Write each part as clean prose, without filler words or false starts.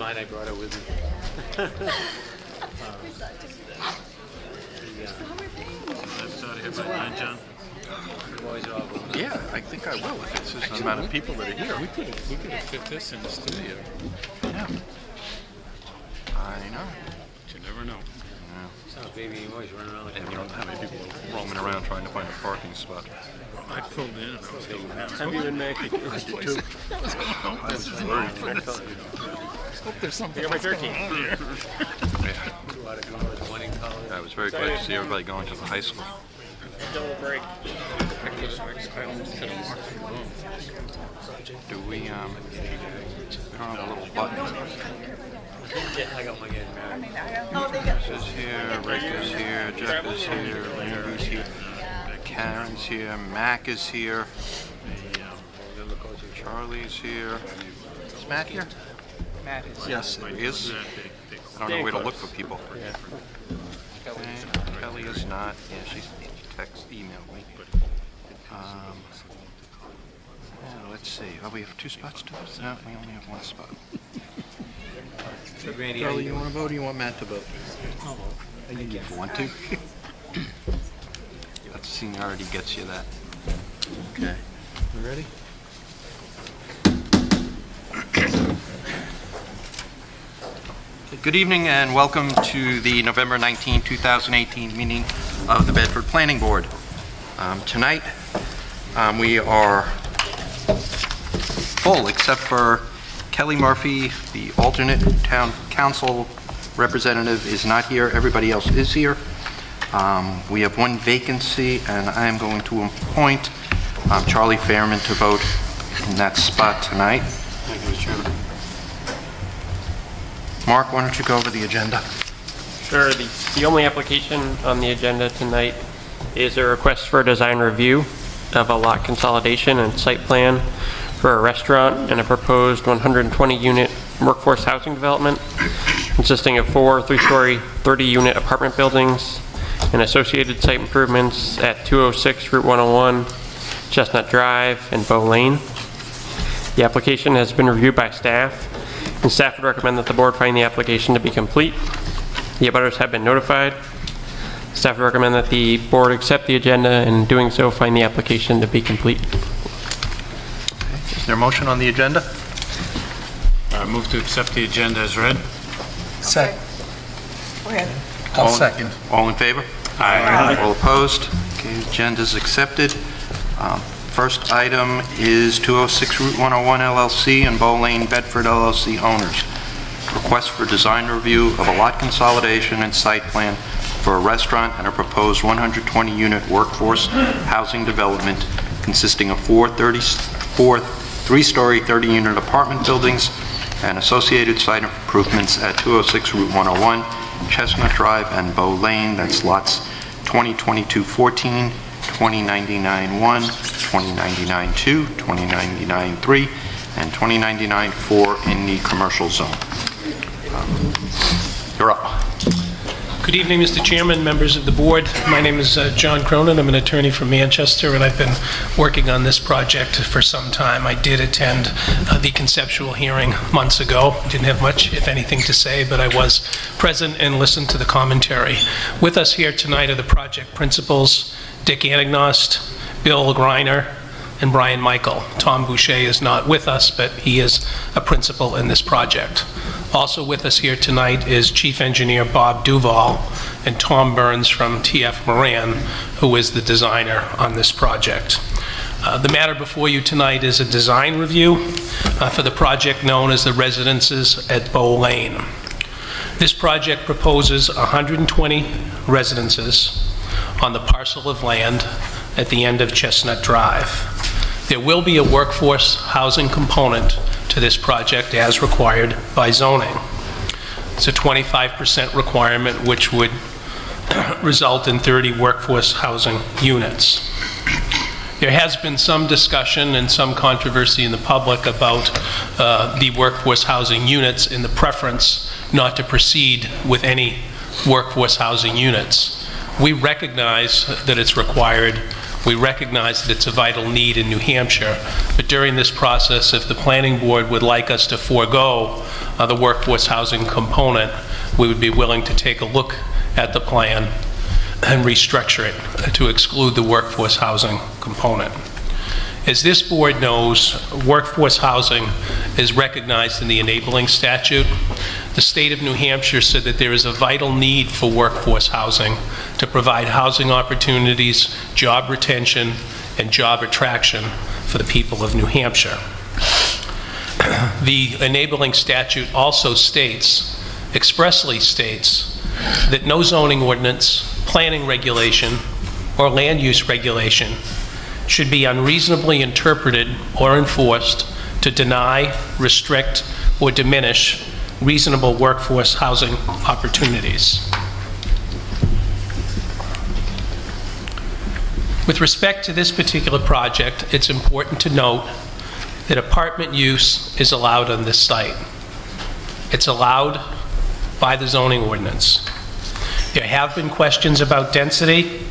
mine. I brought it with me. Let's out of here by 9, John. Yeah, I think I will if it's just the amount of people that are here. We could have fit this in the studio. Yeah. I know. But you never know. It's not baby emoji running around like And you don't have any people roaming around trying to find a parking spot. I pulled in and I was going out. Have you been making? I was worried for this. Hope there's something Got my turkey. on here. I was very glad to see everybody going to the high school. Double break. I almost could have walked from home. Do we don't have a little button. I got one again, man. This is here, Rick is here, Jeff is here, Landry's here, Karen's here, Mac is here, Charlie's here. Is Matt here? Matt is. Yes, he is. I don't know where to look for people. Okay. Kelly is not. Yeah, she's emailed me. Let's see. Oh, we have 2 spots to vote? No, we only have 1 spot. Randy, Charlie, you want to vote or you want Matt to vote? You want to? That seniority gets you that. Okay. You ready? Good evening and welcome to the November 19, 2018 meeting of the Bedford Planning Board. Tonight we are full except for Kelly Murphy, the alternate town council representative, is not here. Everybody else is here. We have 1 vacancy and I am going to appoint Charlie Fairman to vote in that spot tonight. Thank you, Mr. Chairman. Mark, why don't you go over the agenda? Sure. The only application on the agenda tonight is a request for a design review of a lot consolidation and site plan for a restaurant and a proposed 120-unit workforce housing development consisting of 4 3-story, 30-unit apartment buildings and associated site improvements at 206 Route 101, Chestnut Drive, and Bow Lane. The application has been reviewed by staff, and staff would recommend that the board find the application to be complete. The abutters have been notified. Staff would recommend that the board accept the agenda and in doing so find the application to be complete. Is there a motion on the agenda? Move to accept the agenda as read. Second. Go ahead. I'll second. All in favor? Aye. All opposed? Okay, agenda is accepted. First item is 206 Route 101 LLC and Bow Lane Bedford LLC owners. Request for design review of a lot consolidation and site plan for a restaurant and a proposed 120-unit workforce housing development consisting of 4 3-story, 30-unit apartment buildings and associated site improvements at 206 Route 101, Chestnut Drive, and Bow Lane. That's lots 2022-14, 2099-1, 2099-2, 2099-3, and 2099-4 in the commercial zone. You're up. Good evening, Mr. Chairman, members of the board. My name is John Cronin. I'm an attorney from Manchester, and I've been working on this project for some time. I did attend the conceptual hearing months ago. Didn't have much, if anything, to say, but I was present and listened to the commentary. With us here tonight are the project principals, Dick Anagnost, Bill Greiner, and Brian Michael. Tom Boucher is not with us, but he is a principal in this project. Also with us here tonight is Chief Engineer Bob Duval and Tom Burns from TF Moran, who is the designer on this project. The matter before you tonight is a design review for the project known as the Residences at Bow Lane. This project proposes 120 residences on the parcel of land at the end of Chestnut Drive. There will be a workforce housing component to this project as required by zoning. It's a 25% requirement, which would result in 30 workforce housing units. There has been some discussion and some controversy in the public about the workforce housing units and the preference not to proceed with any workforce housing units. We recognize that it's required. We recognize that it's a vital need in New Hampshire, but during this process, if the planning board would like us to forego the workforce housing component, we would be willing to take a look at the plan and restructure it to exclude the workforce housing component. As this board knows, workforce housing is recognized in the enabling statute. The state of New Hampshire said that there is a vital need for workforce housing to provide housing opportunities, job retention, and job attraction for the people of New Hampshire. The enabling statute also states, expressly states, that no zoning ordinance, planning regulation, or land use regulation should be unreasonably interpreted or enforced to deny, restrict, or diminish reasonable workforce housing opportunities. With respect to this particular project, it's important to note that apartment use is allowed on this site. It's allowed by the zoning ordinance. There have been questions about density.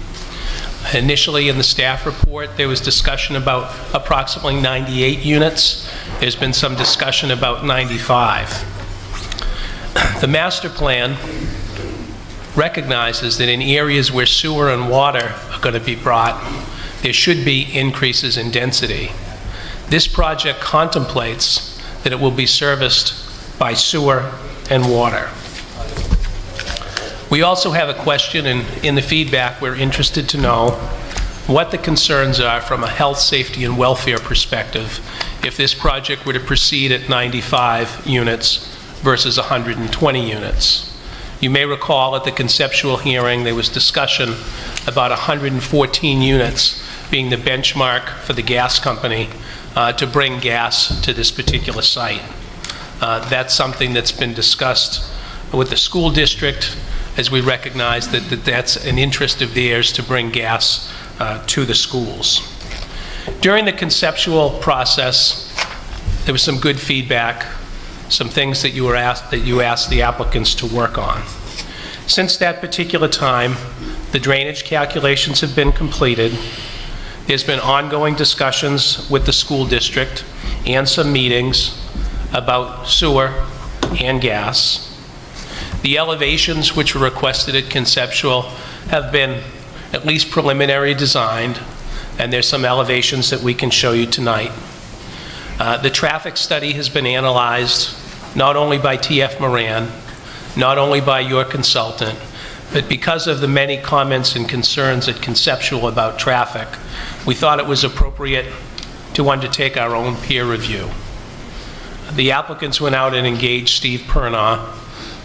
Initially in the staff report, there was discussion about approximately 98 units. There's been some discussion about 95. The master plan recognizes that in areas where sewer and water are going to be brought, there should be increases in density. This project contemplates that it will be serviced by sewer and water. We also have a question, and in the feedback we're interested to know what the concerns are from a health, safety, and welfare perspective if this project were to proceed at 95 units versus 120 units. You may recall at the conceptual hearing there was discussion about 114 units being the benchmark for the gas company to bring gas to this particular site. That's something that's been discussed with the school district, as we recognize that that's an interest of theirs to bring gas to the schools. During the conceptual process, there was some good feedback, some things that you asked the applicants to work on. Since that particular time, the drainage calculations have been completed. There's been ongoing discussions with the school district and some meetings about sewer and gas. The elevations which were requested at conceptual have been at least preliminary designed, and there's some elevations that we can show you tonight. The traffic study has been analyzed not only by TF Moran, not only by your consultant, but because of the many comments and concerns at conceptual about traffic, we thought it was appropriate to undertake our own peer review. The applicants went out and engaged Steve Pernaugh,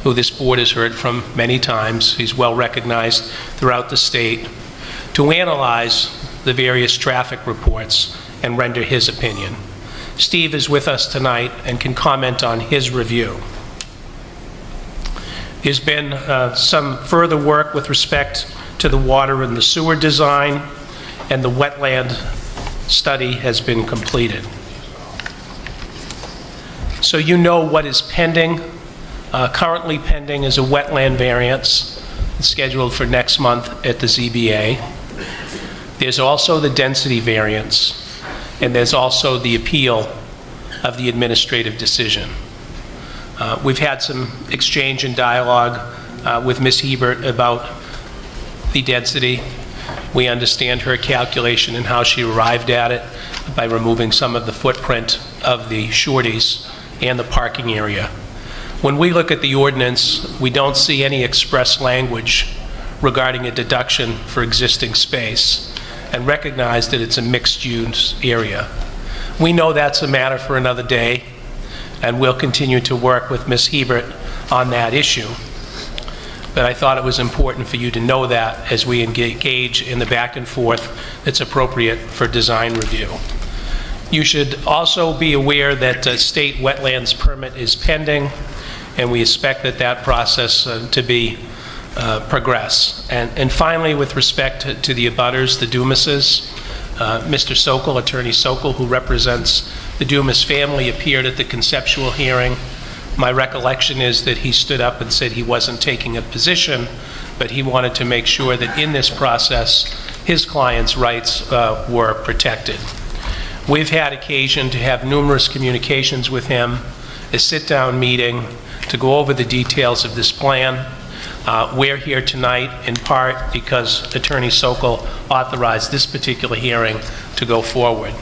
who this board has heard from many times. He's well recognized throughout the state, to analyze the various traffic reports and render his opinion. Steve is with us tonight and can comment on his review. There's been some further work with respect to the water and the sewer design, and the wetland study has been completed. So you know what is pending. Currently pending is a wetland variance scheduled for next month at the ZBA. There's also the density variance, and there's also the appeal of the administrative decision. We've had some exchange and dialogue with Ms. Hebert about the density. We understand her calculation and how she arrived at it by removing some of the footprint of the Shorteez and the parking area. When we look at the ordinance, we don't see any express language regarding a deduction for existing space and recognize that it's a mixed-use area. We know that's a matter for another day, and we'll continue to work with Ms. Hebert on that issue. But I thought it was important for you to know that as we engage in the back and forth that's appropriate for design review. You should also be aware that a state wetlands permit is pending, and we expect that process to be progress. And finally, with respect to the abutters, the Dumases, Mr. Sokol, Attorney Sokol, who represents the Dumas family, appeared at the conceptual hearing. My recollection is that he stood up and said he wasn't taking a position, but he wanted to make sure that in this process, his client's rights were protected. We've had occasion to have numerous communications with him, a sit-down meeting to go over the details of this plan. We're here tonight in part because Attorney Sokol authorized this particular hearing to go forward.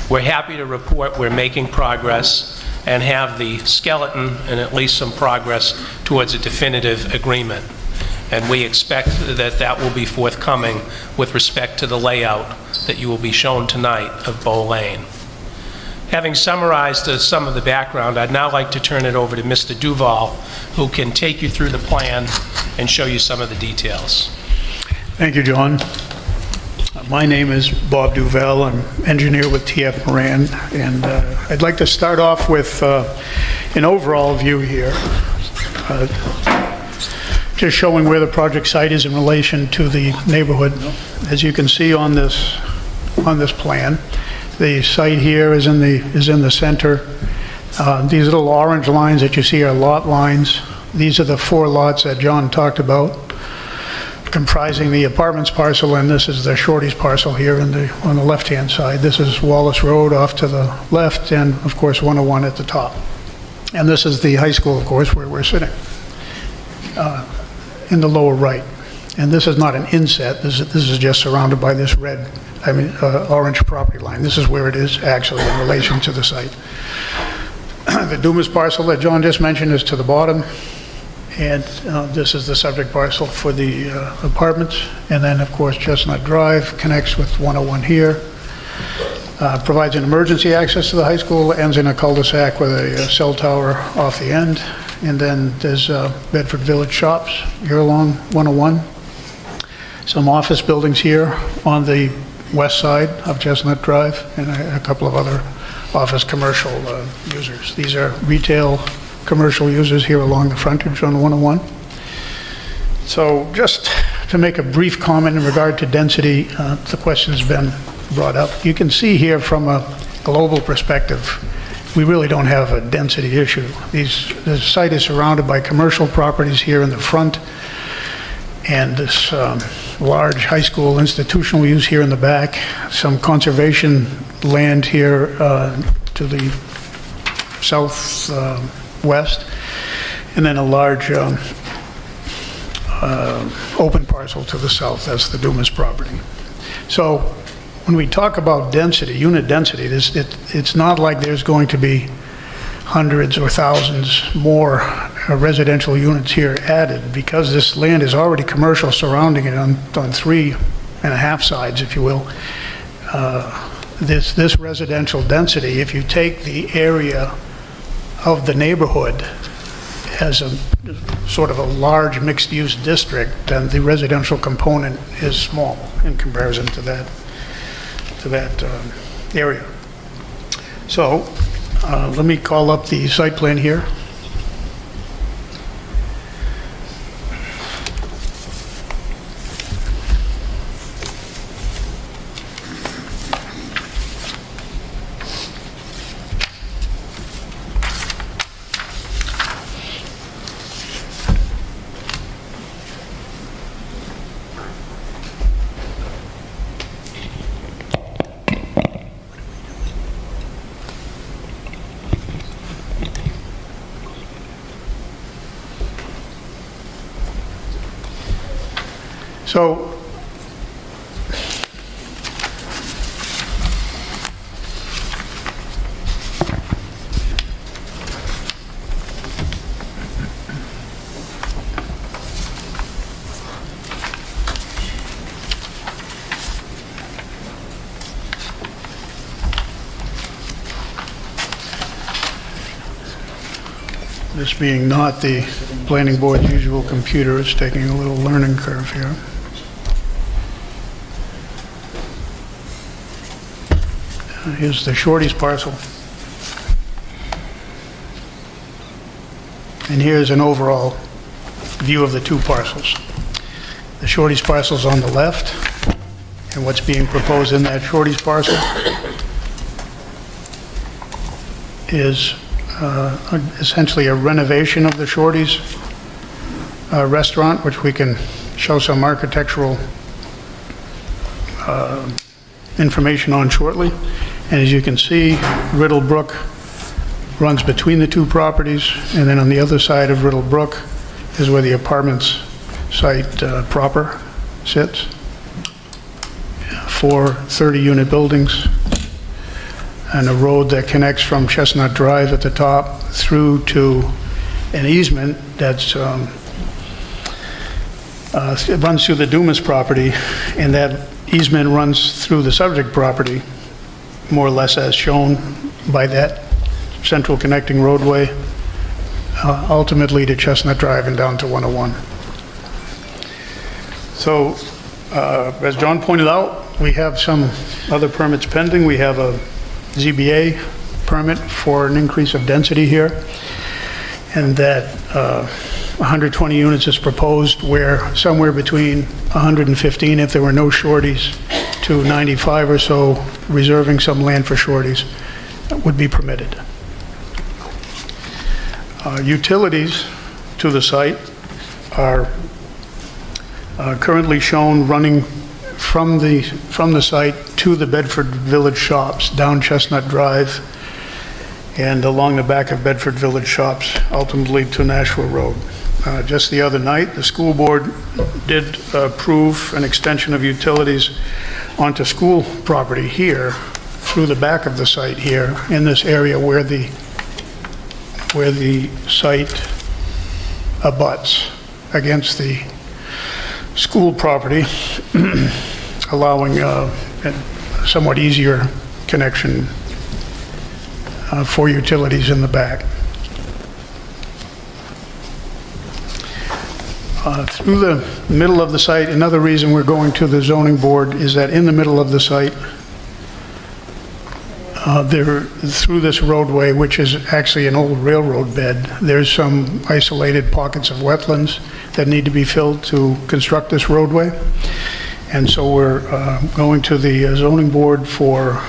We're happy to report we're making progress and have the skeleton and at least some progress towards a definitive agreement. And we expect that that will be forthcoming with respect to the layout that you will be shown tonight of Bow Lane. Having summarized some of the background, I'd now like to turn it over to Mr. Duval, who can take you through the plan and show you some of the details. Thank you, John. My name is Bob Duval. I'm engineer with TF Moran, and I'd like to start off with an overall view here, just showing where the project site is in relation to the neighborhood. As you can see on this plan, the site here is in the center. These little orange lines that you see are lot lines. These are the 4 lots that John talked about, comprising the apartments parcel, and this is the Shorteez parcel here on the left-hand side. This is Wallace Road off to the left, and of course 101 at the top. And this is the high school, of course, where we're sitting, in the lower right. And this is not an inset. This is just surrounded by this orange property line. This is where it is actually in relation to the site. The Dumas parcel that John just mentioned is to the bottom, and this is the subject parcel for the apartments. And then, of course, Chestnut Drive connects with 101 here, provides an emergency access to the high school, ends in a cul-de-sac with a cell tower off the end. And then there's Bedford Village Shops here along 101. Some office buildings here on the west side of Chestnut Drive, and a couple of other office commercial users. These are retail commercial users here along the frontage on 101. So just to make a brief comment in regard to density, the question has been brought up. You can see here from a global perspective, we really don't have a density issue. The site is surrounded by commercial properties here in the front, and this large high school institutional use here in the back, some conservation land here to the southwest, and then a large open parcel to the south. That's the Dumas property. So when we talk about density, unit density, it's not like there's going to be hundreds or thousands more residential units here added, because this land is already commercial surrounding it on 3.5 sides, if you will. This residential density, if you take the area of the neighborhood as a sort of a large mixed-use district, then the residential component is small in comparison to that area. So let me call up the site plan here. So this being not the planning board's usual computer, it's taking a little learning curve here. Here's the Shorteez parcel. And here's an overall view of the 2 parcels. The Shorteez parcel is on the left, and what's being proposed in that Shorteez parcel is essentially a renovation of the Shorteez restaurant, which we can show some architectural information on shortly. And as you can see, Riddlebrook runs between the two properties, and then on the other side of Riddle Brook is where the apartments site proper sits. 4 30-unit buildings, and a road that connects from Chestnut Drive at the top through to an easement that's it runs through the Dumas property, and that easement runs through the subject property, more or less as shown by that central connecting roadway, ultimately to Chestnut Drive and down to 101. So, as John pointed out, we have some other permits pending. We have a ZBA permit for an increase of density here, and that 120 units is proposed, where somewhere between 115, if there were no Shorteez, to 95 or so, reserving some land for Shorteez, would be permitted. Utilities to the site are currently shown running from the site to the Bedford Village shops, down Chestnut Drive, and along the back of Bedford Village shops, ultimately to Nashua Road. Just the other night, the school board did approve an extension of utilities onto school property here, through the back of the site here, in this area where the site abuts against the school property, allowing a somewhat easier connection for utilities in the back. Through the middle of the site, another reason we're going to the zoning board is that in the middle of the site, through this roadway, which is actually an old railroad bed, there's some isolated pockets of wetlands that need to be filled to construct this roadway. And so we're going to the zoning board for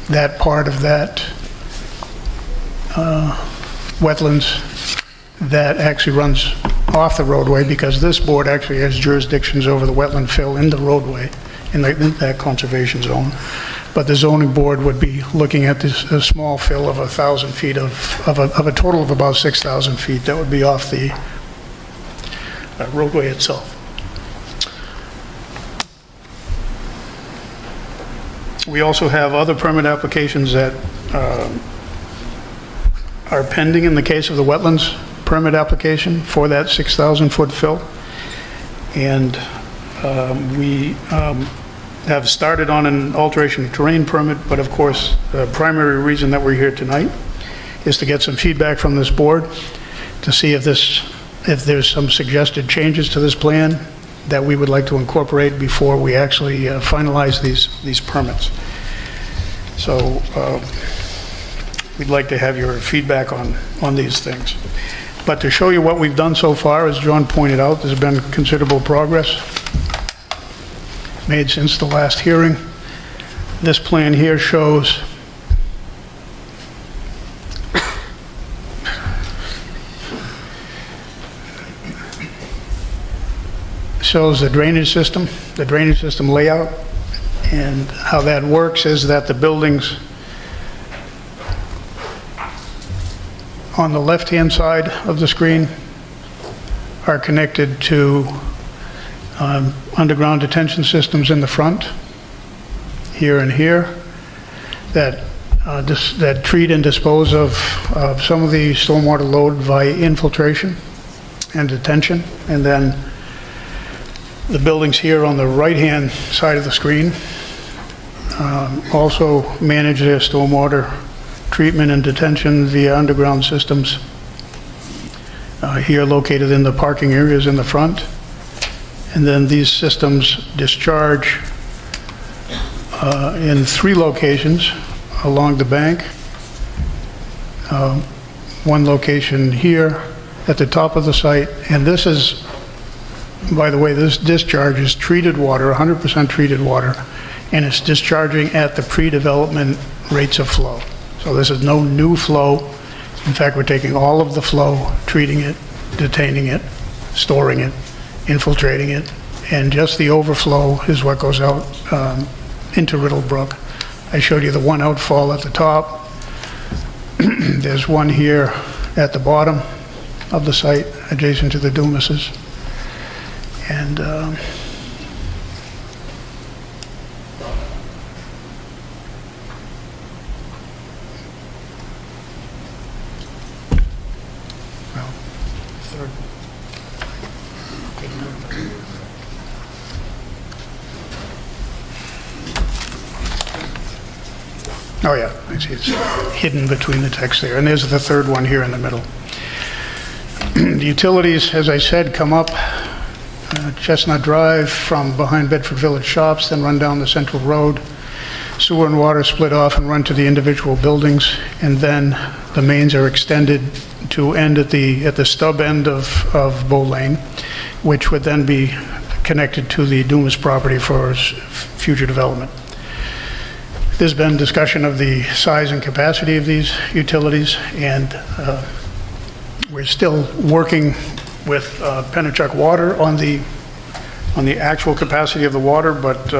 that part of that wetlands that actually runs off the roadway, because this board actually has jurisdictions over the wetland fill in the roadway in that conservation zone. But the zoning board would be looking at this a small fill of 1,000 feet of a total of about 6,000 feet that would be off the roadway itself. We also have other permit applications that are pending in the case of the wetlands permit application for that 6,000 foot fill. And we have started on an alteration of terrain permit, but of course, the primary reason that we're here tonight is to get some feedback from this board to see if there's some suggested changes to this plan that we would like to incorporate before we actually finalize these permits. So we'd like to have your feedback on these things. But to show you what we've done so far, as John pointed out, there's been considerable progress made since the last hearing. This plan here shows the drainage system layout, and how that works is that the buildings on the left-hand side of the screen are connected to underground detention systems in the front, here and here, that treat and dispose of some of the stormwater load via infiltration and detention. And then the buildings here on the right-hand side of the screen also manage their stormwater treatment and detention via underground systems, here located in the parking areas in the front. And then these systems discharge in 3 locations along the bank. One location here at the top of the site, and this is, by the way, this discharge is treated water, 100% treated water, and it's discharging at the pre-development rates of flow. So this is no new flow. In fact, we're taking all of the flow, treating it, detaining it, storing it, infiltrating it, and just the overflow is what goes out into Riddle Brook. I showed you the one outfall at the top, There's one here at the bottom of the site, adjacent to the Dumases. And well, third. Oh yeah, I see it's hidden between the text there. And there's the third one here in the middle. The utilities, as I said, come up Chestnut Drive from behind Bedford Village Shops, then run down the Central Road. Sewer and water split off and run to the individual buildings, and then the mains are extended to end at the stub end of Bow Lane, which would then be connected to the Dumas property for future development. There's been discussion of the size and capacity of these utilities, and we're still working with Pennachuck Water on the actual capacity of the water, but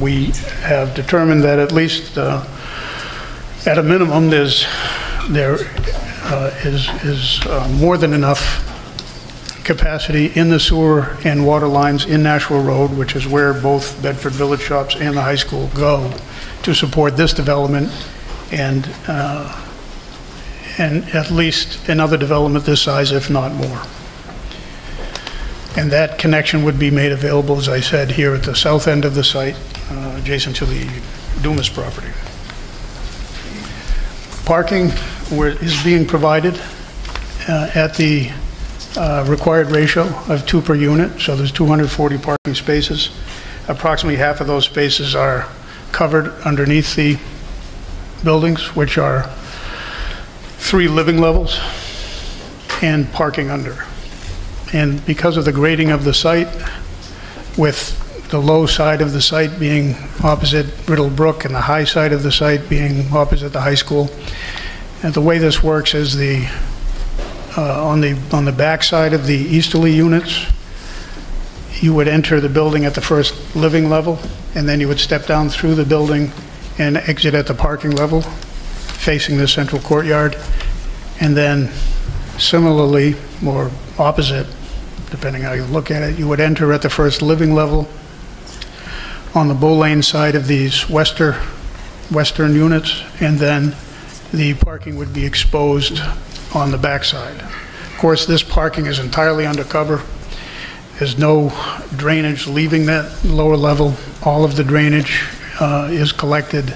we have determined that at least at a minimum there is more than enough capacity in the sewer and water lines in Nashua Road, which is where both Bedford Village Shops and the high school go, to support this development and at least another development this size, if not more. And that connection would be made available, as I said, here at the south end of the site, adjacent to the Dumas property. Parking is being provided at the required ratio of 2 per unit, so there's 240 parking spaces. Approximately half of those spaces are covered underneath the buildings, which are 3 living levels and parking under. And because of the grading of the site, with the low side of the site being opposite Riddle Brook and the high side of the site being opposite the high school, and the way this works is on the back side of the easterly units, you would enter the building at the first living level, and then you would step down through the building and exit at the parking level, facing the central courtyard. And then similarly, or opposite, depending how you look at it, you would enter at the first living level on the Bow Lane side of these western units, and then the parking would be exposed on the back side. Of course, this parking is entirely undercover. There's no drainage leaving that lower level. All of the drainage is collected,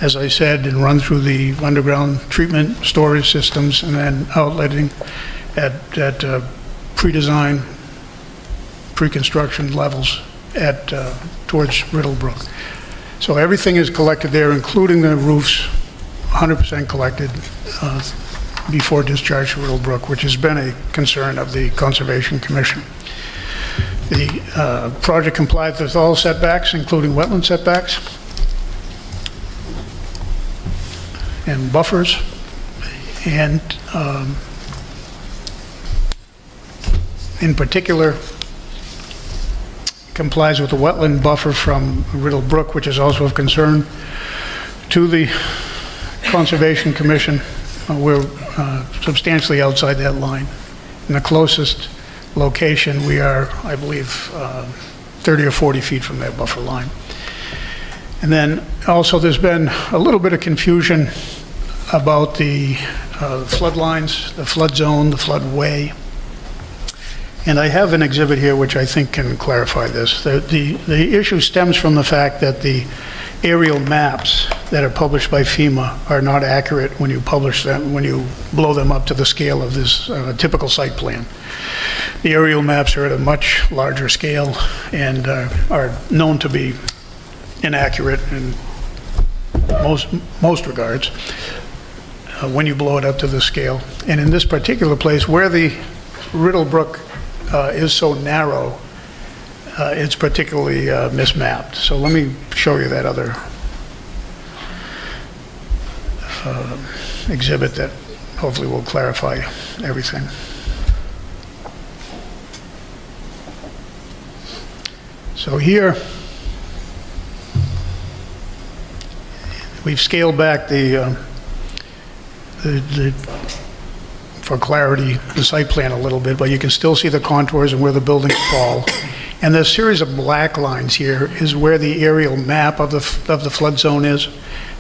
as I said, and run through the underground treatment storage systems and then outletting at pre-design, pre-construction levels towards Riddle Brook. So everything is collected there, including the roofs, 100% collected before discharge to Riddle Brook, which has been a concern of the Conservation Commission. The project complies with all setbacks, including wetland setbacks and buffers, and in particular complies with the wetland buffer from Riddle Brook, which is also of concern to the Conservation Commission. We're substantially outside that line. In the closest location, we are, I believe, 30 or 40 feet from that buffer line. And then also there's been a little bit of confusion about the flood lines, the flood zone, the floodway. And I have an exhibit here which I think can clarify this. The issue stems from the fact that the aerial maps that are published by FEMA are not accurate when you publish them, when you blow them up to the scale of this typical site plan. The aerial maps are at a much larger scale and are known to be inaccurate in most regards when you blow it up to the scale. And in this particular place, where the Riddle Brook is so narrow, it's particularly mismapped. So let me show you that other exhibit that hopefully will clarify everything. So here, we've scaled back the for clarity, the site plan a little bit, but you can still see the contours and where the buildings fall. And the series of black lines here is where the aerial map of the flood zone is.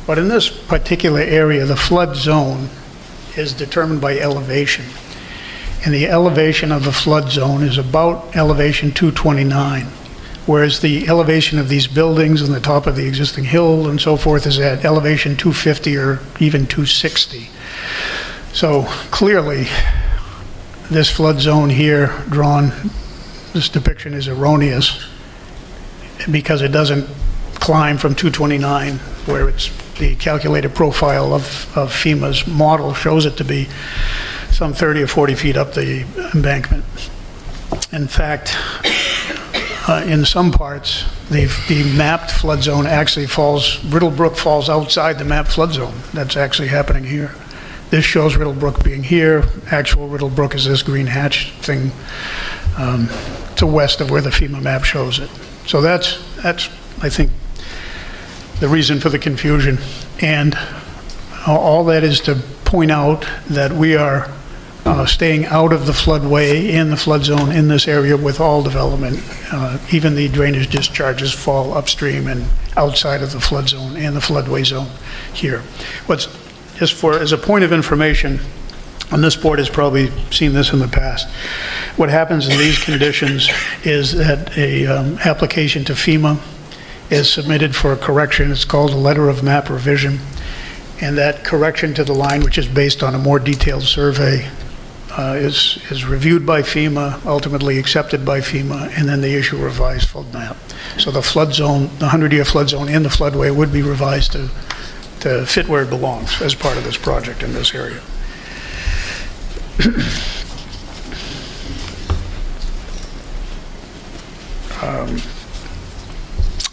But in this particular area, the flood zone is determined by elevation. And the elevation of the flood zone is about elevation 229, whereas the elevation of these buildings on the top of the existing hill and so forth is at elevation 250 or even 260. So clearly, this flood zone here drawn, this depiction is erroneous because it doesn't climb from 229, where it's the calculated profile of FEMA's model shows it to be some 30 or 40 feet up the embankment. In fact, in some parts, the mapped flood zone actually falls, Riddle Brook falls outside the mapped flood zone. That's actually happening here. This shows Riddle Brook being here. Actual Riddle Brook is this green hatch thing to west of where the FEMA map shows it. So that's I think, the reason for the confusion. And all that is to point out that we are staying out of the floodway and the flood zone in this area with all development. Even the drainage discharges fall upstream and outside of the flood zone and the floodway zone here. What's just for, as a point of information, and this board has probably seen this in the past, what happens in these conditions is that a application to FEMA is submitted for a correction. It's called a letter of map revision. And that correction to the line, which is based on a more detailed survey, is reviewed by FEMA, ultimately accepted by FEMA, and then they issue a revised flood map. So the flood zone, the 100-year flood zone and the floodway would be revised to fit where it belongs as part of this project in this area.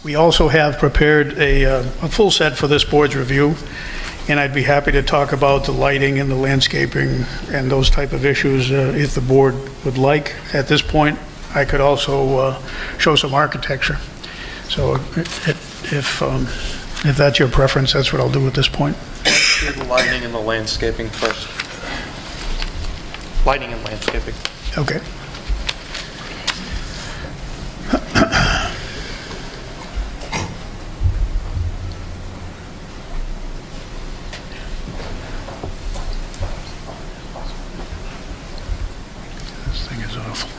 We also have prepared a full set for this board's review, and I'd be happy to talk about the lighting and the landscaping and those type of issues if the board would like. At this point, I could also show some architecture. So if that's your preference, that's what I'll do at this point. Let's do the lighting and the landscaping first. Lighting and landscaping. Okay. This thing is awful.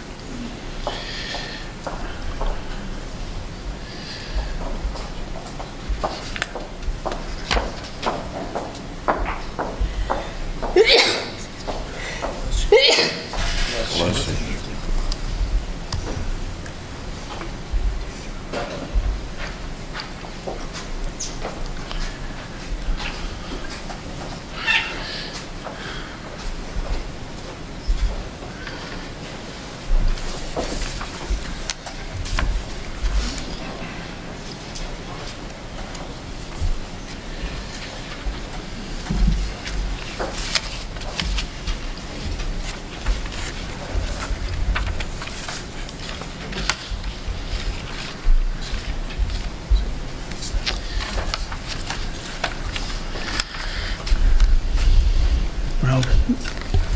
Well,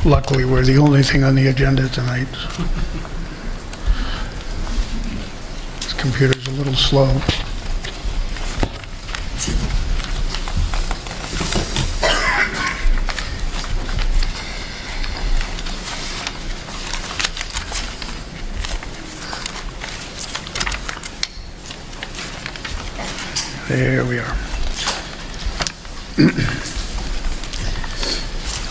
luckily, we're the only thing on the agenda tonight. This computer's a little slow. There we are.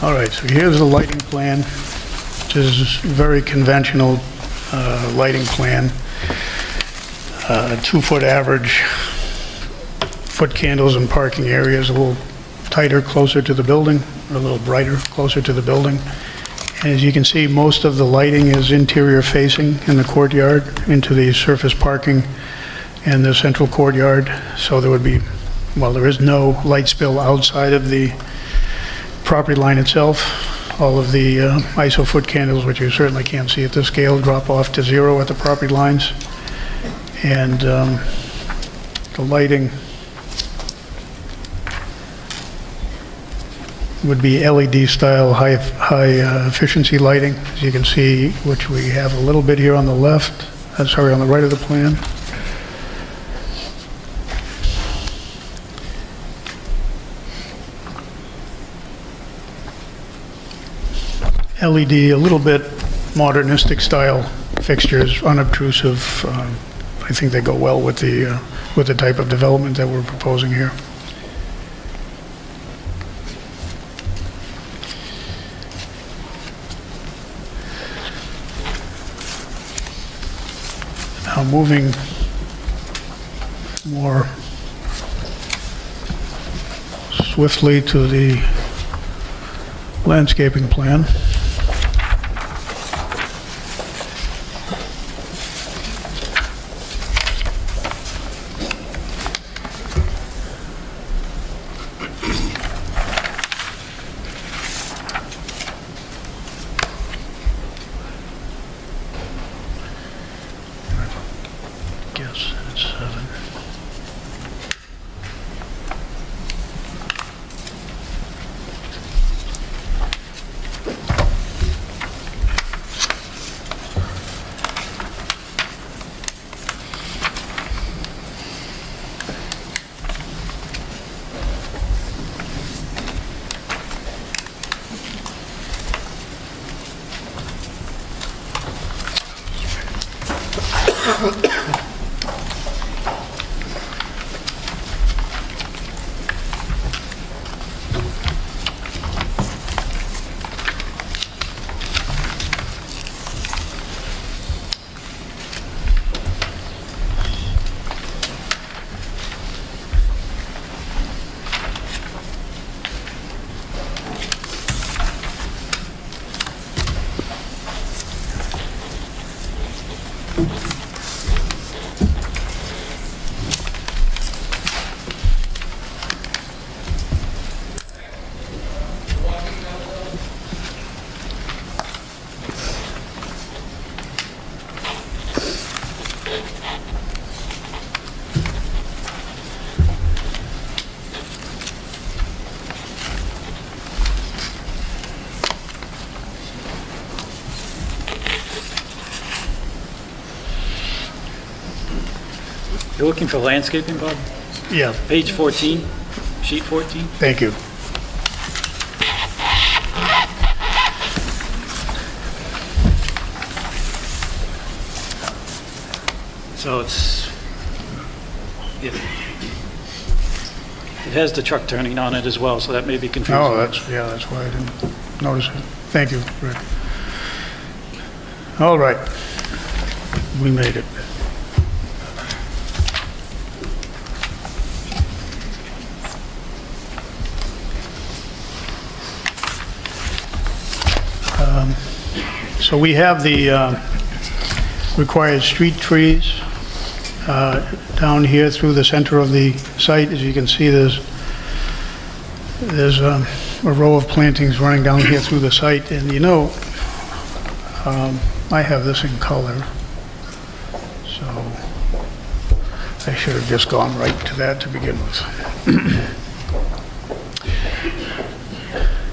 All right, so here's the lighting plan, which is a very conventional lighting plan. 2-foot average, foot candles in parking areas, a little tighter, closer to the building, or a little brighter, closer to the building. And as you can see, most of the lighting is interior facing in the courtyard into the surface parking and the central courtyard. So there would be, well, there is no light spill outside of the property line itself. All of the ISO foot candles, which you certainly can't see at this scale, drop off to 0 at the property lines. And the lighting would be LED style high efficiency lighting, as you can see, which we have a little bit here on the left, sorry, on the right of the plan. LED, a little bit modernistic style fixtures, unobtrusive. I think they go well with the type of development that we're proposing here. Now moving more swiftly to the landscaping plan. Guess it's 7. You're looking for landscaping, Bob? Yeah, Page 14, sheet 14? thank you. So it has the truck turning on it as well, so that may be confusing. Oh, that's why I didn't notice it. Thank you, Rick. All right, we made it. So we have the required street trees down here through the center of the site. As you can see, there's a row of plantings running down here through the site. And you know, I have this in color, so I should have just gone right to that to begin with.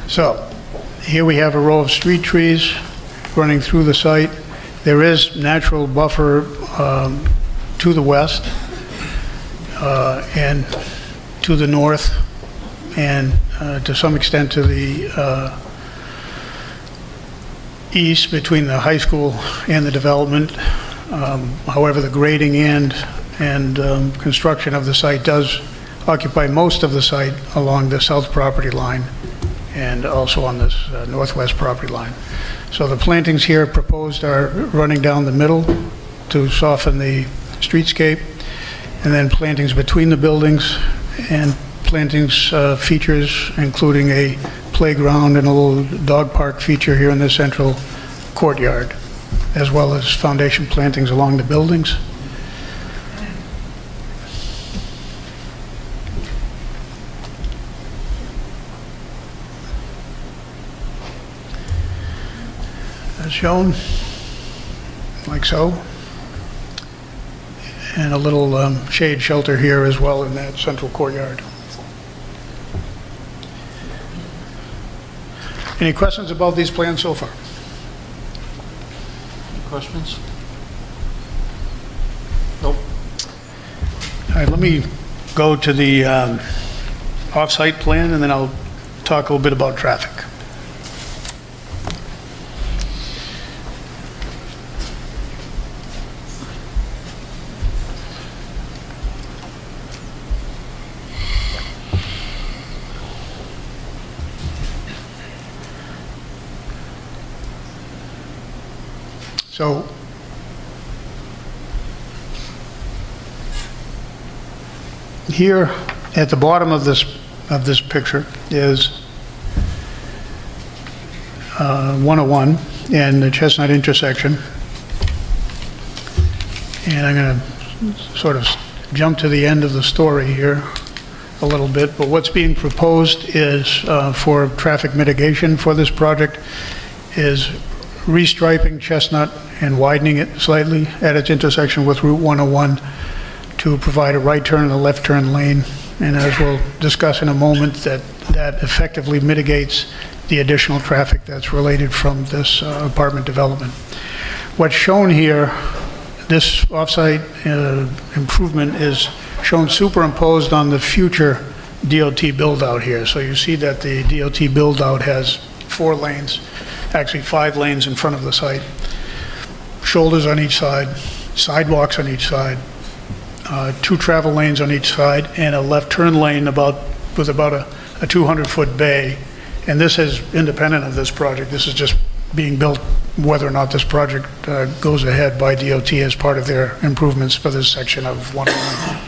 So here we have a row of street trees running through the site. There is natural buffer to the west and to the north, and to some extent to the east between the high school and the development. However, the grading and construction of the site does occupy most of the site along the south property line and also on this northwest property line. So the plantings here proposed are running down the middle to soften the streetscape, and then plantings between the buildings, and plantings features including a playground and a little dog park feature here in the central courtyard, as well as foundation plantings along the buildings. As shown, like so, and a little shade shelter here as well in that central courtyard. Any questions about these plans so far? Questions? Nope. All right, let me go to the off-site plan, and then I'll talk a little bit about traffic. So here at the bottom of this picture is 101 and the Chestnut intersection. And I'm going to sort of jump to the end of the story here a little bit, but what's being proposed is for traffic mitigation for this project is restriping Chestnut and widening it slightly at its intersection with Route 101 to provide a right turn and a left turn lane. And as we'll discuss in a moment, that effectively mitigates the additional traffic that's related from this apartment development. What's shown here, this off-site improvement is shown superimposed on the future DOT build-out here. So you see that the DOT build-out has 4 lanes, actually 5 lanes in front of the site, shoulders on each side, sidewalks on each side, 2 travel lanes on each side, and a left turn lane with about a 200-foot bay. And this is independent of this project. This is just being built whether or not this project goes ahead by DOT as part of their improvements for this section of 101.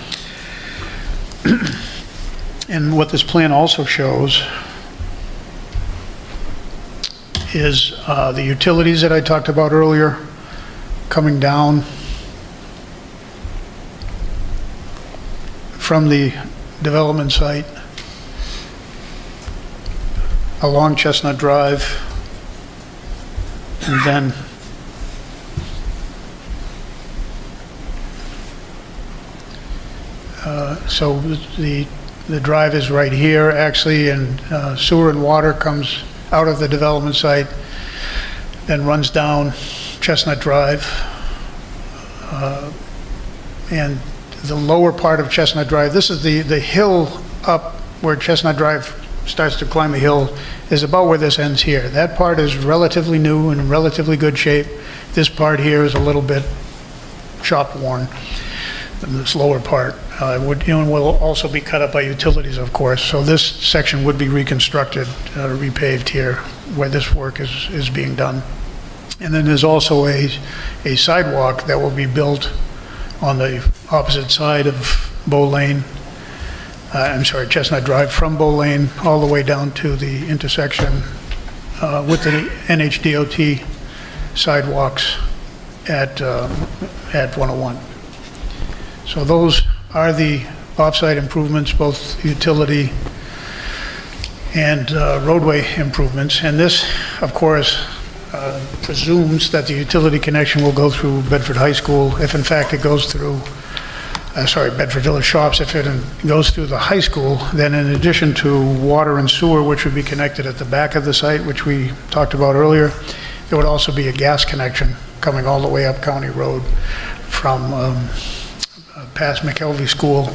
And what this plan also shows is the utilities that I talked about earlier coming down from the development site along Chestnut Drive, and then so the drive is right here actually, and sewer and water comes out of the development site, then runs down Chestnut Drive, and the lower part of Chestnut Drive, this is the hill up where Chestnut Drive starts to climb a hill, is about where this ends here. That part is relatively new and in relatively good shape. This part here is a little bit shop worn. This lower part will also be cut up by utilities, of course. So this section would be reconstructed, repaved here where this work is being done. And then there's also a sidewalk that will be built on the opposite side of Chestnut Drive, from Bow Lane all the way down to the intersection with the NHDOT sidewalks at 101. So those are the off-site improvements, both utility and roadway improvements. And this, of course, presumes that the utility connection will go through Bedford High School. If in fact it goes through, Bedford Village Shops, if it goes through the high school, then in addition to water and sewer, which would be connected at the back of the site, which we talked about earlier, there would also be a gas connection coming all the way up County Road from past McKelvey School,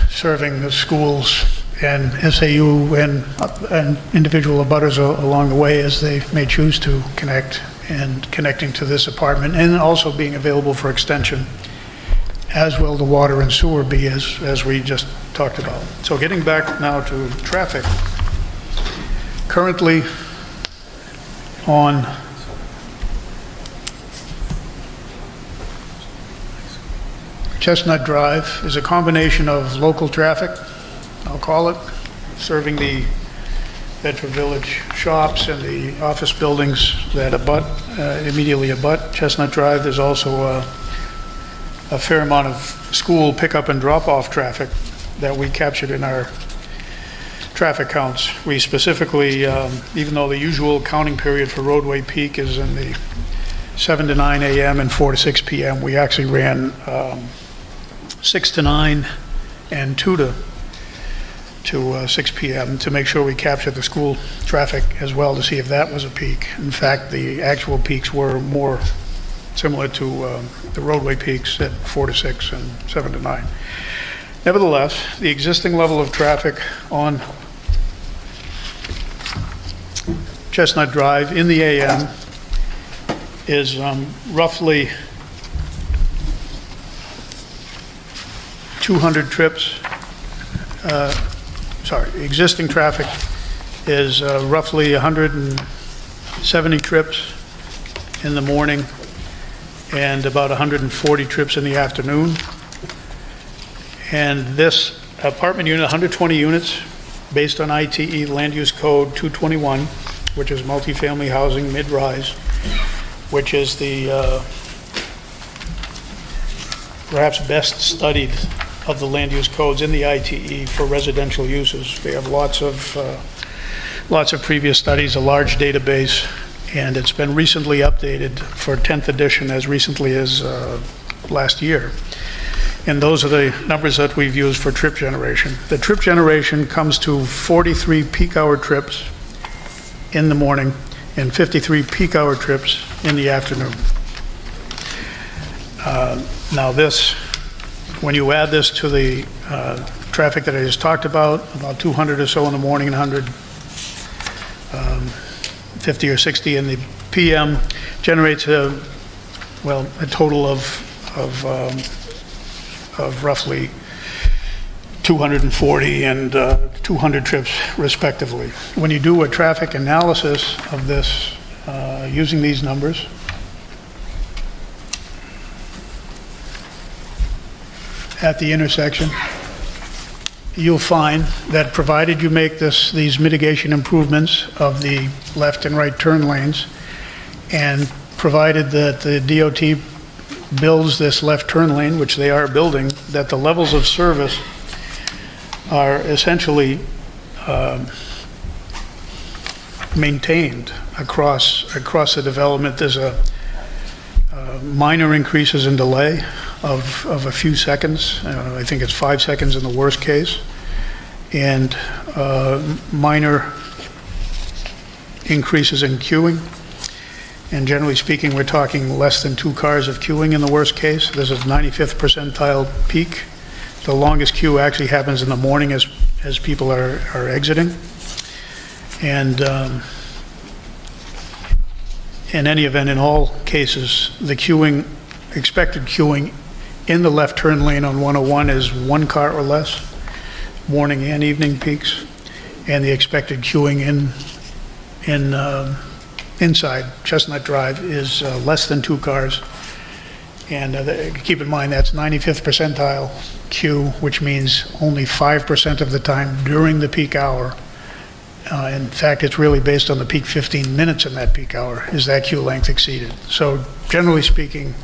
serving the schools and SAU and individual abutters along the way as they may choose to connect, and connecting to this apartment, and also being available for extension, as will the water and sewer be, as we just talked about. So getting back now to traffic, currently on Chestnut Drive is a combination of local traffic, I'll call it, serving the Bedford Village shops and the office buildings that immediately abut Chestnut Drive. There's also a fair amount of school pickup and drop-off traffic that we captured in our traffic counts. We specifically, even though the usual counting period for roadway peak is in the 7 to 9 a.m. and 4 to 6 p.m., we actually ran 6 to 9 and 2 to to 6 p.m. to make sure we captured the school traffic as well to see if that was a peak. In fact, the actual peaks were more similar to the roadway peaks at 4 to 6 and 7 to 9. Nevertheless, the existing level of traffic on Chestnut Drive in the AM is roughly 200 trips. Existing traffic is roughly 170 trips in the morning and about 140 trips in the afternoon. And this apartment unit, 120 units, based on ITE Land Use Code 221, which is multifamily housing mid-rise, which is the perhaps best studied of the land use codes in the ITE for residential uses. We have lots of previous studies, a large database, and it's been recently updated for 10th edition as recently as last year. And those are the numbers that we've used for trip generation. The trip generation comes to 43 peak hour trips in the morning and 53 peak hour trips in the afternoon. Now this, when you add this to the traffic that I just talked about 200 or so in the morning and 150 or 60 in the PM, generates a total of roughly 240 and 200 trips respectively. When you do a traffic analysis of this using these numbers, at the intersection, you'll find that provided you make these mitigation improvements of the left and right turn lanes, and provided that the DOT builds this left turn lane, which they are building, that the levels of service are essentially maintained across the development. There's a minor increases in delay of a few seconds. I think it's 5 seconds in the worst case, and minor increases in queuing. And generally speaking, we're talking less than 2 cars of queuing in the worst case. This is 95th percentile peak. The longest queue actually happens in the morning as people are exiting. And in any event, in all cases, the queuing, expected queuing in the left turn lane on 101 is 1 car or less, morning and evening peaks. And the expected queuing inside Chestnut Drive is less than 2 cars. And keep in mind, that's 95th percentile queue, which means only 5% of the time during the peak hour. In fact, it's really based on the peak 15 minutes in that peak hour is that queue length exceeded. So generally speaking,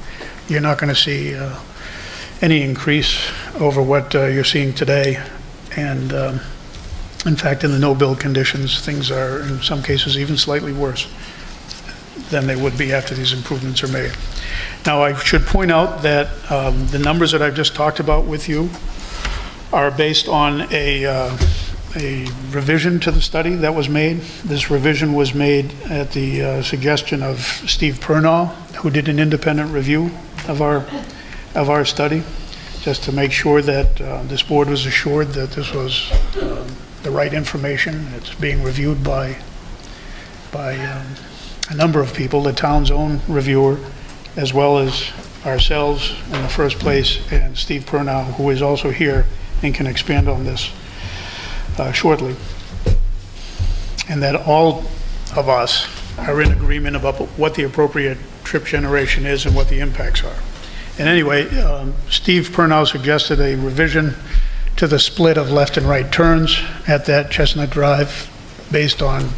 you're not going to see any increase over what you're seeing today. And in fact, in the no-build conditions, things are in some cases even slightly worse than they would be after these improvements are made. Now, I should point out that the numbers that I've just talked about with you are based on a revision to the study that was made. This revision was made at the suggestion of Steve Pernaw, who did an independent review of our study, just to make sure that this board was assured that this was the right information. It's being reviewed by a number of people, the town's own reviewer, as well as ourselves in the first place, and Steve Pernaw, who is also here and can expand on this shortly. And that all of us are in agreement about what the appropriate trip generation is and what the impacts are. And anyway, Steve Pernaw suggested a revision to the split of left and right turns at that Chestnut Drive based on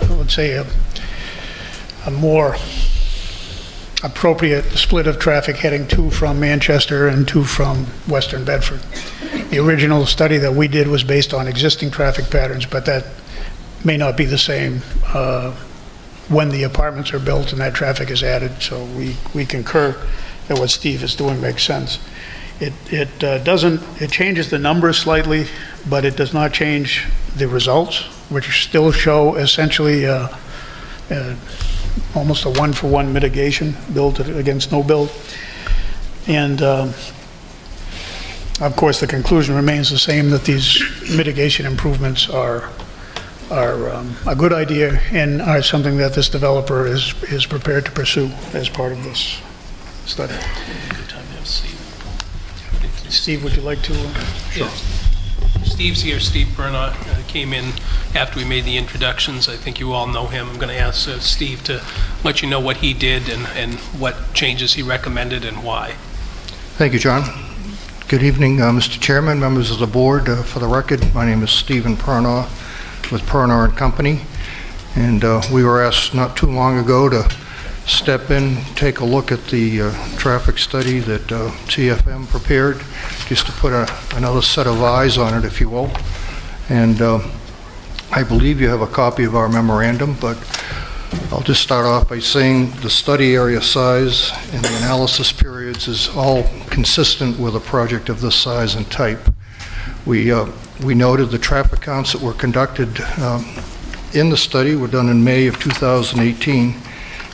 let's say a more appropriate split of traffic heading to from Manchester and to from Western Bedford. The original study that we did was based on existing traffic patterns, but that may not be the same when the apartments are built and that traffic is added. So we concur that what Steve is doing makes sense. It changes the numbers slightly, but it does not change the results, which still show essentially almost a one-for-one mitigation build against no build. And of course, the conclusion remains the same, that these mitigation improvements are a good idea and are something that this developer is prepared to pursue as part of this study. Steve, would you like to? Yeah. Steve's here. Steve Bernard came in after we made the introductions. I think you all know him. I'm going to ask Steve to let you know what he did and what changes he recommended and why. Thank you, John. Good evening, Mr. Chairman, members of the board. For the record, my name is Stephen Pernaugh with Pernaugh & Company, and we were asked not too long ago to step in, take a look at the traffic study that TFM prepared, just to put another set of eyes on it, if you will. And I believe you have a copy of our memorandum, but I'll just start off by saying the study area size and the analysis periods is all consistent with a project of this size and type. We noted the traffic counts that were conducted in the study were done in May of 2018.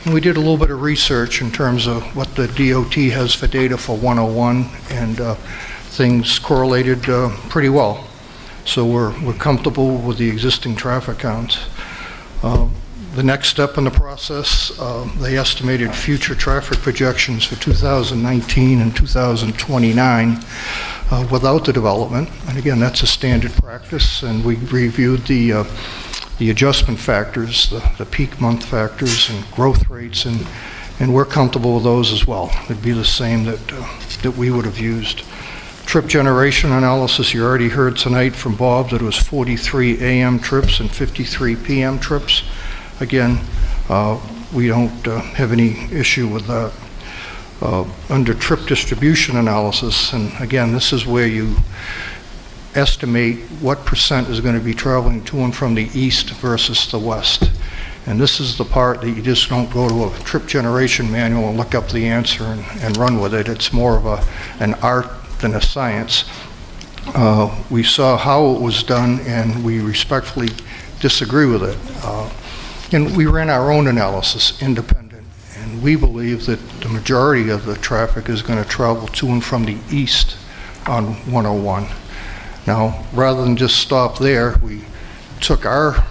And we did a little bit of research in terms of what the DOT has for data for 101, and things correlated pretty well. So we're comfortable with the existing traffic counts. The next step in the process, they estimated future traffic projections for 2019 and 2029 without the development. And again, that's a standard practice, and we reviewed the adjustment factors, the peak month factors and growth rates, and we're comfortable with those as well. It'd be the same that we would have used. Trip generation analysis, you already heard tonight from Bob that it was 43 AM trips and 53 PM trips. Again, we don't have any issue with that. Under trip distribution analysis, and again, this is where you estimate what percent is going to be traveling to and from the east versus the west. And this is the part that you just don't go to a trip generation manual and look up the answer and run with it. It's more of an art than a science. We saw how it was done, and we respectfully disagree with it. And we ran our own analysis, independent, and we believe that the majority of the traffic is going to travel to and from the east on 101. Now, rather than just stop there, we took our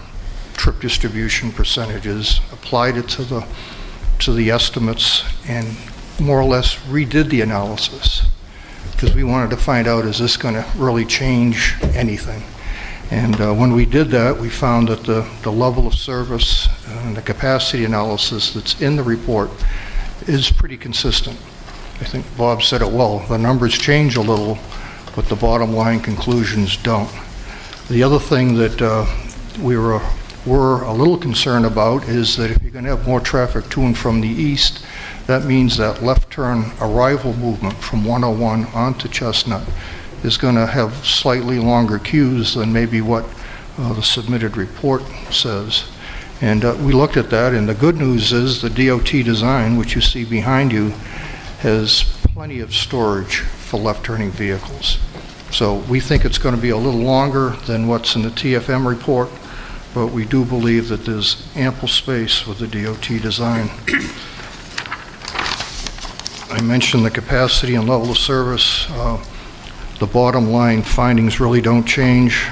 trip distribution percentages, applied it to the estimates, and more or less redid the analysis, because we wanted to find out, is this going to really change anything? And when we did that, we found that the level of service and the capacity analysis that's in the report is pretty consistent. I think Bob said it well. The numbers change a little, but the bottom line conclusions don't. The other thing that we were a little concerned about is that if you're going to have more traffic to and from the east, that means that left turn arrival movement from 101 onto Chestnut is going to have slightly longer queues than maybe what the submitted report says. And we looked at that, and the good news is the DOT design, which you see behind you, has plenty of storage for left-turning vehicles. So we think it's going to be a little longer than what's in the TFM report, but we do believe that there's ample space with the DOT design. I mentioned the capacity and level of service. The bottom line findings really don't change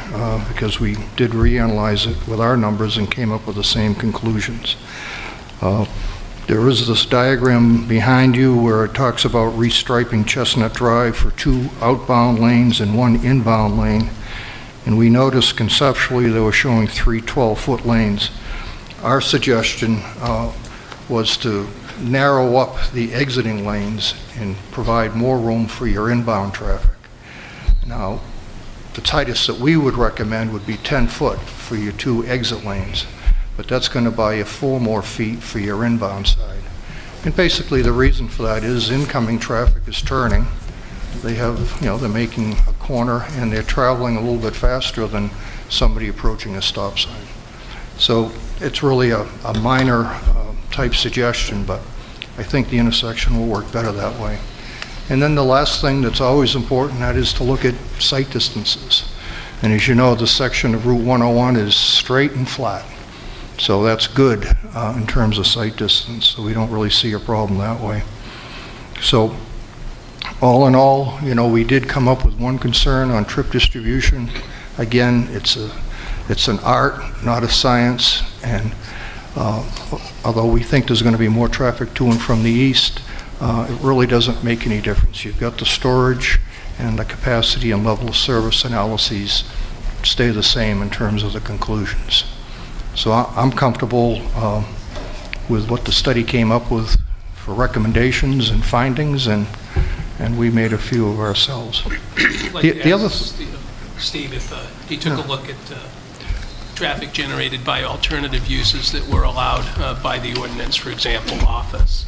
because we did reanalyze it with our numbers and came up with the same conclusions. There is this diagram behind you where it talks about restriping Chestnut Drive for 2 outbound lanes and 1 inbound lane. And we noticed conceptually they were showing 3 12-foot lanes. Our suggestion was to narrow up the exiting lanes and provide more room for your inbound traffic. Now, the tightest that we would recommend would be 10 foot for your 2 exit lanes, but that's going to buy you 4 more feet for your inbound side. And basically the reason for that is incoming traffic is turning. They have, they're making a corner and they're traveling a little bit faster than somebody approaching a stop sign. So it's really a minor type suggestion, but I think the intersection will work better that way. And then the last thing that's always important, that is to look at sight distances. And as you know, this section of Route 101 is straight and flat. So that's good in terms of sight distance, so we don't really see a problem that way. So all in all, you know, we did come up with one concern on trip distribution. Again, it's an art, not a science, and although we think there's going to be more traffic to and from the east, it really doesn't make any difference. You've got the storage and the capacity and level of service analyses stay the same in terms of the conclusions. So I'm comfortable with what the study came up with for recommendations and findings, and we made a few of ourselves. The other Steve, if he took a look at traffic generated by alternative uses that were allowed by the ordinance, for example, office.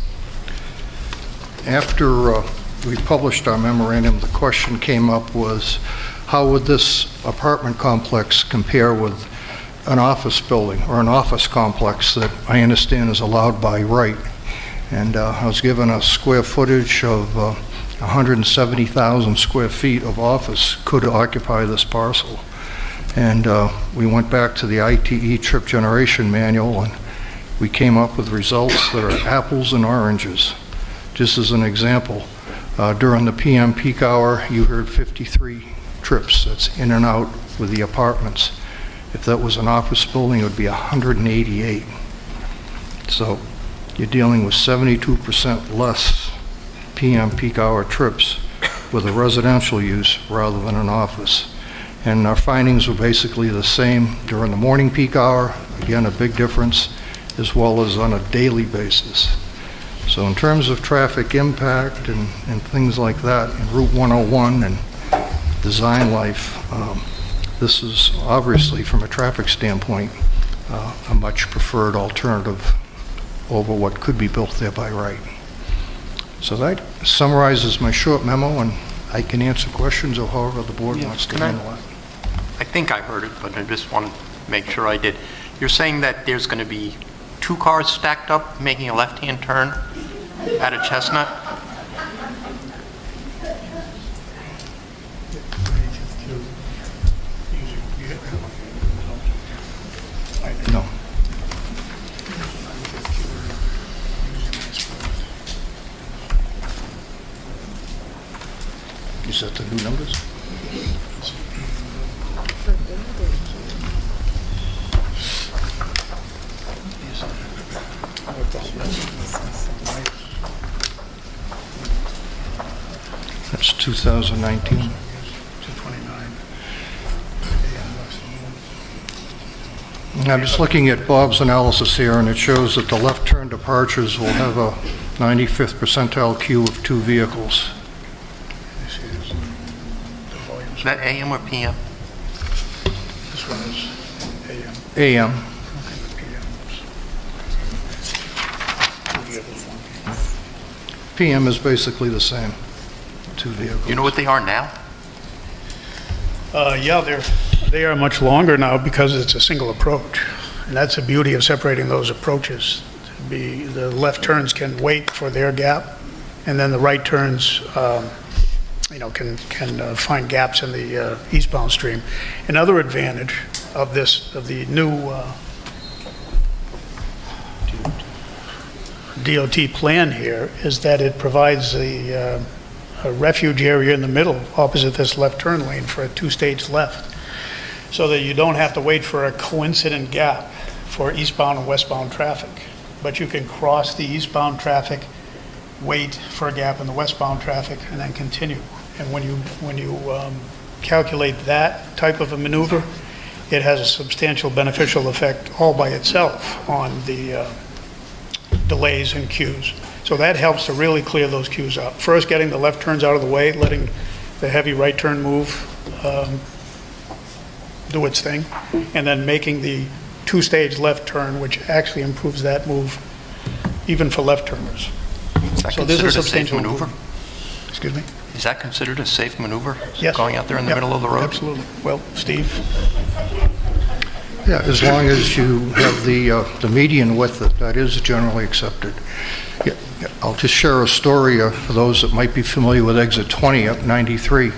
After we published our memorandum, the question came up was, how would this apartment complex compare with an office building or an office complex that I understand is allowed by right? And I was given a square footage of 170,000 square feet of office could occupy this parcel. And we went back to the ITE trip generation manual, and we came up with results that are apples and oranges. Just as an example, during the PM peak hour, you heard 53 trips. That's in and out with the apartments. If that was an office building, it would be 188. So you're dealing with 72% less PM peak hour trips with a residential use rather than an office. And our findings were basically the same during the morning peak hour, again a big difference, as well as on a daily basis. So in terms of traffic impact and things like that in Route 101 and design life, this is obviously, from a traffic standpoint, a much preferred alternative over what could be built there by right. So that summarizes my short memo, and I can answer questions or however the board wants to handle it. I think I heard it, but I just want to make sure I did. You're saying that there's going to be 2 cars stacked up making a left-hand turn at a Chestnut? No. Is that the new numbers? That's 2019. 229. I'm just looking at Bob's analysis here, and it shows that the left turn departures will have a 95th percentile queue of 2 vehicles. Is that AM or PM? This one is AM. AM. PM is basically the same, 2 vehicles. You know what they are now? Yeah, they are much longer now because it's a single approach. And that's the beauty of separating those approaches. The left turns can wait for their gap, and then the right turns can find gaps in the eastbound stream. Another advantage of the new DOT plan here is that it provides a refuge area in the middle opposite this left turn lane for a 2-stage left, so that you don't have to wait for a coincident gap for eastbound and westbound traffic. But you can cross the eastbound traffic, wait for a gap in the westbound traffic, and then continue. And when you calculate that type of a maneuver, it has a substantial beneficial effect all by itself on the delays and queues. So that helps to really clear those queues up. First, getting the left turns out of the way, letting the heavy right turn move do its thing, and then making the 2-stage left turn, which actually improves that move even for left turners. Is that So this is considered a a safe substantial maneuver? Excuse me? Is that considered a safe maneuver? Yes. Going out there in the Yep, middle of the road? Absolutely. Well, Steve? Yeah, as long as you have the median width, that is generally accepted. Yeah, I'll just share a story for those that might be familiar with exit 20 up 93.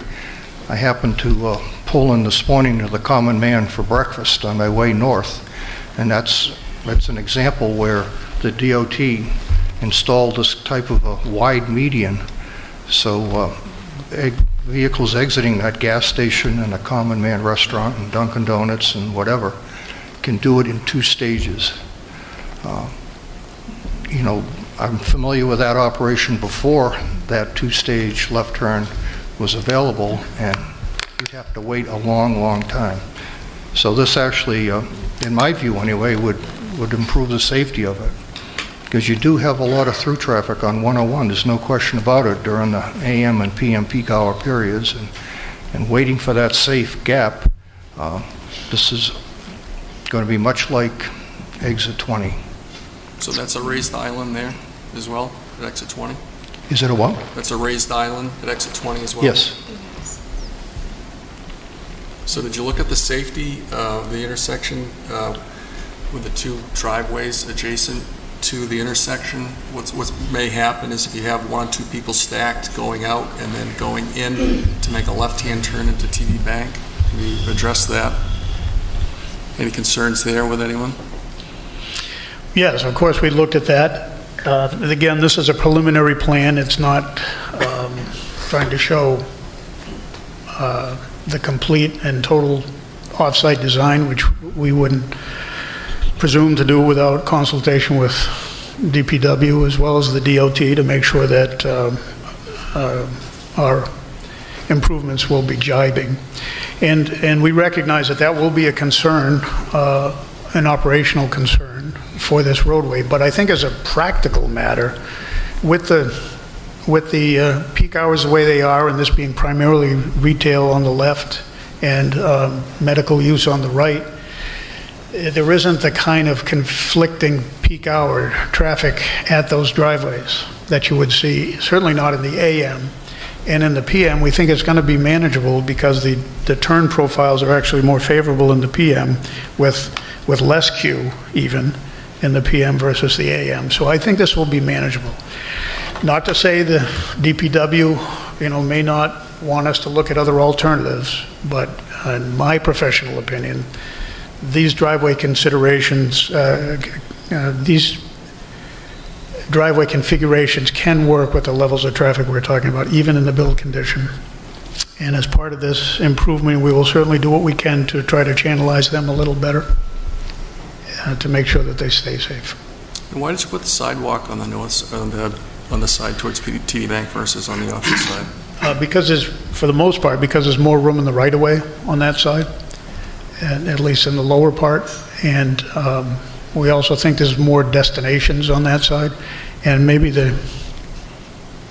I happened to pull in this morning to the Common Man for breakfast on my way north, and that's an example where the DOT installed this type of a wide median, so vehicles exiting that gas station and a Common Man restaurant and Dunkin' Donuts and whatever can do it in 2 stages. You know, I'm familiar with that operation before that 2-stage left turn was available, and you'd have to wait a long, long time. So this actually, in my view anyway, would improve the safety of it, because you do have a lot of through traffic on 101. There's no question about it during the AM and PM peak hour periods, and waiting for that safe gap, this is going to be much like exit 20. So that's a raised island there as well at exit 20? Is it a what? That's a raised island at exit 20 as well? Yes. So did you look at the safety of the intersection with the 2 driveways adjacent to the intersection? What may happen is if you have 1 or 2 people stacked going out and then going in to make a left-hand turn into TD Bank, can you address that? Any concerns there with anyone? Yes, of course, we looked at that. Again, this is a preliminary plan. It's not trying to show the complete and total off-site design, which we wouldn't presume to do without consultation with DPW as well as the DOT to make sure that our improvements will be jibing. And we recognize that that will be a concern, an operational concern for this roadway. But I think as a practical matter, with the peak hours the way they are, and this being primarily retail on the left and medical use on the right, there isn't the kind of conflicting peak hour traffic at those driveways that you would see, certainly not in the AM. And in the PM, we think it's going to be manageable because the turn profiles are actually more favorable in the PM with less queue even in the PM versus the AM. So I think this will be manageable. Not to say the DPW, may not want us to look at other alternatives, but in my professional opinion, these driveway configurations can work with the levels of traffic we're talking about, even in the build condition. And as part of this improvement, we will certainly do what we can to try to channelize them a little better to make sure that they stay safe. And why did you put the sidewalk on the north, on the side towards TD Bank versus on the opposite side? Because for the most part, because there's more room in the right-of-way on that side, and at least in the lower part, and we also think there's more destinations on that side, and maybe the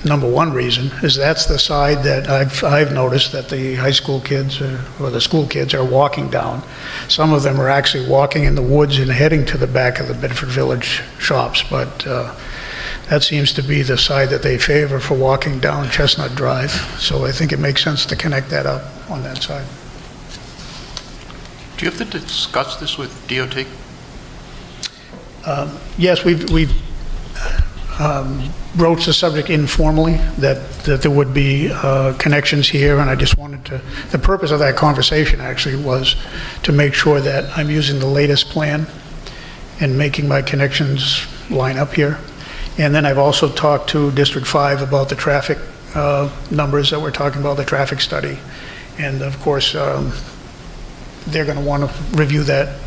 number one reason is that's the side that I've noticed that the high school kids or the school kids are walking down. Some of them are actually walking in the woods and heading to the back of the Bedford Village shops, but that seems to be the side that they favor for walking down Chestnut Drive. So I think it makes sense to connect that up on that side. Do you have to discuss this with DOT? Yes, we've broached the subject informally, that there would be connections here, and I just wanted to, the purpose of that conversation actually was to make sure that I'm using the latest plan and making my connections line up here. And then I've also talked to District 5 about the traffic numbers that we're talking about, the traffic study. And of course, they're going to want to review that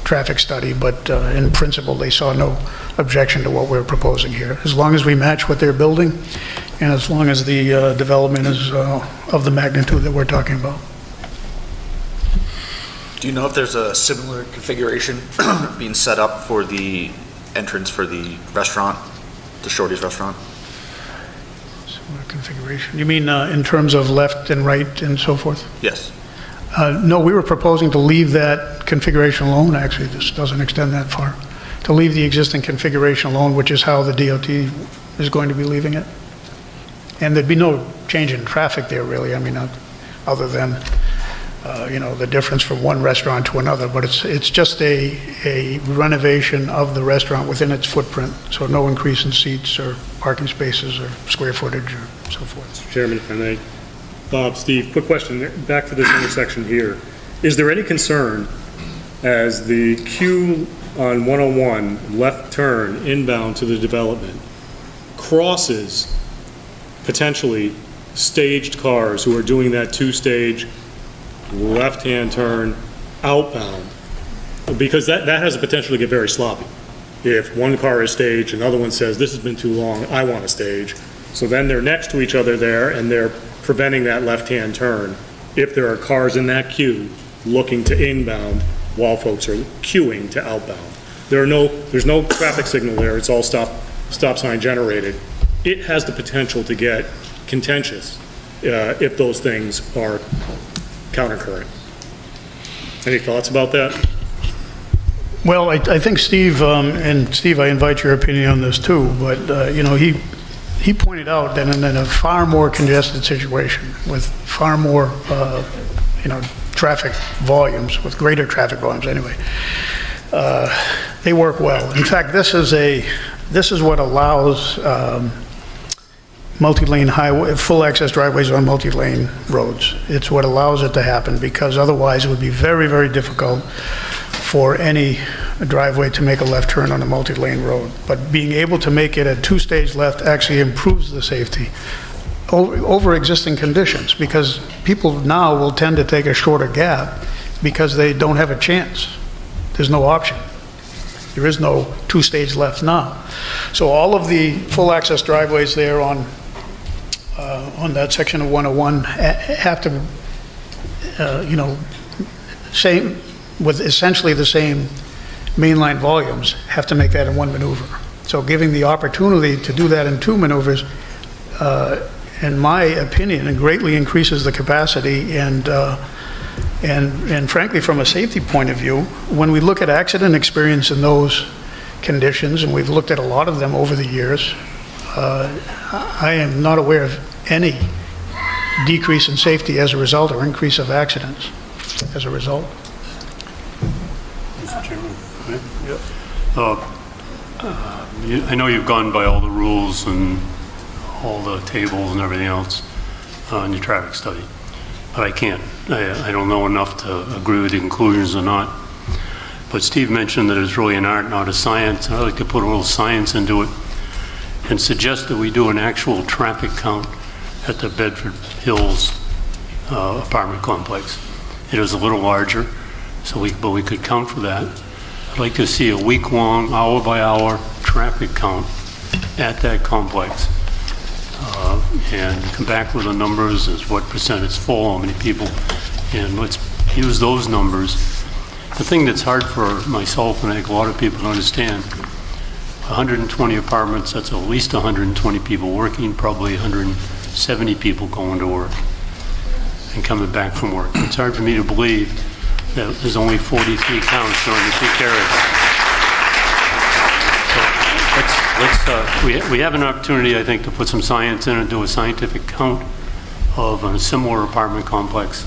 traffic study, but in principle, they saw no objection to what we're proposing here, as long as we match what they're building and as long as the development is of the magnitude that we're talking about. Do you know if there's a similar configuration being set up for the entrance for the restaurant, the Shorteez restaurant? Similar configuration? You mean in terms of left and right and so forth? Yes. No, we were proposing to leave that configuration alone. Actually, this doesn't extend that far. To leave the existing configuration alone, which is how the DOT is going to be leaving it. And there'd be no change in traffic there, really. I mean, other than the difference from one restaurant to another, but it's just a renovation of the restaurant within its footprint, so no increase in seats or parking spaces or square footage or so forth. Mr. Chairman, if I may. Bob, Steve, quick question. Back to this intersection here. Is there any concern as the queue on 101 left turn inbound to the development crosses potentially staged cars who are doing that two-stage left-hand turn outbound? Because that has the potential to get very sloppy. If one car is staged, another one says, this has been too long, I want a stage. So then they're next to each other there, and they're preventing that left-hand turn if there are cars in that queue looking to inbound while folks are queuing to outbound. There's no traffic signal there, it's all stop sign generated. It has the potential to get contentious if those things are countercurrent. Any thoughts about that? Well, I think Steve, and Steve, I invite your opinion on this too, but he pointed out that in a far more congested situation with far more, traffic volumes, with greater traffic volumes anyway, they work well. In fact, this is what allows multi-lane highway, full access driveways on multi-lane roads. It's what allows it to happen, because otherwise it would be very, very difficult for any driveway to make a left turn on a multi-lane road. But being able to make it a two-stage left actually improves the safety over existing conditions, because people now will tend to take a shorter gap because they don't have a chance. There's no option. There is no two-stage left now. So all of the full access driveways there on that section of 101 have to, same, with essentially the same mainline volumes, have to make that in one maneuver. So giving the opportunity to do that in two maneuvers, in my opinion, it greatly increases the capacity and frankly, from a safety point of view, when we look at accident experience in those conditions, and we've looked at a lot of them over the years, I am not aware of any decrease in safety as a result or increase of accidents as a result. Mr. Chairman, I know you've gone by all the rules and all the tables and everything else in your traffic study, but I can't. I don't know enough to agree with the conclusions or not. But Steve mentioned that it's really an art, not a science. I'd like to put a little science into it and suggest that we do an actual traffic count at the Bedford Hills apartment complex. It is a little larger, but we could count for that. I'd like to see a week-long, hour-by-hour traffic count at that complex, and come back with the numbers as what percent is full, how many people, and let's use those numbers. The thing that's hard for myself and I think a lot of people to understand, 120 apartments, that's at least 120 people working, probably 170 people going to work and coming back from work. It's hard for me to believe that there's only 43 counts during the peak area. So we have an opportunity, I think, to put some science in and do a scientific count of a similar apartment complex.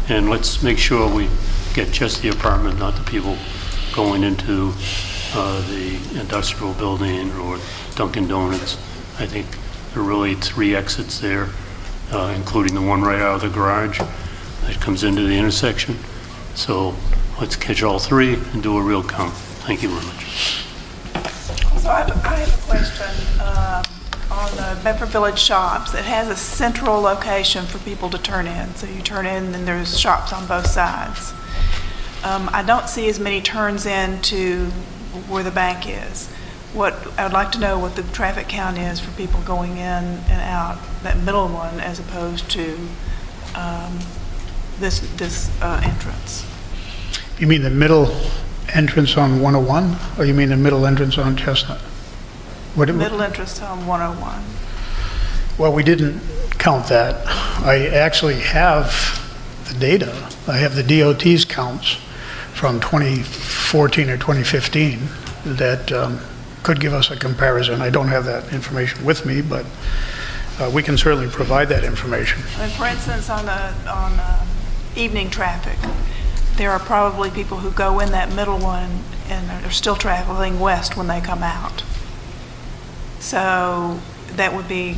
And let's make sure we get just the apartment, not the people going into the industrial building or Dunkin' Donuts. I think there are really 3 exits there, including the one right out of the garage that comes into the intersection. So let's catch all 3 and do a real count. Thank you very much. So I have a question on the Bedford Village shops. It has a central location for people to turn in. So you turn in and there's shops on both sides. I don't see as many turns in to where the bank is. I would like to know what the traffic count is for people going in and out, that middle one, as opposed to this entrance. You mean the middle entrance on 101, or you mean the middle entrance on Chestnut? Middle entrance on 101. Well, we didn't count that. I actually have the data. I have the DOT's counts from 2014 or 2015 that could give us a comparison. I don't have that information with me, but we can certainly provide that information. And for instance, on evening traffic. There are probably people who go in that middle one and they're still traveling west when they come out. So that would be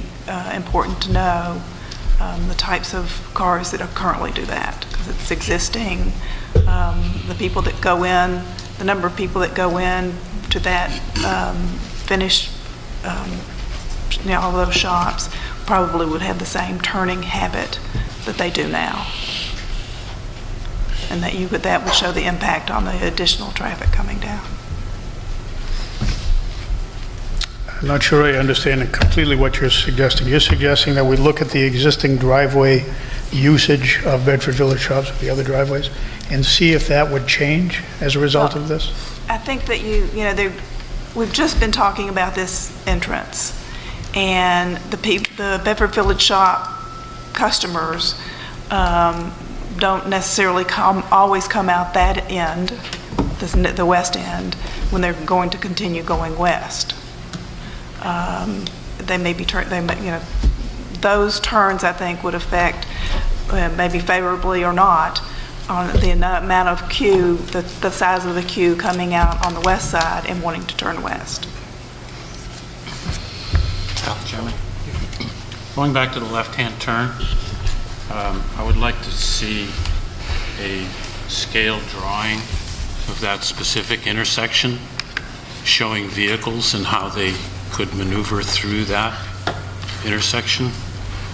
important to know the types of cars that currently do that, because it's existing. The people that go in, the number of people that go in to that finished, all those shops probably would have the same turning habit that they do now. And that would show the impact on the additional traffic coming down. I'm not sure I understand completely what you're suggesting. You're suggesting that we look at the existing driveway usage of Bedford Village shops, the other driveways, and see if that would change as a result of this? I think that we've just been talking about this entrance, and the Bedford Village shop customers don't necessarily always come out that end, the west end, when they're going to continue going west. They may be those turns, I think, would affect, maybe favorably or not, on the amount of queue, the size of the queue coming out on the west side and wanting to turn west. Chairman, going back to the left-hand turn, I would like to see a scale drawing of that specific intersection showing vehicles and how they could maneuver through that intersection.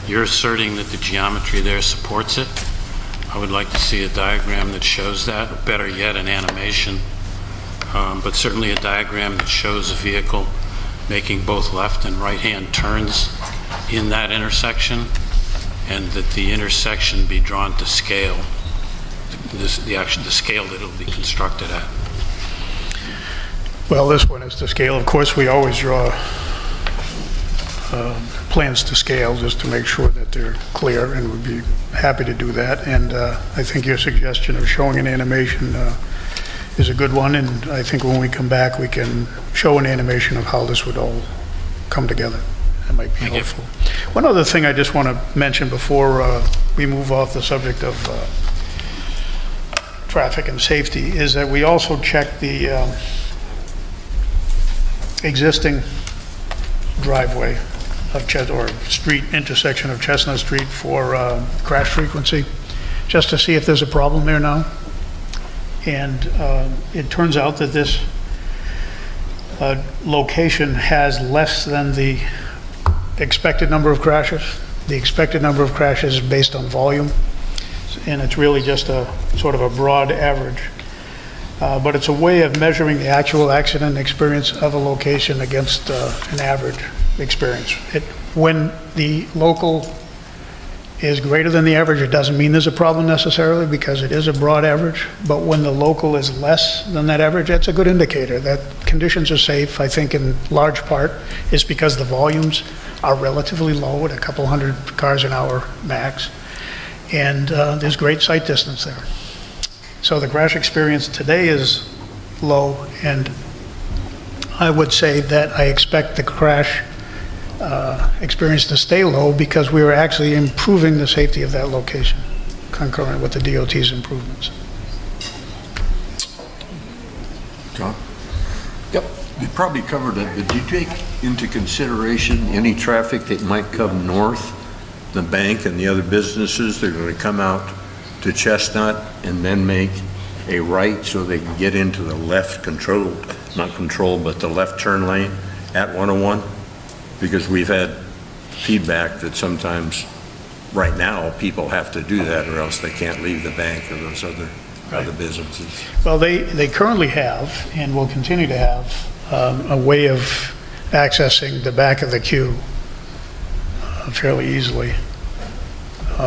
You're asserting that the geometry there supports it. I would like to see a diagram that shows that, or better yet, an animation, but certainly a diagram that shows a vehicle making both left and right-hand turns in that intersection, and that the intersection be drawn to scale, the scale that it'll be constructed at. Well, this one is to scale. Of course, we always draw plans to scale just to make sure that they're clear, and we'd be happy to do that. And I think your suggestion of showing an animation is a good one, and I think when we come back we can show an animation of how this would all come together. That might be helpful. One other thing I just want to mention before we move off the subject of traffic and safety is that we also check the existing driveway of street intersection of Chestnut Street for crash frequency, just to see if there's a problem there now. And it turns out that this location has less than the expected number of crashes. The expected number of crashes is based on volume, and it's really just a sort of a broad average. But it's a way of measuring the actual accident experience of a location against an average experience. When the local is greater than the average, it doesn't mean there's a problem necessarily, because it is a broad average. But when the local is less than that average, that's a good indicator that conditions are safe. I think in large part is because the volumes are relatively low at a couple hundred cars an hour max, and there's great sight distance there. So the crash experience today is low, and I would say that I expect the crash experience to stay low because we are actually improving the safety of that location concurrent with the DOT's improvements. John? Yep. You probably covered it, but did you take into consideration any traffic that might come north, the bank and the other businesses? They're going to come out to Chestnut and then make a right so they can get into the left not controlled, but the left turn lane at 101? Because we've had feedback that sometimes right now people have to do that or else they can't leave the bank or those other businesses. Well, they currently have and will continue to have a way of accessing the back of the queue fairly easily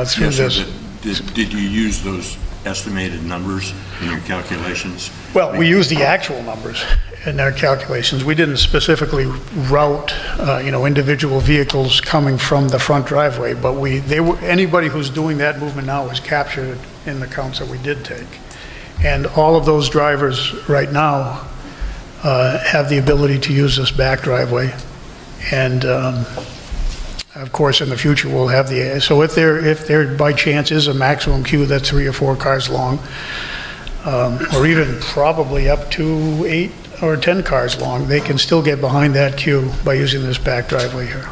through this. Did you use those estimated numbers in your calculations? Well, we used the actual numbers in our calculations. We didn't specifically route, individual vehicles coming from the front driveway, but anybody who's doing that movement now is captured in the counts that we did take. And all of those drivers right now have the ability to use this back driveway. And Of course, in the future, we'll have so if there by chance is a maximum queue that's 3 or 4 cars long, or even probably up to 8 or 10 cars long, they can still get behind that queue by using this back driveway here.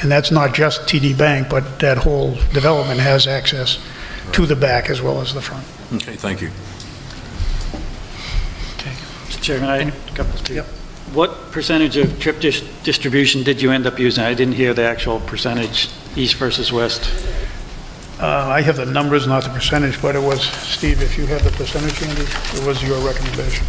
And that's not just TD Bank, but that whole development has access to the back as well as the front. Okay, thank you. Mr. Chairman, I had a couple too. Yep. What percentage of trip distribution did you end up using? I didn't hear the actual percentage, east versus west. I have the numbers, not the percentage, but it was, Steve, if you have the percentage, Andy, it was your recommendation.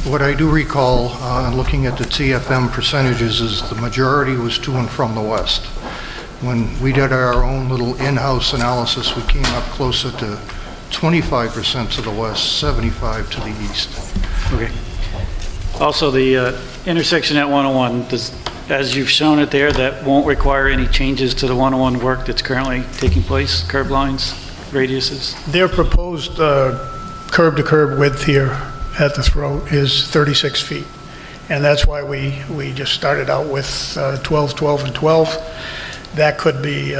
What I do recall, looking at the TFM percentages, is the majority was to and from the west. When we did our own little in-house analysis, we came up closer to 25% to the west, 75 to the east. Okay. Also, the intersection at 101, as you've shown it there, that won't require any changes to the 101 work that's currently taking place, curb lines, radiuses? Their proposed curb-to-curb width here at the throat is 36 feet. And that's why we just started out with 12, 12, and 12. That could be,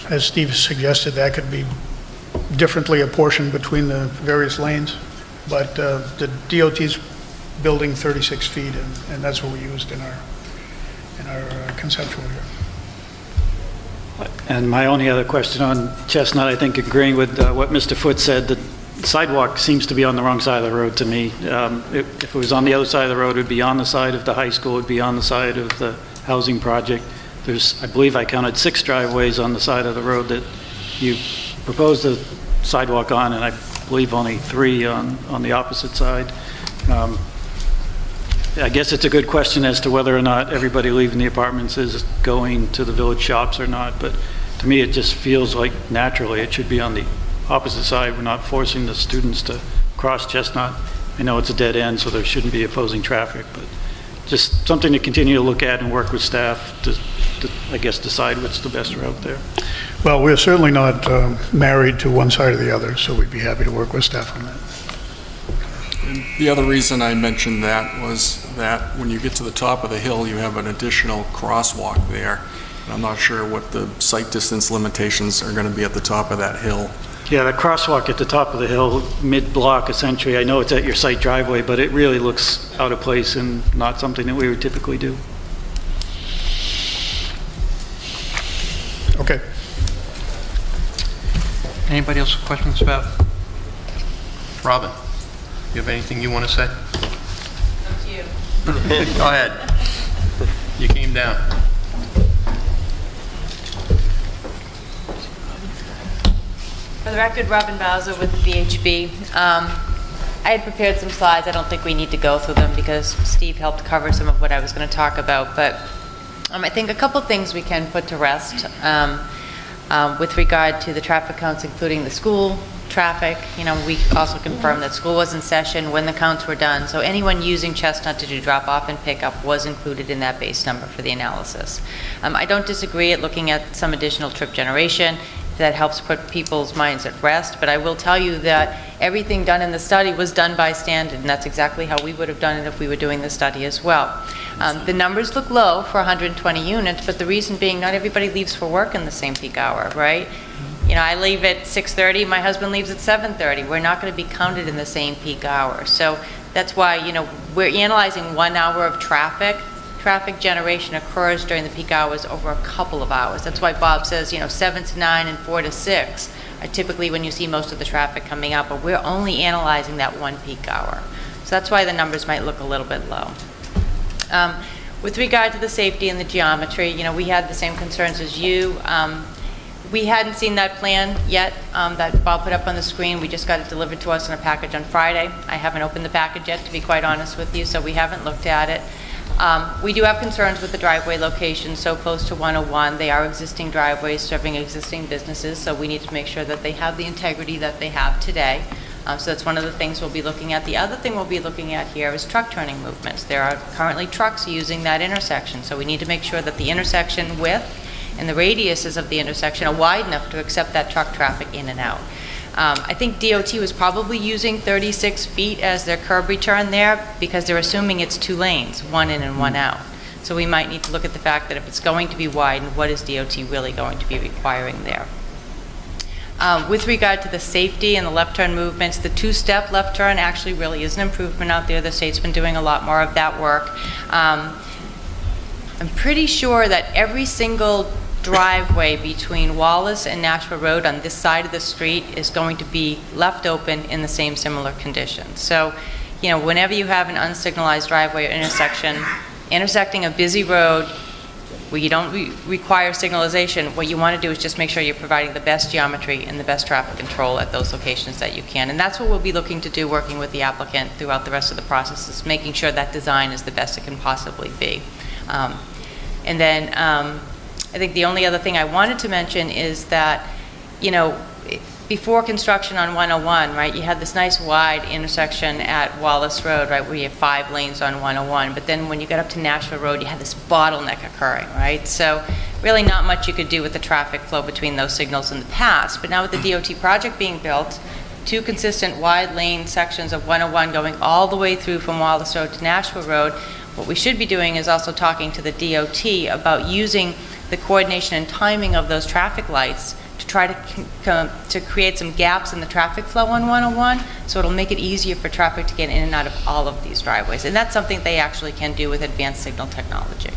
as Steve suggested, that could be differently apportioned between the various lanes. But the DOT's building 36 feet, and that's what we used in our conceptual here. And my only other question on Chestnut, I think agreeing with what Mr. Foote said, the sidewalk seems to be on the wrong side of the road to me. If it was on the other side of the road, it would be on the side of the high school, it would be on the side of the housing project. There's, I believe I counted 6 driveways on the side of the road that you proposed a sidewalk on, and I believe only 3 on the opposite side. I guess it's a good question as to whether or not everybody leaving the apartments is going to the village shops or not, but to me it just feels like naturally it should be on the opposite side. We're not forcing the students to cross Chestnut. I know it's a dead end, so there shouldn't be opposing traffic, but just something to continue to look at and work with staff to I guess, decide what's the best route there. Well, we're certainly not married to one side or the other, so we'd be happy to work with staff on that. And the other reason I mentioned that was that when you get to the top of the hill, you have an additional crosswalk there. And I'm not sure what the sight distance limitations are going to be at the top of that hill. Yeah, the crosswalk at the top of the hill, mid-block essentially, I know it's at your site driveway, but it really looks out of place and not something that we would typically do. Okay. Anybody else have questions about? Robin, you have anything you want to say? Up to you. Go ahead. You came down. For the record, Robin Bowser with VHB. I had prepared some slides. I don't think we need to go through them because Steve helped cover some of what I was going to talk about. But I think a couple things we can put to rest with regard to the traffic counts, including the school traffic. You know, we also confirmed that school was in session when the counts were done. So anyone using Chestnut to do drop-off and pick-up was included in that base number for the analysis. I don't disagree at looking at some additional trip generation. That helps put people's minds at rest, but I will tell you that everything done in the study was done by standard, and that's exactly how we would have done it if we were doing the study as well. The numbers look low for 120 units, but the reason being not everybody leaves for work in the same peak hour, right? You know, I leave at 6:30, my husband leaves at 7:30. We're not going to be counted in the same peak hour. So that's why, you know, we're analyzing 1 hour of traffic. Traffic generation occurs during the peak hours over a couple of hours. That's why Bob says, you know, 7 to 9 and 4 to 6 are typically when you see most of the traffic coming up, but we're only analyzing that 1 peak hour. So that's why the numbers might look a little bit low. With regard to the safety and the geometry, you know, we had the same concerns as you. We hadn't seen that plan yet that Bob put up on the screen. We just got it delivered to us in a package on Friday. I haven't opened the package yet, to be quite honest with you, so we haven't looked at it. We do have concerns with the driveway location so close to 101. They are existing driveways serving existing businesses, so we need to make sure that they have the integrity that they have today. So that's one of the things we'll be looking at. The other thing we'll be looking at here is truck turning movements. There are currently trucks using that intersection, so we need to make sure that the intersection width and the radiuses of the intersection are wide enough to accept that truck traffic in and out. I think DOT was probably using 36 feet as their curb return there because they're assuming it's 2 lanes, 1 in and 1 out. So we might need to look at the fact that if it's going to be widened, what is DOT really going to be requiring there? With regard to the safety and the left turn movements, the two-step left turn actually really is an improvement out there. The state's been doing a lot more of that work. I'm pretty sure that every single driveway between Wallace and Nashua Road on this side of the street is going to be left open in the same similar conditions. So, you know, whenever you have an unsignalized driveway or intersection, intersecting a busy road where you don't require signalization, what you want to do is just make sure you're providing the best geometry and the best traffic control at those locations that you can. And that's what we'll be looking to do, working with the applicant throughout the rest of the process, is making sure that design is the best it can possibly be. And then I think the only other thing I wanted to mention is that, you know, before construction on 101, right, you had this nice wide intersection at Wallace Road, right, where you have 5 lanes on 101, but then when you got up to Nashua Road, you had this bottleneck occurring, right? So really not much you could do with the traffic flow between those signals in the past, but now with the DOT project being built, 2 consistent wide lane sections of 101 going all the way through from Wallace Road to Nashua Road, what we should be doing is also talking to the DOT about using the coordination and timing of those traffic lights to try to create some gaps in the traffic flow on 101, so it'll make it easier for traffic to get in and out of all of these driveways. And that's something they actually can do with advanced signal technology.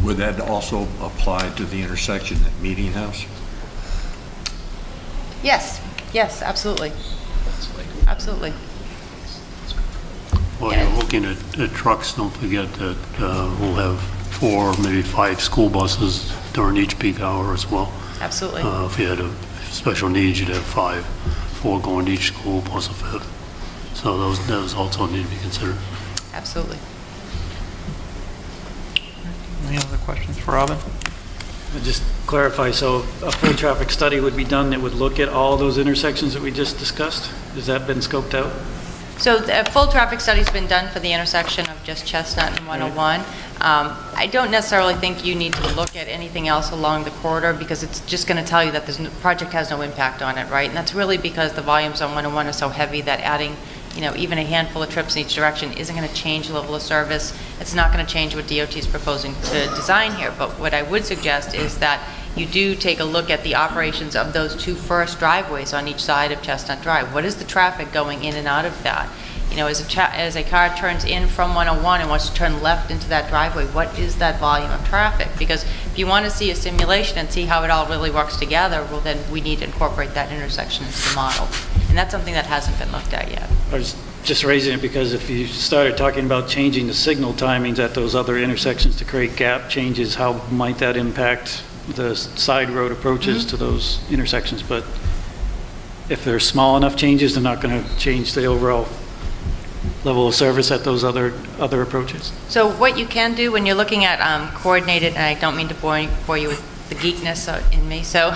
Would that also apply to the intersection at Meeting House? Yes, yes, absolutely. Absolutely. While you're looking at trucks, don't forget that we'll have 4, maybe 5 school buses during each peak hour as well. Absolutely. If you had a special needs, you'd have 4 going to each school plus a 5th. So those also need to be considered. Absolutely. Any other questions for Robin? Just clarify, so a full traffic study would be done that would look at all those intersections that we just discussed? Has that been scoped out? So the full traffic study's been done for the intersection of just Chestnut and 101. I don't necessarily think you need to look at anything else along the corridor because it's just going to tell you that the project has no impact on it, right? And that's really because the volumes on 101 are so heavy that adding, you know, even a handful of trips in each direction isn't going to change the level of service. It's not going to change what DOT is proposing to design here. But what I would suggest is that you do take a look at the operations of those 2 first driveways on each side of Chestnut Drive. What is the traffic going in and out of that? You know, as a car turns in from 101 and wants to turn left into that driveway, what is that volume of traffic? Because if you want to see a simulation and see how it all really works together, well, then we need to incorporate that intersection into the model. And that's something that hasn't been looked at yet. I was just raising it because if you started talking about changing the signal timings at those other intersections to create gap changes, how might that impact the side road approaches to those intersections? But if they're small enough changes, they're not going to change the overall level of service at those other approaches. So what you can do when you're looking at coordinated, and I don't mean to bore you with the geekness in me, so,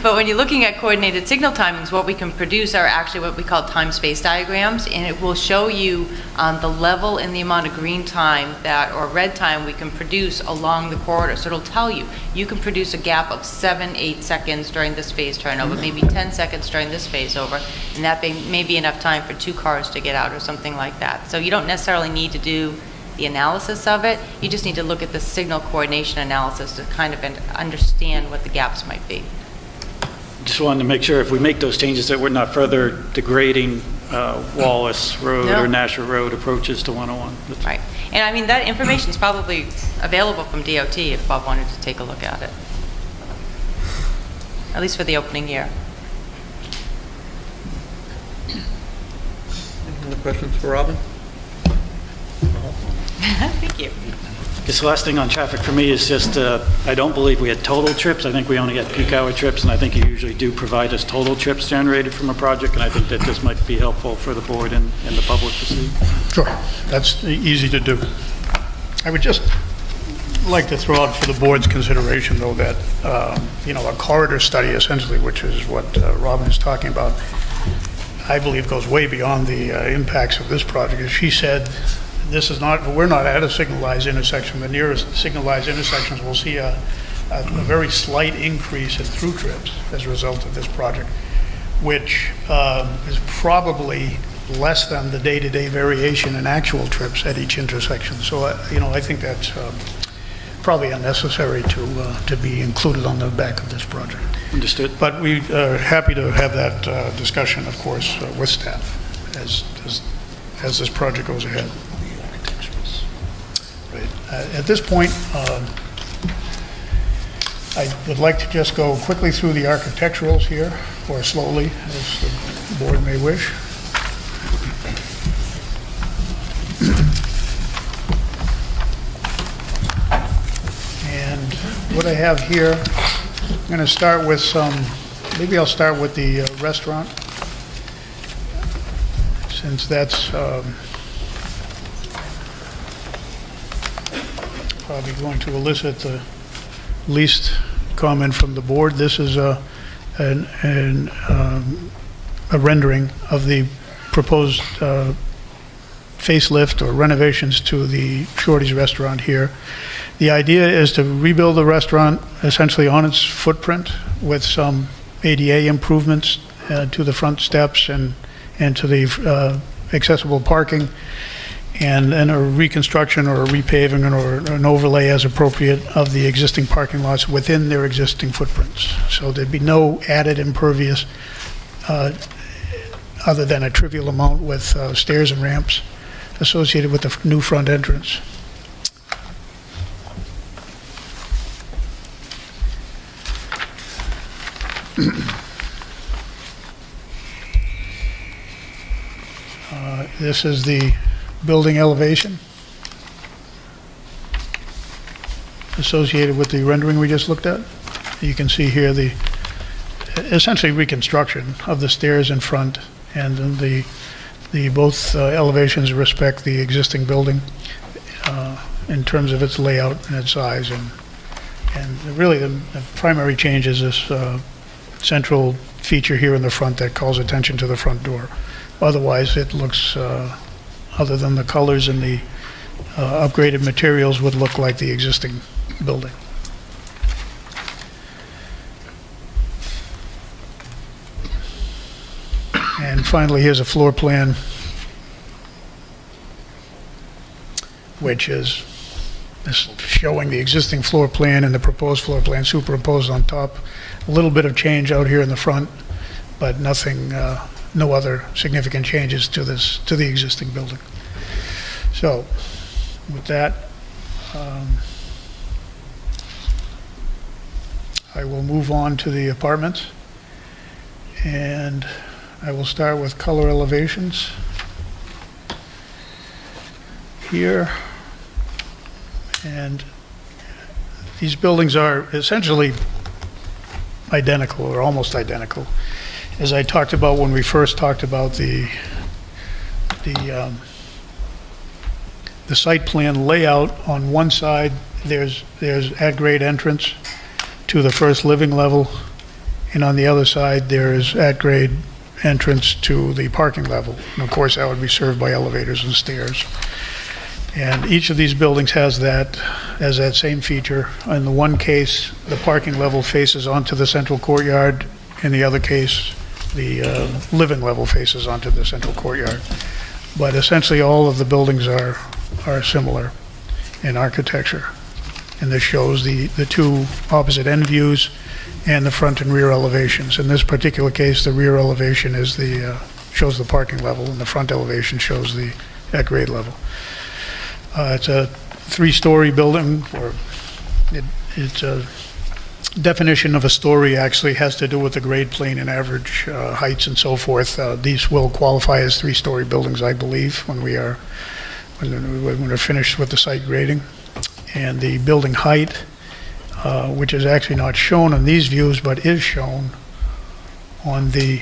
but when you're looking at coordinated signal timings, what we can produce are actually what we call time-space diagrams, and it will show you the level and the amount of green time that, or red time we can produce along the corridor. So it'll tell you, you can produce a gap of 7-8 seconds during this phase turnover, maybe 10 seconds during this phase over, and that may be enough time for 2 cars to get out or something like that. So you don't necessarily need to do the analysis of it, you just need to look at the signal coordination analysis to kind of understand what the gaps might be. Just wanted to make sure if we make those changes that we're not further degrading Wallace Road or Nashua Road approaches to 101. Right. And I mean, that information is probably available from DOT if Bob wanted to take a look at it. At least for the opening year. Any other questions for Robin? Thank you. I guess the last thing on traffic for me is just, I don't believe we had total trips. I think we only had peak hour trips, and I think you usually do provide us total trips generated from a project, and I think that this might be helpful for the board and the public to see. Sure, that's easy to do. I would just like to throw out for the board's consideration, though, that, you know, a corridor study essentially, which is what Robin is talking about, I believe goes way beyond the impacts of this project. As she said, this is not, we're not at a signalized intersection. The nearest signalized intersections will see a very slight increase in through trips as a result of this project, which is probably less than the day-to-day variation in actual trips at each intersection. So, you know, I think that's probably unnecessary to be included on the back of this project. Understood. But we are happy to have that discussion, of course, with staff as this project goes ahead. Right. At this point, I would like to just go quickly through the architecturals here, or slowly, as the board may wish. And what I have here, I'm going to start with maybe I'll start with the restaurant, since that's probably going to elicit the least comment from the board. This is a rendering of the proposed facelift or renovations to the Shorteez restaurant here. The idea is to rebuild the restaurant essentially on its footprint with some ADA improvements to the front steps and to the accessible parking, and then a reconstruction or a repaving or an overlay as appropriate of the existing parking lots within their existing footprints. So there'd be no added impervious other than a trivial amount with stairs and ramps associated with the new front entrance. This is the building elevation associated with the rendering we just looked at. You can see here the essentially reconstruction of the stairs in front, and then the both elevations respect the existing building in terms of its layout and its size, and really the primary change is this central feature here in the front that calls attention to the front door. Otherwise, it looks, other than the colors and the upgraded materials, would look like the existing building. And finally, here's a floor plan, which is showing the existing floor plan and the proposed floor plan superimposed on top. A little bit of change out here in the front, but nothing, no other significant changes to the existing building. So, with that, I will move on to the apartments, and I will start with color elevations here. And these buildings are essentially identical, or almost identical. As I talked about when we first talked about the site plan layout, on one side there's at-grade entrance to the first living level, and on the other side there is at-grade entrance to the parking level. And of course that would be served by elevators and stairs. And each of these buildings has that same feature. In the one case, the parking level faces onto the central courtyard. In the other case, the living level faces onto the central courtyard. But essentially all of the buildings are similar in architecture. And this shows the two opposite end views and the front and rear elevations. In this particular case, the rear elevation is shows the parking level, and the front elevation shows the at-grade level. It's a three-story building, or it's a definition of a story actually has to do with the grade plane and average heights and so forth. These will qualify as three-story buildings, I believe, when we're finished with the site grading. And the building height, which is actually not shown on these views, but is shown on the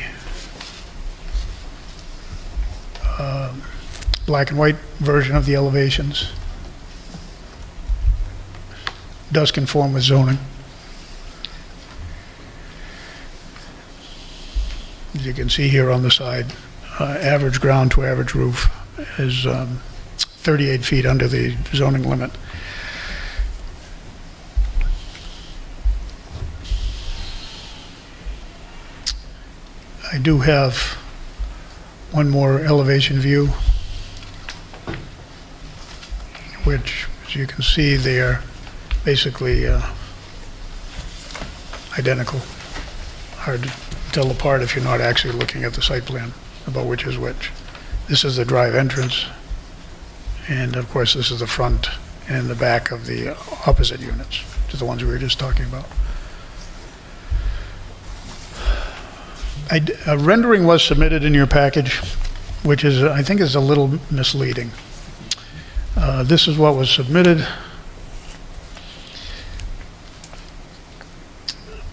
black and white version of the elevations, does conform with zoning. As you can see here on the side, average ground to average roof is 38 feet under the zoning limit. I do have one more elevation view, which, as you can see there, basically identical. Hard to tell apart if you're not actually looking at the site plan about which is which. This is the drive entrance, and of course this is the front and the back of the opposite units, to the ones we were just talking about. A rendering was submitted in your package, which is, I think, is a little misleading. This is what was submitted,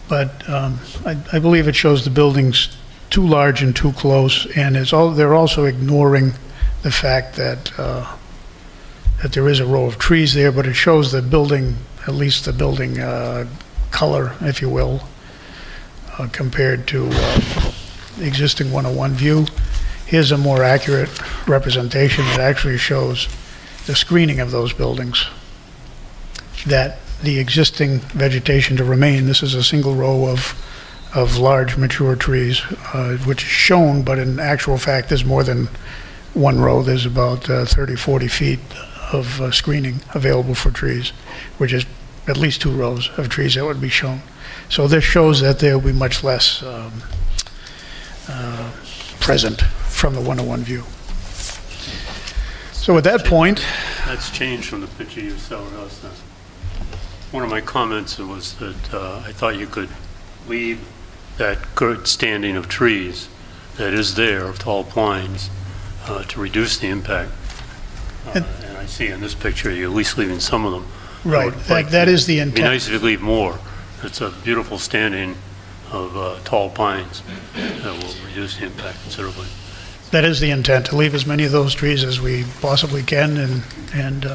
but I believe it shows the buildings too large and too close, and they're also ignoring the fact that that there is a row of trees there, but it shows the building, at least the building color, if you will, compared to the existing 101 view. Here's a more accurate representation that actually shows the screening of those buildings, that the existing vegetation to remain. This is a single row of large mature trees, which is shown, but in actual fact there's more than one row. There's about 30, 40 feet of screening available for trees, which is at least 2 rows of trees that would be shown. So this shows that there will be much less present from the 101 view. So at that point... That's changed from the picture you showed us. One of my comments was that I thought you could leave that good standing of trees that is there, of tall pines, to reduce the impact. And I see in this picture you're at least leaving some of them. Right, that is the intent. It'd be nice if you leave more. It's a beautiful standing of tall pines that will reduce the impact considerably. That is the intent, to leave as many of those trees as we possibly can, and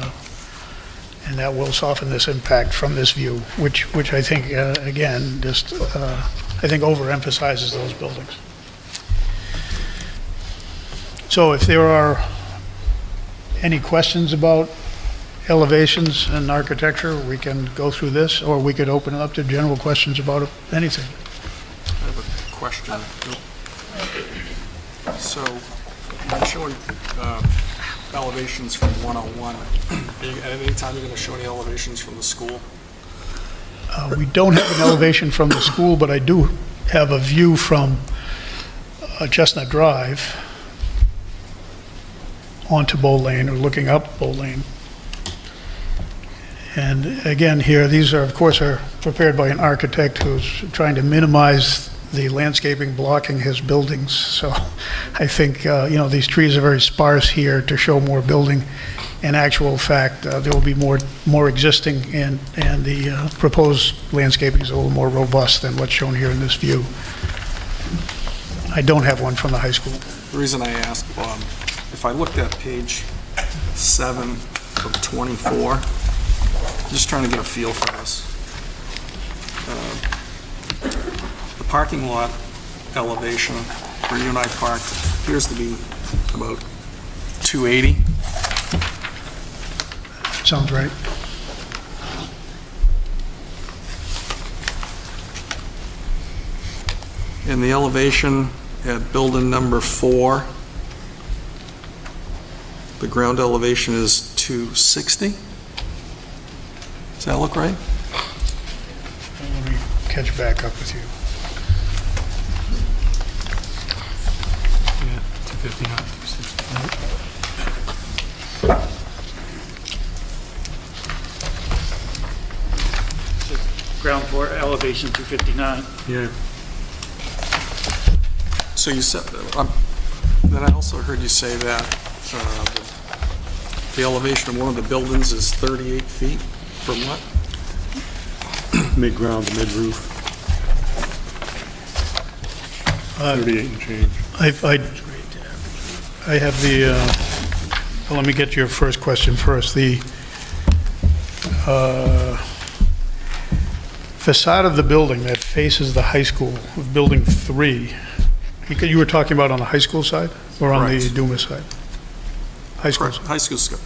that will soften this impact from this view, which I think, again, just I think overemphasizes those buildings. So if there are any questions about elevations and architecture, we can go through this, or we could open it up to general questions about anything. I have a question. So, you're showing elevations from 101. At any time you're going to show any elevations from the school? We don't have an elevation from the school, but I do have a view from Chestnut Drive onto Bow Lane, or looking up Bow Lane. And again here, these are, of course, are prepared by an architect who's trying to minimize the landscaping blocking his buildings. So I think, you know, these trees are very sparse here to show more building. In actual fact, there will be more existing, and the proposed landscaping is a little more robust than what's shown here in this view. I don't have one from the high school. The reason I ask, if I looked at page 7 of 24, just trying to get a feel for this. The parking lot elevation where you and I parked appears to be about 280. Sounds right. And the elevation at building number 4, the ground elevation is 260. Does that look right? Let me catch back up with you. Yeah, 259, 260. Ground floor elevation 259. Yeah. So you said, then I also heard you say that the elevation of one of the buildings is 38 feet from what? Mid-ground to mid-roof. 38 and change. I have the, well, let me get your first question first. The facade of the building that faces the high school, of building 3, you were talking about on the high school side or on the Dumas side? High school side.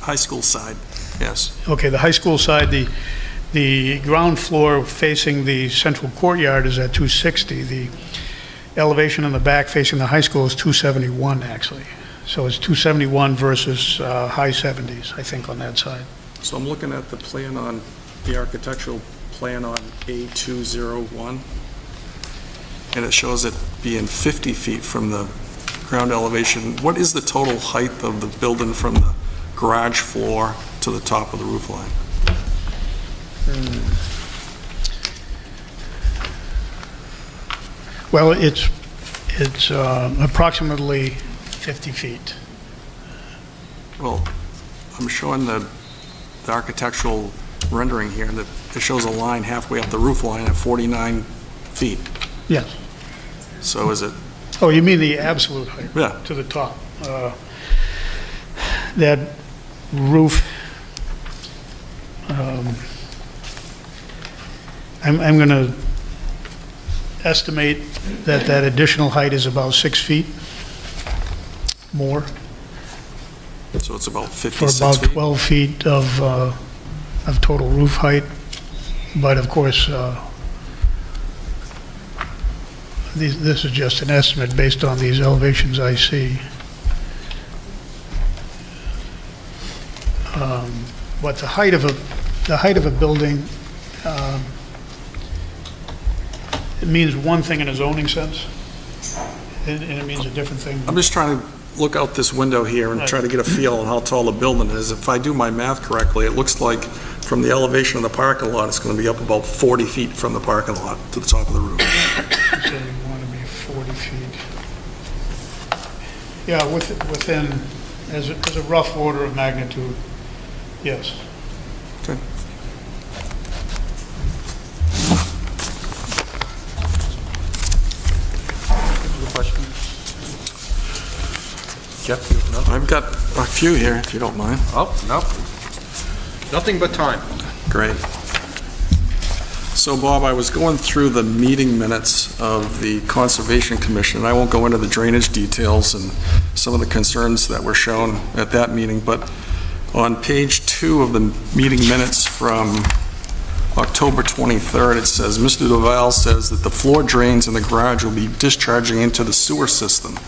High school side, yes. Okay, the high school side, the ground floor facing the central courtyard is at 260. The elevation in the back facing the high school is 271, actually. So it's 271 versus high 70s, I think, on that side. So I'm looking at the plan on the architectural plan on A201, and it shows it being 50 feet from the ground elevation. What is the total height of the building from the garage floor to the top of the roof line? Well, it's approximately 50 feet. Well, I'm showing the architectural rendering here that it shows a line halfway up the roof line at 49 feet. Yes. So is it? Oh, you mean the absolute height? Yeah. To the top. That roof, I'm going to estimate that additional height is about 6 feet more. So it's about 56 for about feet? 12 feet of total roof height. But of course, this is just an estimate based on these elevations I see. But the height of a building, it means one thing in a zoning sense, and it means a different thing. I'm just trying to look out this window here and try to get a feel on how tall the building is. If I do my math correctly, it looks like from the elevation of the parking lot, it's going to be up about 40 feet from the parking lot to the top of the roof. So you want to be 40 feet. Yeah, within, as a rough order of magnitude, yes. Okay. Jeff, you have another? I've got a few here, if you don't mind. Oh, no. Nothing but time. Great. So, Bob, I was going through the meeting minutes of the Conservation Commission, and I won't go into the drainage details and some of the concerns that were shown at that meeting, but on page 2 of the meeting minutes from October 23rd, it says, Mr. Duval says that the floor drains in the garage will be discharging into the sewer system,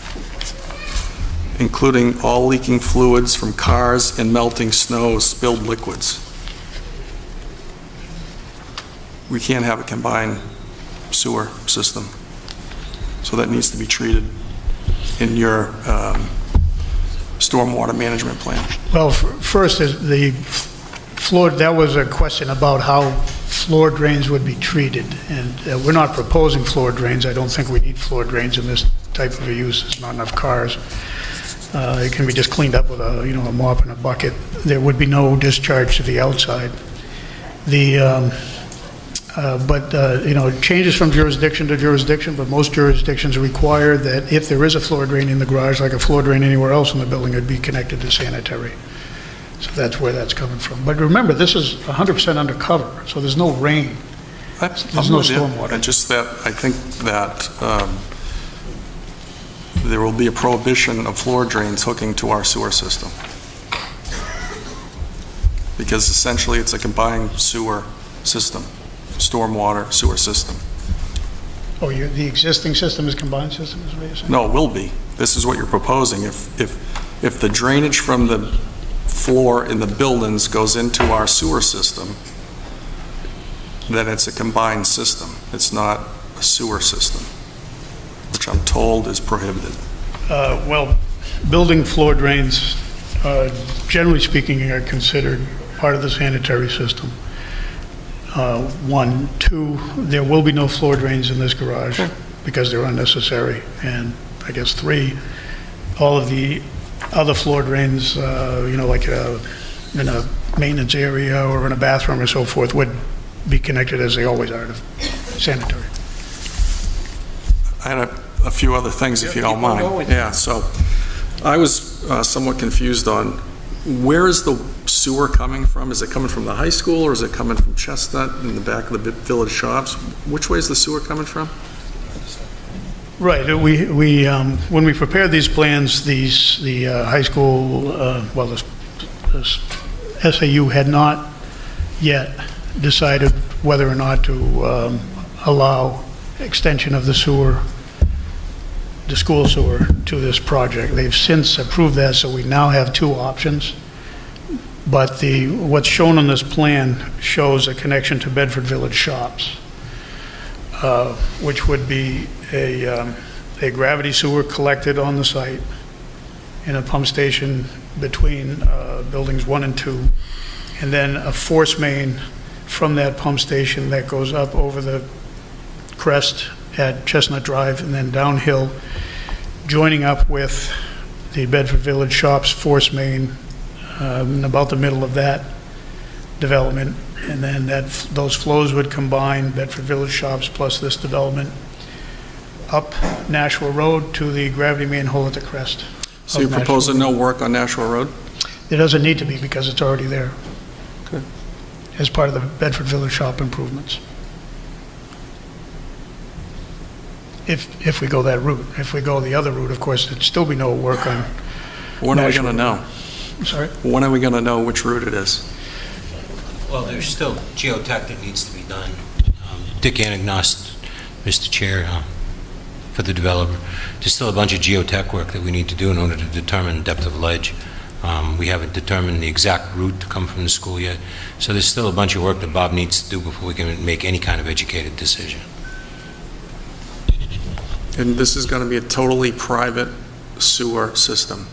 including all leaking fluids from cars and melting snow, spilled liquids. We can't have a combined sewer system. So that needs to be treated in your stormwater management plan. Well, first, is the floor, that was a question about how floor drains would be treated. And we're not proposing floor drains. I don't think we need floor drains in this type of a use. There's not enough cars. It can be just cleaned up with a mop and a bucket. There would be no discharge to the outside. It changes from jurisdiction to jurisdiction, but most jurisdictions require that if there is a floor drain in the garage, like a floor drain anywhere else in the building, it'd be connected to sanitary. So that's where that's coming from. But remember, this is 100% undercover, so there's no rain. There's no stormwater. And just that, I think that there will be a prohibition of floor drains hooking to our sewer system. Because essentially it's a combined sewer system, stormwater sewer system. Oh, the existing system is combined system, is what you're saying? No, it will be. This is what you're proposing. If the drainage from the floor in the buildings goes into our sewer system, then it's a combined system. It's not a sewer system, which I'm told is prohibited. Well, building floor drains, generally speaking, are considered part of the sanitary system. 1. 2, there will be no floor drains in this garage because they're unnecessary. And I guess 3, all of the other floor drains, like in a maintenance area or in a bathroom or so forth, would be connected as they always are to sanitary. I had a few other things, if you don't mind. Yeah, so I was somewhat confused on where is the sewer coming from? Is it coming from the high school, or is it coming from Chestnut in the back of the village shops? Which way is the sewer coming from? Right. When we prepared these plans, the high school, the SAU had not yet decided whether or not to allow extension of the sewer, the school sewer, to this project. They've since approved that, so we now have 2 options. But what's shown on this plan shows a connection to Bedford Village Shops, which would be a gravity sewer collected on the site in a pump station between buildings 1 and 2, and then a force main from that pump station that goes up over the crest at Chestnut Drive and then downhill, joining up with the Bedford Village Shops force main in about the middle of that development, and then those flows would combine Bedford Village Shops plus this development up Nashua Road to the gravity manhole at the crest. So you're proposing no work on Nashua Road? It doesn't need to be because it's already there. Good. As part of the Bedford Village Shop improvements. If we go that route. If we go the other route, of course, there'd still be no work on. When are we going to know? I'm sorry? When are we going to know which route it is? Well, there's still geotech that needs to be done. Dick Anagnost, Mr. Chair, for the developer. There's still a bunch of geotech work that we need to do in order to determine depth of ledge. We haven't determined the exact route to come from the school yet. So there's still a bunch of work that Bob needs to do before we can make any kind of educated decision. And this is going to be a totally private sewer system?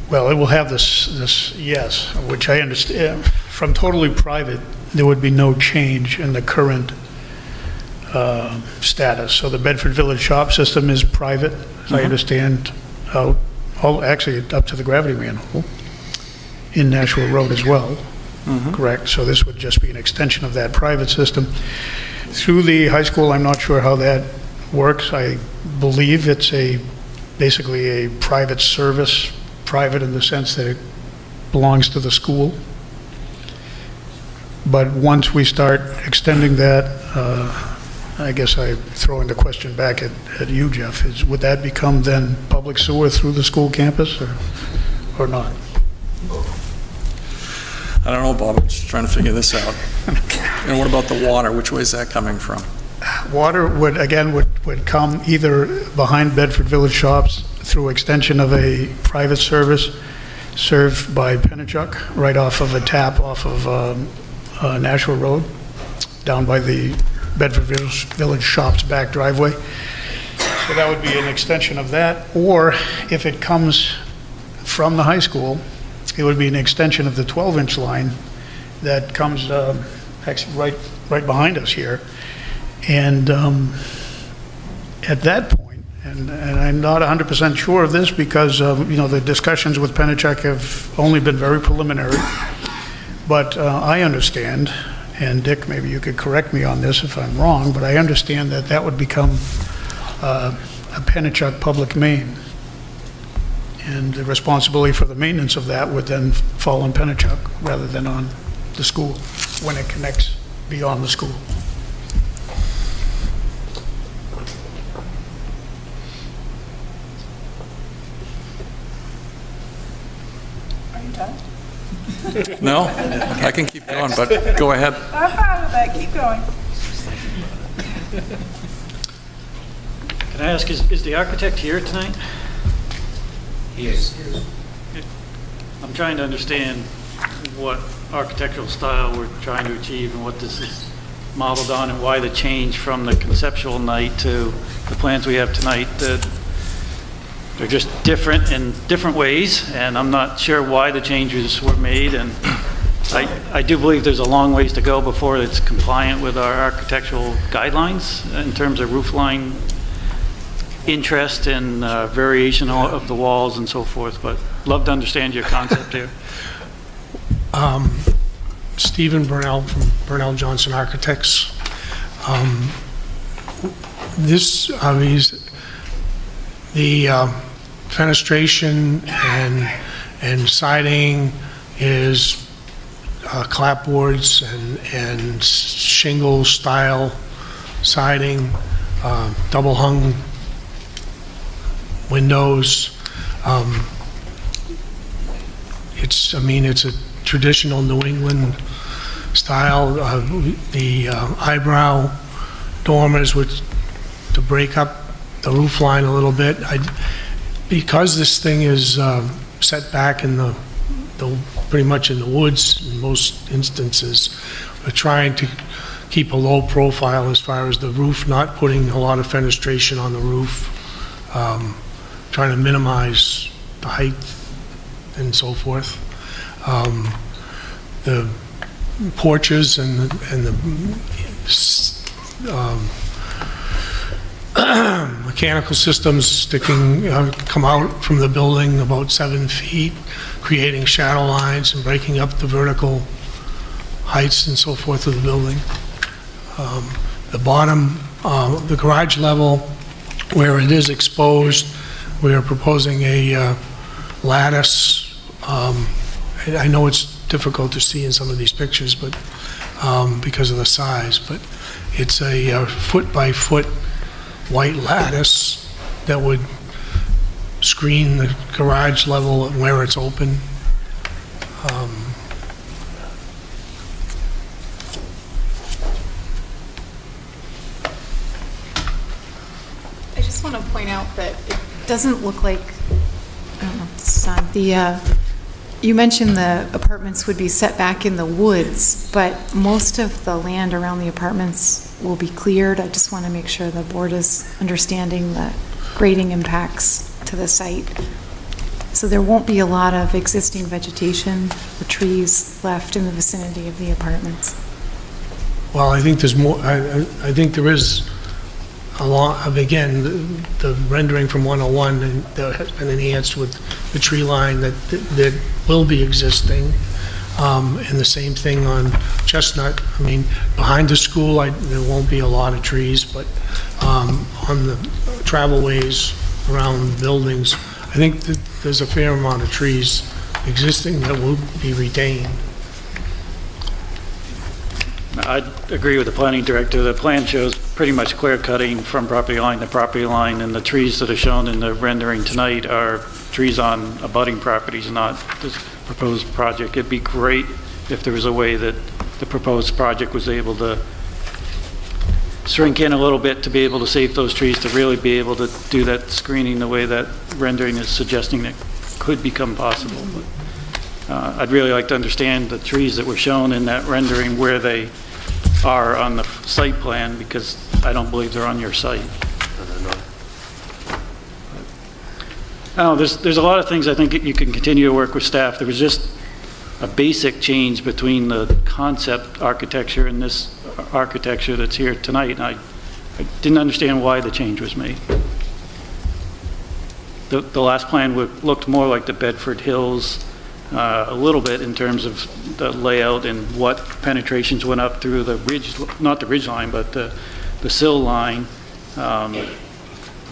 Well, it will have this, yes, which I understand. From totally private, there would be no change in the current status. So the Bedford Village Shop system is private, as I understand, actually up to the gravity manhole in Nashua Road as well, correct? So this would just be an extension of that private system. Through the high school, I'm not sure how that works. I believe it's basically a private service, private in the sense that it belongs to the school. But once we start extending that, I guess I throw in the question back at you, Jeff, would that become then public sewer through the school campus or not? I don't know, Bob. I'm just trying to figure this out. And what about the water? Which way is that coming from? Water would come either behind Bedford Village Shops through extension of a private service served by Pennachuck right off of a tap off of Nashua Road down by the Bedford Village Shops back driveway. So that would be an extension of that. Or if it comes from the high school, it would be an extension of the 12-inch line that comes actually right behind us here. And at that point, and I'm not 100% sure of this because the discussions with Pennachuck have only been very preliminary, but I understand, and Dick, maybe you could correct me on this if I'm wrong, but I understand that would become a Pennachuck public main. And the responsibility for the maintenance of that would then fall on Pennachuck rather than on the school when it connects beyond the school. Are you done? No? I can keep going, but go ahead. I'm fine with that. Keep going. Can I ask, is the architect here tonight? He is. I'm trying to understand what architectural style we're trying to achieve and what this is modeled on and why the change from the conceptual night to the plans we have tonight. They're just different in different ways, and I'm not sure why the changes were made. And I do believe there's a long ways to go before it's compliant with our architectural guidelines in terms of roofline interest and variation of the walls and so forth, but love to understand your concept here. Stephen Burnell from Burnell Johnson Architects. This the fenestration and siding is clapboards and shingle style siding, double hung windows. It's a traditional New England style. The eyebrow dormers to break up the roof line a little bit. Because this thing is set back in the pretty much in the woods in most instances. We're trying to keep a low profile as far as the roof, not putting a lot of fenestration on the roof, trying to minimize the height and so forth. The porches and the mechanical systems come out from the building about 7 feet, creating shadow lines and breaking up the vertical heights and so forth of the building. The bottom, the garage level, where it is exposed, we are proposing a lattice. I know it's difficult to see in some of these pictures, but because of the size, but it's a foot by foot white lattice that would screen the garage level where it's open. I just want to point out that it doesn't look like, I don't know if this is on, you mentioned the apartments would be set back in the woods, but most of the land around the apartments will be cleared. I just want to make sure the board is understanding the grading impacts to the site. So there won't be a lot of existing vegetation or trees left in the vicinity of the apartments. Well, I think there's more, I think there is a lot of, again, the rendering from 101 and that has been enhanced with the tree line that will be existing. And the same thing on Chestnut. I mean, behind the school, there won't be a lot of trees, but on the travelways around buildings, I think that there's a fair amount of trees existing that will be retained. I agree with the planning director. The plan shows pretty much clear cutting from property line to property line, and the trees that are shown in the rendering tonight are trees on abutting properties, not this proposed project. It'd be great if there was a way that the proposed project was able to shrink in a little bit to be able to save those trees, to really be able to do that screening the way that rendering is suggesting that could become possible. But, I'd really like to understand the trees that were shown in that rendering, where they are on the site plan, because I don't believe they're on your site. Oh, there's a lot of things I think you can continue to work with staff. There was just a basic change between the concept architecture and this architecture that's here tonight, and I didn't understand why the change was made. The last plan looked more like the Bedford Hills, a little bit in terms of the layout and what penetrations went up through the ridge, not the ridge line, but the sill line.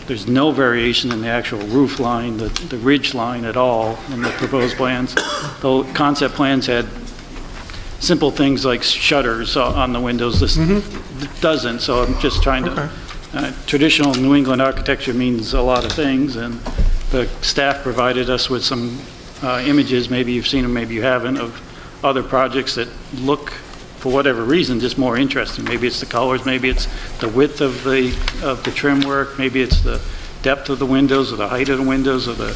There's no variation in the actual roof line, the ridge line at all in the proposed plans. The concept plans had simple things like shutters on the windows. This doesn't, so I'm just trying to... traditional New England architecture means a lot of things, and the staff provided us with some images, maybe you've seen them, maybe you haven't, of other projects that look, for whatever reason, just more interesting. Maybe it's the colors, maybe it's the width of the trim work, maybe it's the depth of the windows or the height of the windows, or the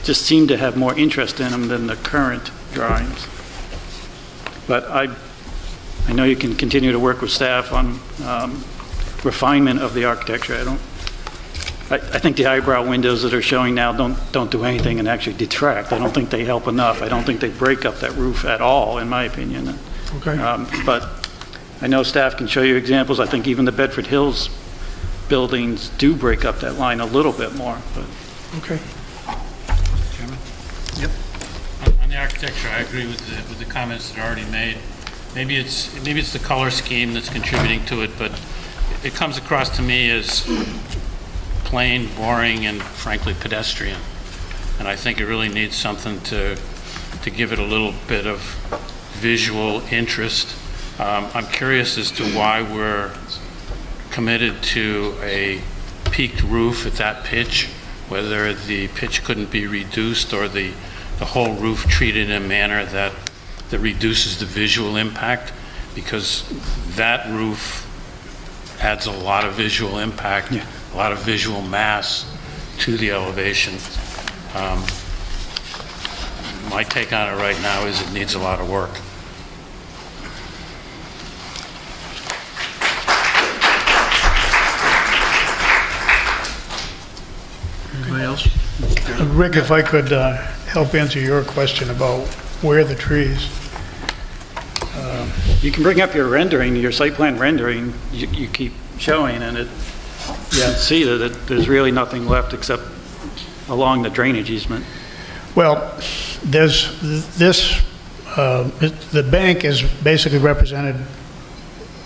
just seem to have more interest in them than the current drawings. But I know you can continue to work with staff on refinement of the architecture. I think the eyebrow windows that are showing now don't do anything and actually detract. I don't think they help enough. I don't think they break up that roof at all, in my opinion. Okay. But I know staff can show you examples. I think even the Bedford Hills buildings do break up that line a little bit more. But. Okay. Chairman? Yep. On the architecture, I agree with the comments that are already made. Maybe it's the color scheme that's contributing to it, but it comes across to me as plain, boring, and frankly pedestrian. And I think it really needs something to give it a little bit of visual interest. I'm curious as to why we're committed to a peaked roof at that pitch, whether the pitch couldn't be reduced or the whole roof treated in a manner that reduces the visual impact, because that roof adds a lot of visual impact, a lot of visual mass to the elevation. My take on it right now is it needs a lot of work. Anybody else? Rick, if I could help answer your question about where the trees. You can bring up your rendering, your site plan rendering, you keep showing, and you see that there's really nothing left except along the drainage easement. Well, there's this, the bank is basically represented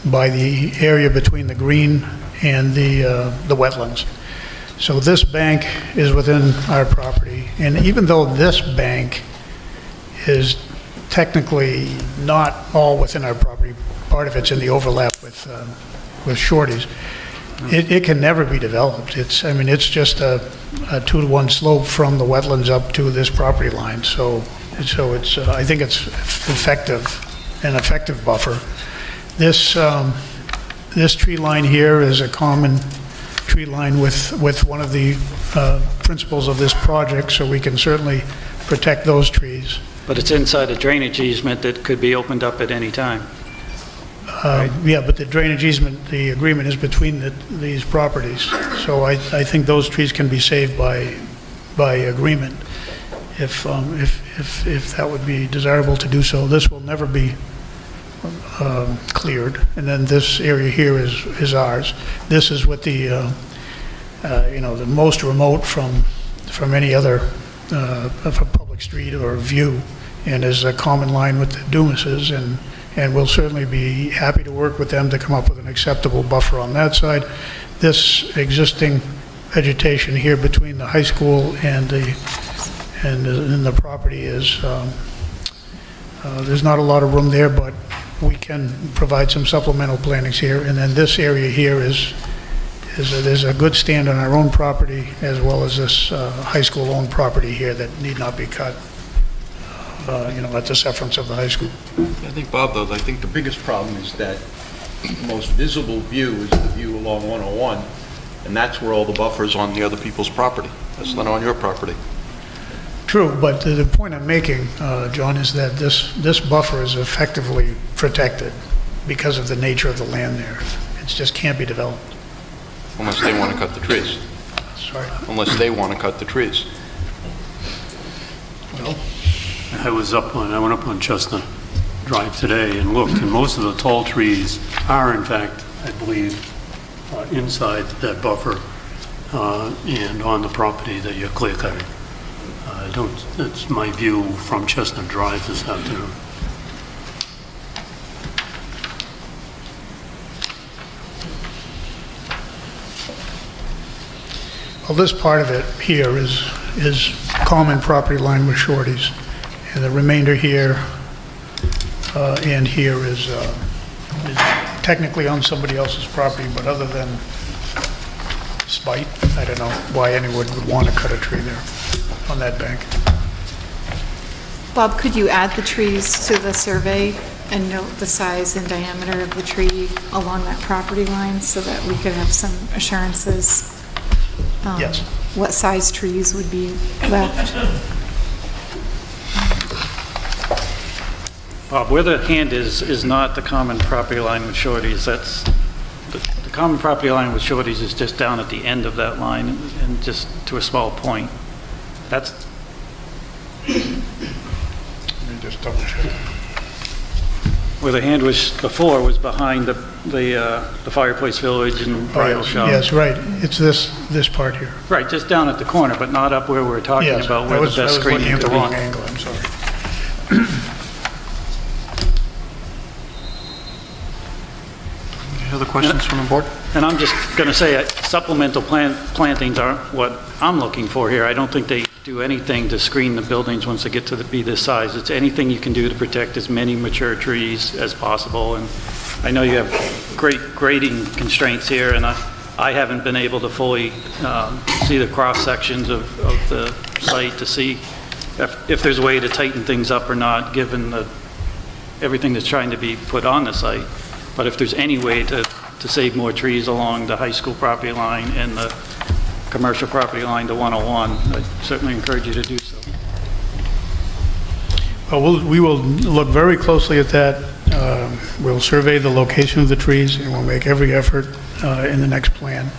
by the area between the green and the wetlands. So this bank is within our property, and even though this bank is technically not all within our property, part of it's in the overlap with Shorteez, it can never be developed. I mean, it's just a 2-to-1 slope from the wetlands up to this property line. So it's I think it's an effective buffer. This tree line here is a common tree line with one of the principles of this project, so we can certainly protect those trees. But it's inside a drainage easement that could be opened up at any time. Right. Yeah, but the drainage easement, the agreement is between these properties. So I think those trees can be saved by agreement if that would be desirable to do so. This will never be cleared, and then this area here is ours. This is what the the most remote from any other of a public street or view, and is a common line with the Dumases, and we'll certainly be happy to work with them to come up with an acceptable buffer on that side. This existing vegetation here between the high school and the property is there's not a lot of room there, but we can provide some supplemental plantings here. And then this area here there's a good stand on our own property, as well as this high school owned property here that need not be cut, at the sufferance of the high school. I think, Bob, though, I think the biggest problem is that the most visible view is the view along 101, and that's where all the buffer's on the other people's property. That's not on your property. True, but the point I'm making, John, is that this buffer is effectively protected because of the nature of the land there. It just can't be developed. Unless they want to cut the trees. Sorry? Unless they want to cut the trees. Well, I went up on Chestnut Drive today and looked, and most of the tall trees are, in fact, I believe, inside that buffer and on the property that you're clear cutting. That's my view from Chestnut Drive this afternoon. Well, this part of it here is common property line with Shorteez, and the remainder here and here is technically on somebody else's property, but other than spite, I don't know why anyone would want to cut a tree there on that bank. Bob, could you add the trees to the survey and note the size and diameter of the tree along that property line so that we could have some assurances? Yes. What size trees would be left? Bob, where the hand is not the common property line with Shorteez. That's the common property line with Shorteez is just down at the end of that line and just to a small point. That's. Let me just double check. Where the hand was before was behind the Fireplace Village and Bridal Shop. Yes, right. It's this part here. Right, just down at the corner, but not up where we're talking about where the best screening could be. I was looking at the wrong angle, I'm sorry. Any other questions from the board? And I'm just going to say supplemental plantings aren't what I'm looking for here. I don't think they do anything to screen the buildings once they get to be this size. It's anything you can do to protect as many mature trees as possible. And I know you have great grading constraints here, and I haven't been able to fully see the cross sections of the site to see if there's a way to tighten things up or not, given everything that's trying to be put on the site. But if there's any way to save more trees along the high school property line and commercial property line to 101, I certainly encourage you to do so. Well, we will look very closely at that. We'll survey the location of the trees, and we'll make every effort in the next plan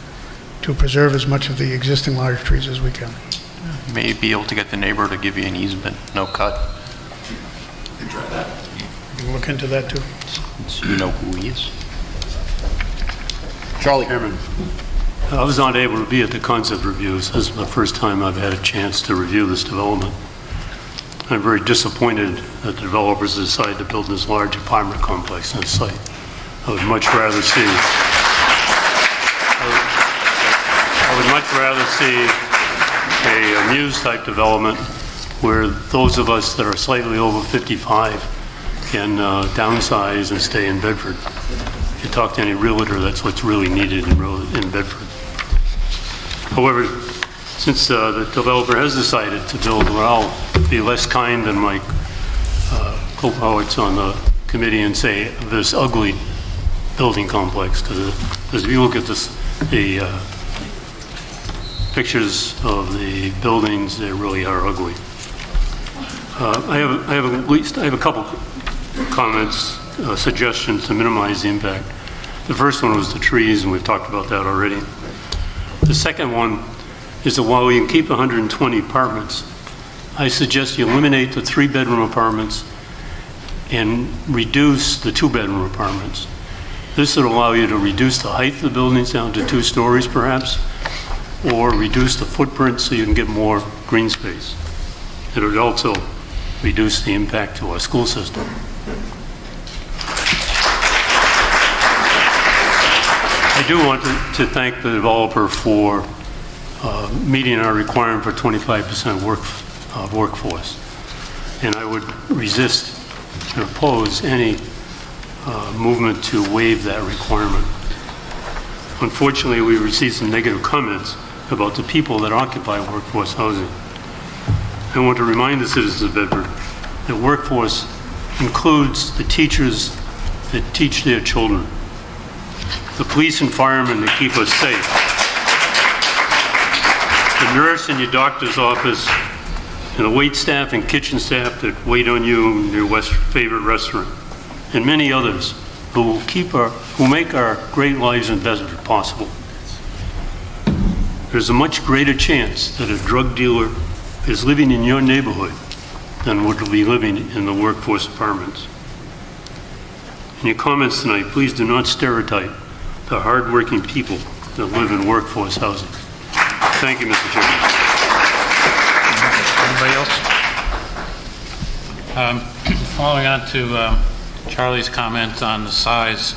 to preserve as much of the existing large trees as we can. You may be able to get the neighbor to give you an easement, no cut. Try that. You can look into that too. So you know who he is. Charlie. Chairman, I was not able to be at the concept reviews. This is the first time I've had a chance to review this development. I'm very disappointed that the developers decided to build this large apartment complex on the site. I would much rather see a Muse type development where those of us that are slightly over 55 can downsize and stay in Bedford. If you talk to any realtor, that's what's really needed in Bedford. However, since the developer has decided to build, well, I'll be less kind than my co-poets on the committee and say this ugly building complex, because if you look at the pictures of the buildings, they really are ugly. I have a couple comments, suggestions to minimize the impact. The first one was the trees, and we've talked about that already. The second one is that while we can keep 120 apartments, I suggest you eliminate the 3-bedroom apartments and reduce the 2-bedroom apartments. This would allow you to reduce the height of the buildings down to 2 stories perhaps, or reduce the footprint so you can get more green space. It would also reduce the impact to our school system. I do want to thank the developer for meeting our requirement for 25% workforce. And I would resist and oppose any movement to waive that requirement. Unfortunately, we received some negative comments about the people that occupy workforce housing. I want to remind the citizens of Bedford that workforce includes the teachers that teach their children, the police and firemen that keep us safe, the nurse in your doctor's office, and the wait staff and kitchen staff that wait on you in your favorite restaurant, and many others who make our great lives in Bedford possible. There's a much greater chance that a drug dealer is living in your neighborhood than would be living in the workforce apartments. In your comments tonight, please do not stereotype the hardworking people that live in workforce housing. Thank you, Mr. Chairman. Anybody else? Following on to Charlie's comment on the size,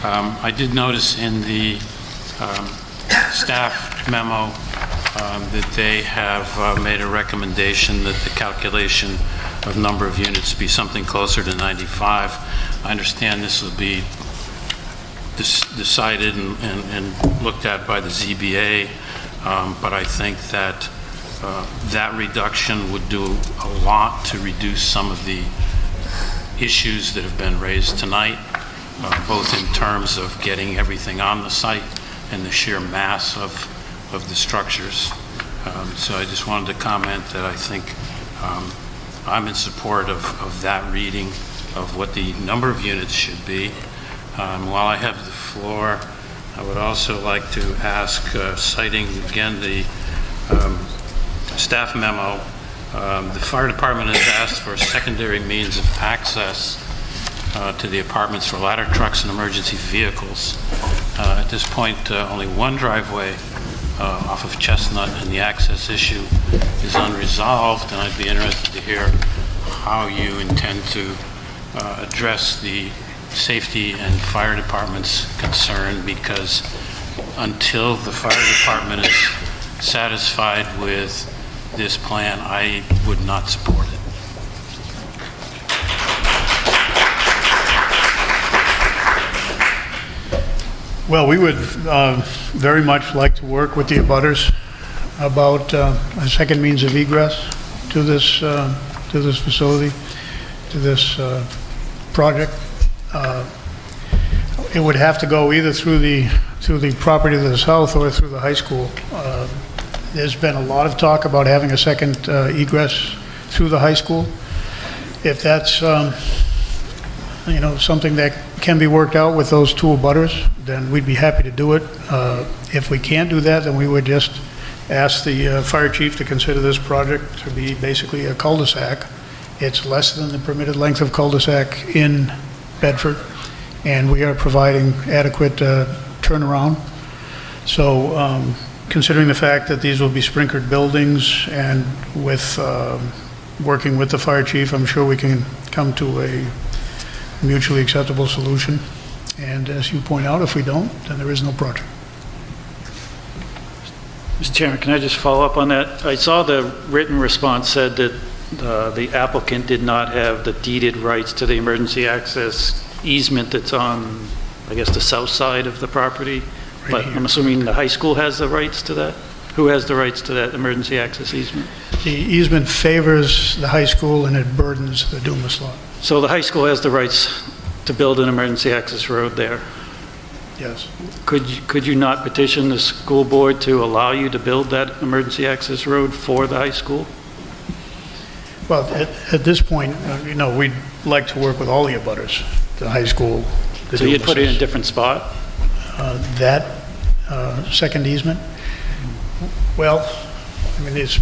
I did notice in the staff memo that they have made a recommendation that the calculation of number of units be something closer to 95. I understand this will be decided and looked at by the ZBA, but I think that that reduction would do a lot to reduce some of the issues that have been raised tonight, both in terms of getting everything on the site and the sheer mass of the structures. So I just wanted to comment that I think I'm in support of that reading of what the number of units should be. While I have the floor, I would also like to ask, citing again the staff memo, the fire department has asked for a secondary means of access to the apartments for ladder trucks and emergency vehicles. At this point, only one driveway off of Chestnut, and the access issue is unresolved, and I'd be interested to hear how you intend to address the safety and fire department's concern, because until the fire department is satisfied with this plan, I would not support it. Well, we would very much like to work with the abutters about a second means of egress to this facility, to this project. It would have to go either through the property to the south or through the high school. There's been a lot of talk about having a second egress through the high school. If that's, you know, something that can be worked out with those two abutters, then we'd be happy to do it. If we can't do that, then we would just ask the fire chief to consider this project to be basically a cul-de-sac. It's less than the permitted length of cul-de-sac in Bedford, and we are providing adequate turnaround. So considering the fact that these will be sprinkled buildings and with working with the fire chief, I'm sure we can come to a mutually acceptable solution. And as you point out, if we don't, then there is no project. Mr. Chairman, can I just follow up on that? I saw the written response said that the applicant did not have the deeded rights to the emergency access easement that's on, I guess, the south side of the property. Right, but here. I'm assuming the high school has the rights to that? Who has the rights to that emergency access easement? The easement favors the high school and it burdens the Dumas lot. So the high school has the rights to build an emergency access road there? Yes. Could you not petition the school board to allow you to build that emergency access road for the high school? Well, at this point, you know, we'd like to work with all the abutters, the high school. So you'd put it in a different spot? That second easement? Well, I mean, as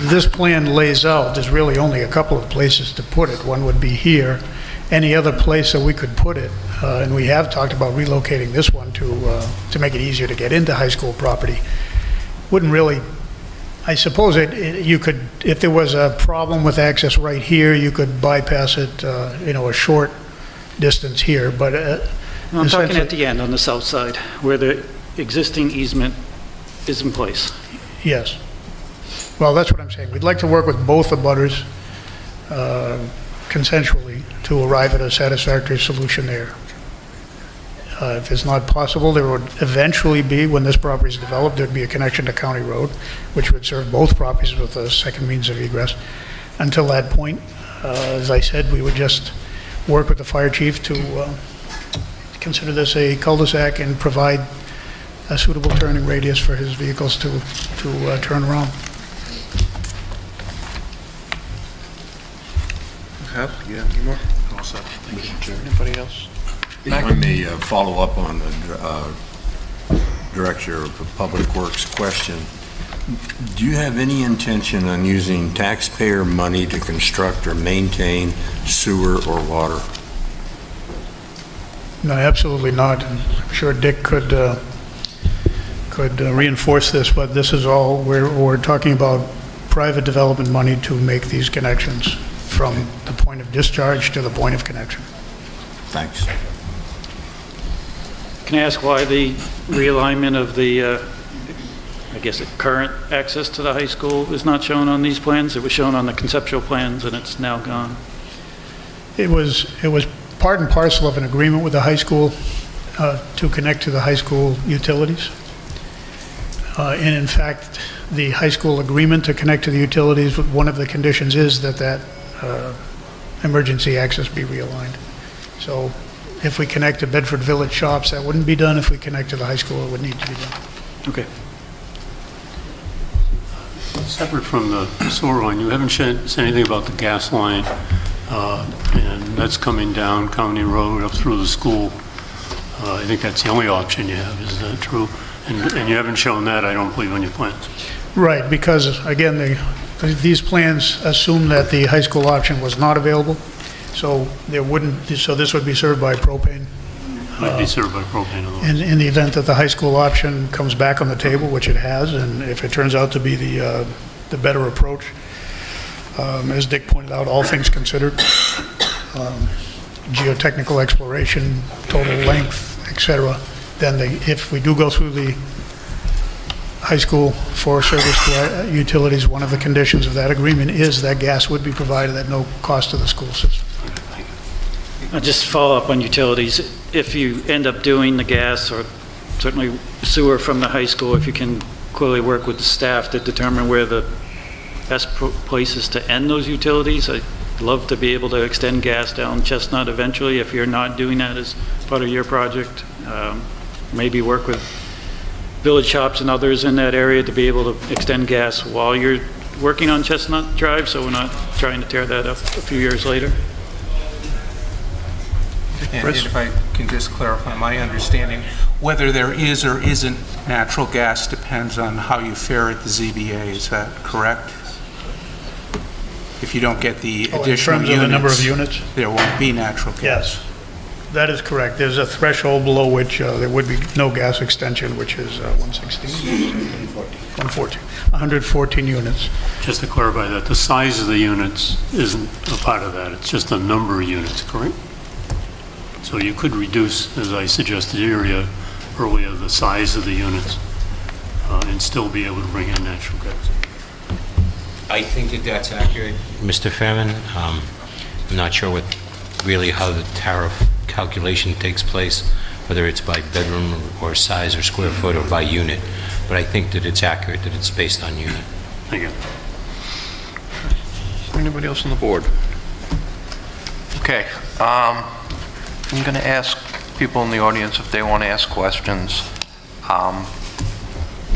this plan lays out, there's really only a couple of places to put it. One would be here. Any other place that we could put it, and we have talked about relocating this one to make it easier to get into high school property, wouldn't really, I suppose you could, if there was a problem with access right here, you could bypass it, you know, a short distance here, but... I'm talking at the end on the south side, where the existing easement is in place. Yes. Well, that's what I'm saying. We'd like to work with both abutters consensually to arrive at a satisfactory solution there. If it's not possible, there would eventually be, when this property is developed, there'd be a connection to County Road, which would serve both properties with a second means of egress. Until that point, as I said, we would just work with the fire chief to consider this a cul-de-sac and provide a suitable turning radius for his vehicles to turn around. You have any more? Anybody else? If I may follow up on the Director of Public Works question. Do you have any intention on using taxpayer money to construct or maintain sewer or water? No, absolutely not. I'm sure Dick could reinforce this, but this is all, we're talking about private development money to make these connections from the point of discharge to the point of connection. Thanks. Can I ask why the realignment of the, I guess, current access to the high school is not shown on these plans? It was shown on the conceptual plans and it's now gone. It was part and parcel of an agreement with the high school to connect to the high school utilities. And in fact, the high school agreement to connect to the utilities, one of the conditions is that emergency access be realigned. So if we connect to Bedford Village shops, that wouldn't be done. If we connect to the high school, it would need to be done. Okay. Separate from the sewer line, you haven't said anything about the gas line, and that's coming down County Road up through the school. I think that's the only option you have, is that true? And you haven't shown that, I don't believe, on your plans. Right, because again, these plans assume that the high school option was not available, so there wouldn't. So this would be served by propane. Might be served by propane. In the event that the high school option comes back on the table, which it has, and if it turns out to be the better approach, as Dick pointed out, all things considered, geotechnical exploration, total length, etc., then if we do go through the high school for service to utilities, one of the conditions of that agreement is that gas would be provided at no cost to the school system. I'll just follow up on utilities. If you end up doing the gas or certainly sewer from the high school, if you can clearly work with the staff to determine where the best places to end those utilities. I'd love to be able to extend gas down Chestnut eventually if you're not doing that as part of your project. Maybe work with village shops and others in that area to be able to extend gas while you're working on Chestnut Drive, so we're not trying to tear that up a few years later? And if I can just clarify my understanding, whether there is or isn't natural gas depends on how you fare at the ZBA, is that correct? If you don't get the additional in terms of the number of units? there won't be natural gas. Yes, that is correct. There's a threshold below which there would be no gas extension, which is 114 units. Just to clarify that, the size of the units isn't a part of that. It's just the number of units, correct? So you could reduce, as I suggested earlier, the size of the units and still be able to bring in natural gas. I think that that's accurate, Mr. Fairman. I'm not sure how the tariff calculation takes place, whether it's by bedroom or size or square foot or by unit. But I think that it's accurate that it's based on unit. Thank you. Anybody else on the board? Okay. I'm going to ask people in the audience if they want to ask questions.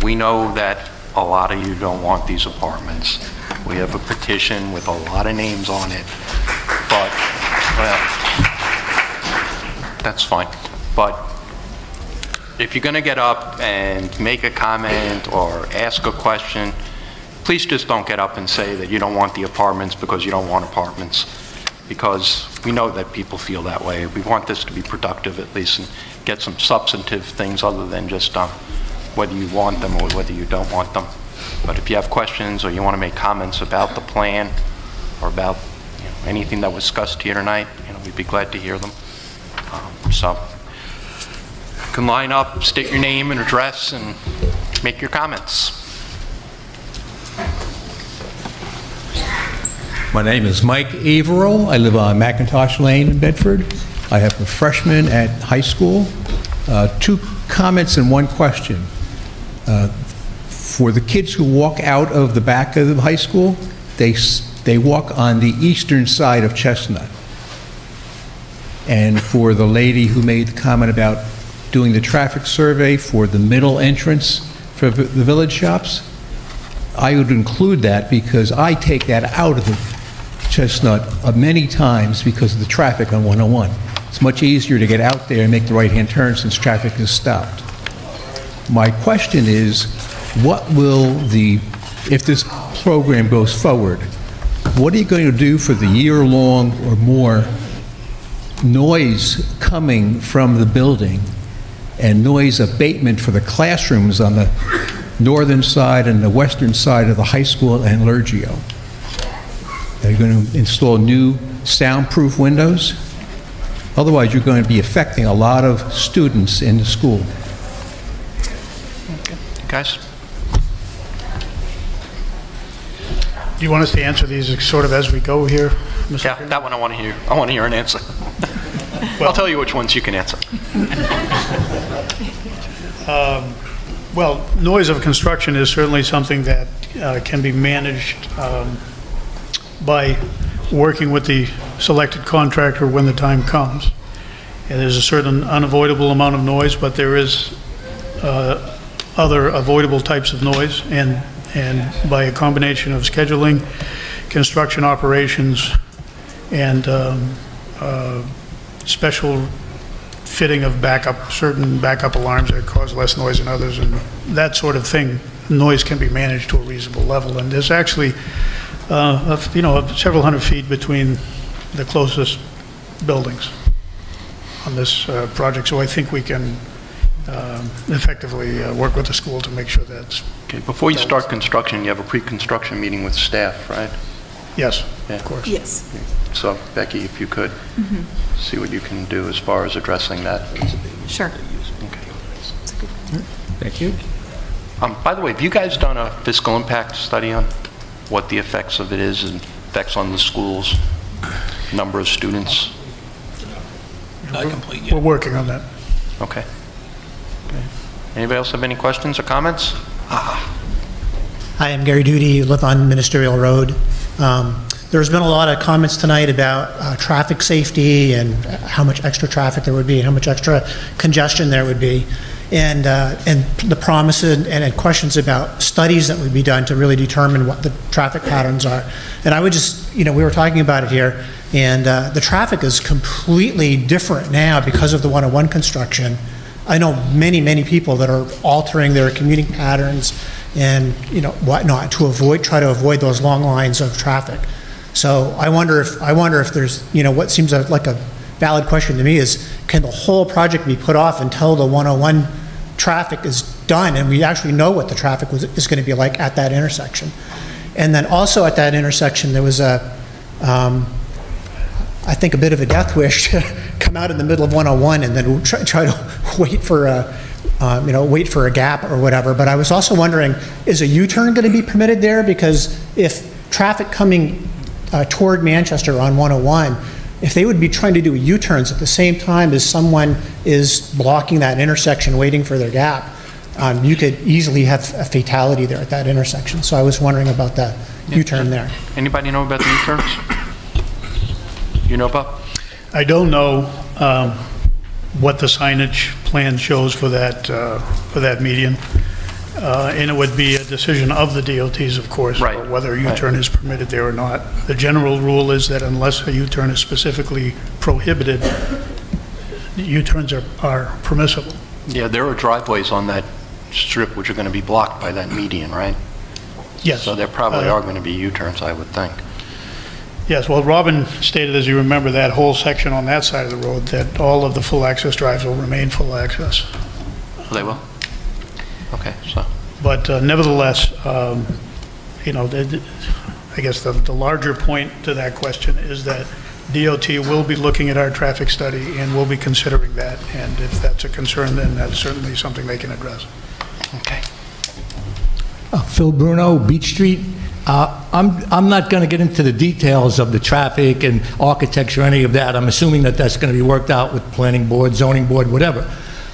We know that a lot of you don't want these apartments. We have a petition with a lot of names on it, but, well, that's fine. But if you're going to get up and make a comment or ask a question, please just don't get up and say that you don't want the apartments because you don't want apartments, because we know that people feel that way. We want this to be productive at least and get some substantive things other than just whether you want them or whether you don't want them. But if you have questions or you want to make comments about the plan or about anything that was discussed here tonight, we'd be glad to hear them. So you can line up, state your name and address, and make your comments. My name is Mike Averill. I live on McIntosh Lane in Bedford. I have a freshman at high school. 2 comments and 1 question. For the kids who walk out of the back of the high school, they walk on the eastern side of Chestnut. And for the lady who made the comment about doing the traffic survey for the middle entrance for the village shops, I would include that because I take that out of the Chestnut many times because of the traffic on 101. It's much easier to get out there and make the right-hand turn since traffic is stopped. My question is, if this program goes forward, what are you going to do for the year-long or more noise coming from the building and noise abatement for the classrooms on the northern side and the western side of the high school and Lurgio? Are you going to install new soundproof windows? Otherwise, you're going to be affecting a lot of students in the school. Okay. Guys? Do you want us to answer these sort of as we go here, Mr. Yeah, that one I want to hear. I want to hear an answer. Well, I'll tell you which ones you can answer. Well, noise of construction is certainly something that can be managed by working with the selected contractor when the time comes. And there's a certain unavoidable amount of noise, but there is other avoidable types of noise, and by a combination of scheduling, construction operations, and special fitting of certain backup alarms that cause less noise than others, and that sort of thing, noise can be managed to a reasonable level. And there's actually, several hundred feet between the closest buildings on this project, so I think we can effectively work with the school to make sure that's... Okay, before you start construction, you have a pre-construction meeting with staff, right? Yes, yeah. Of course. Yes. So, Becky, if you could see what you can do as far as addressing that. Sure. Okay. Thank you. By the way, have you guys done a fiscal impact study on what the effects of it is and effects on the schools, number of students? Not complete yet. We're working on that. Okay. Anybody else have any questions or comments? Hi, I'm Gary Duty, live on Ministerial Road. There's been a lot of comments tonight about traffic safety and how much extra traffic there would be and how much extra congestion there would be. and the promise and questions about studies that would be done to really determine what the traffic patterns are. And I would just, we were talking about it here, and the traffic is completely different now because of the 101 construction. I know many, many people that are altering their commuting patterns and whatnot to try to avoid those long lines of traffic. So I wonder if there's what seems like a valid question to me is, can the whole project be put off until the 101 traffic is done and we actually know what the traffic is going to be like at that intersection? And then also at that intersection there was I think a bit of a death wish to come out in the middle of 101 and then try to wait for a gap or whatever. But I was also wondering, is a U-turn going to be permitted there? Because if traffic coming toward Manchester on 101, if they would be trying to do U-turns at the same time as someone is blocking that intersection waiting for their gap, you could easily have a fatality there at that intersection. So I was wondering about that U-turn there. Anybody know about the U-turns? You know, Bob? I don't know what the signage plan shows for that median. And it would be a decision of the DOTs, of course, right, whether a U-turn is permitted there or not. The general rule is that unless a U-turn is specifically prohibited, U-turns are permissible. Yeah, there are driveways on that strip which are going to be blocked by that median, right? Yes. So there probably are going to be U-turns, I would think. Yes, well, Robin stated, as you remember, that whole section on that side of the road, that all of the full access drives will remain full access. They will? Okay, so. But nevertheless, I guess the larger point to that question is that DOT will be looking at our traffic study and will be considering that. And if that's a concern, then that's certainly something they can address. Okay. Phil Bruno, Beach Street. I'm not going to get into the details of the traffic and architecture or any of that. I'm assuming that that's going to be worked out with planning board, zoning board, whatever.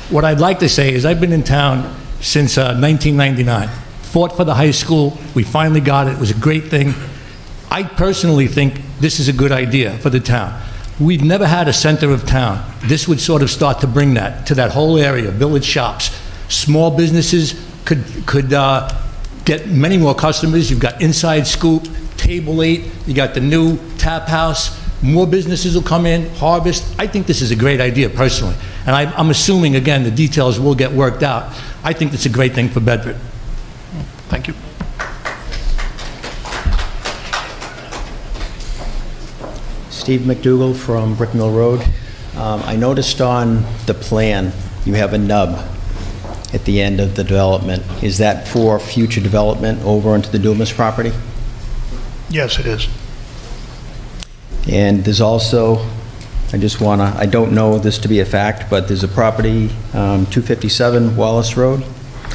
What I'd like to say is I've been in town since 1999. Fought for the high school. We finally got it. It was a great thing. I personally think this is a good idea for the town. We've never had a center of town. This would sort of start to bring that to that whole area, village shops. Small businesses could get many more customers. You've got Inside Scoop, Table 8, you got the new Tap House. More businesses will come in, Harvest. I think this is a great idea personally. And I'm assuming, again, the details will get worked out. I think it's a great thing for Bedford. Thank you. Steve McDougall from Brick Mill Road. I noticed on the plan you have a nub at the end of the development. Is that for future development over into the Dumas property? Yes, it is. And there's also, I don't know this to be a fact, but there's a property, 257 Wallace Road.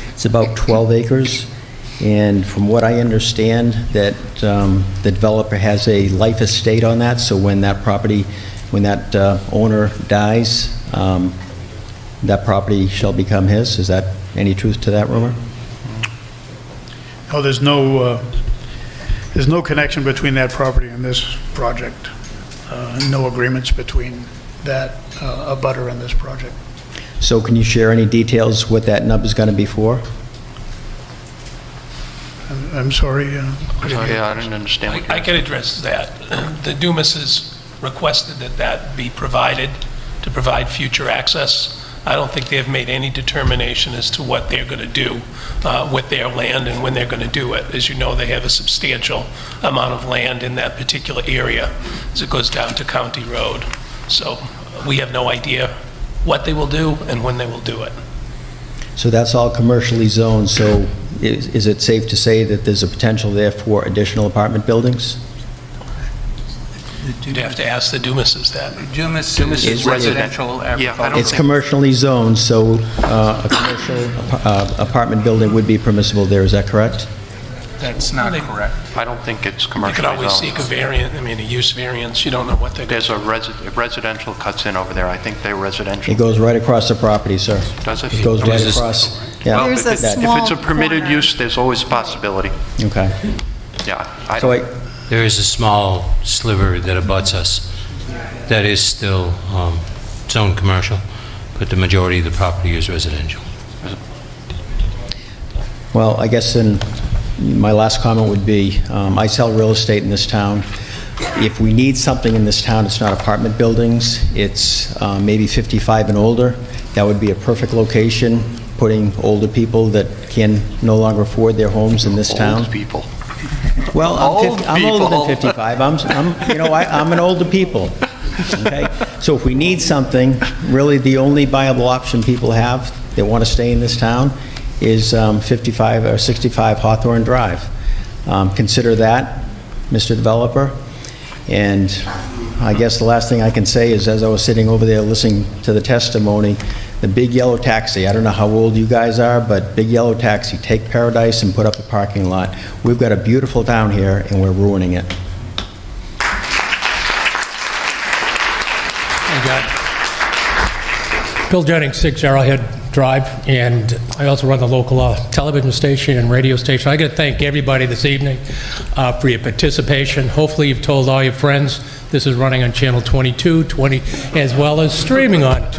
It's about 12 acres. And from what I understand, that the developer has a life estate on that, so when that owner dies, that property shall become his. Is that any truth to that rumor? No, there's no connection between that property and this project. No agreements between that abutter and this project. So can you share any details what that nub is going to be for? I'm sorry. I didn't understand. I can address that. The Dumases requested that be provided to provide future access. I don't think they have made any determination as to what they're going to do with their land and when they're going to do it. As you know, they have a substantial amount of land in that particular area as it goes down to County Road. So we have no idea what they will do and when they will do it. So that's all commercially zoned, so is it safe to say that there's a potential there for additional apartment buildings? You'd have to ask the Dumases that. Dumas is residential agricultural. It's commercially zoned, so a commercial apartment building would be permissible there, is that correct? That's not correct. I don't think it's You commercially could always zoned. seek a variant, a use variance. You don't know what they're going to do. There's a residential cuts in over there. I think they're residential. It goes right across the property, sir. Does it? It goes right across. Yeah. Well, if it's a permitted use, there's always a possibility. Okay. Yeah. There is a small sliver that abuts us that is still zoned commercial, but the majority of the property is residential. Well, I guess my last comment would be, I sell real estate in this town. If we need something in this town, it's not apartment buildings, it's maybe 55 and older. That would be a perfect location, putting older people that can no longer afford their homes in this town. Old people. Well, I'm older than 55. I'm an older people. Okay? So if we need something, really the only viable option people have that want to stay in this town is 55 or 65 Hawthorne Drive. Consider that, Mr. Developer. And I guess the last thing I can say is, as I was sitting over there listening to the testimony, the big yellow taxi, I don't know how old you guys are, but big yellow taxi, take Paradise and put up a parking lot. We've got a beautiful town here, and we're ruining it. Bill Jennings, 6 Arrowhead Drive, and I also run the local television station and radio station. I got to thank everybody this evening for your participation. Hopefully you've told all your friends. This is running on Channel 22, 20, as well as streaming on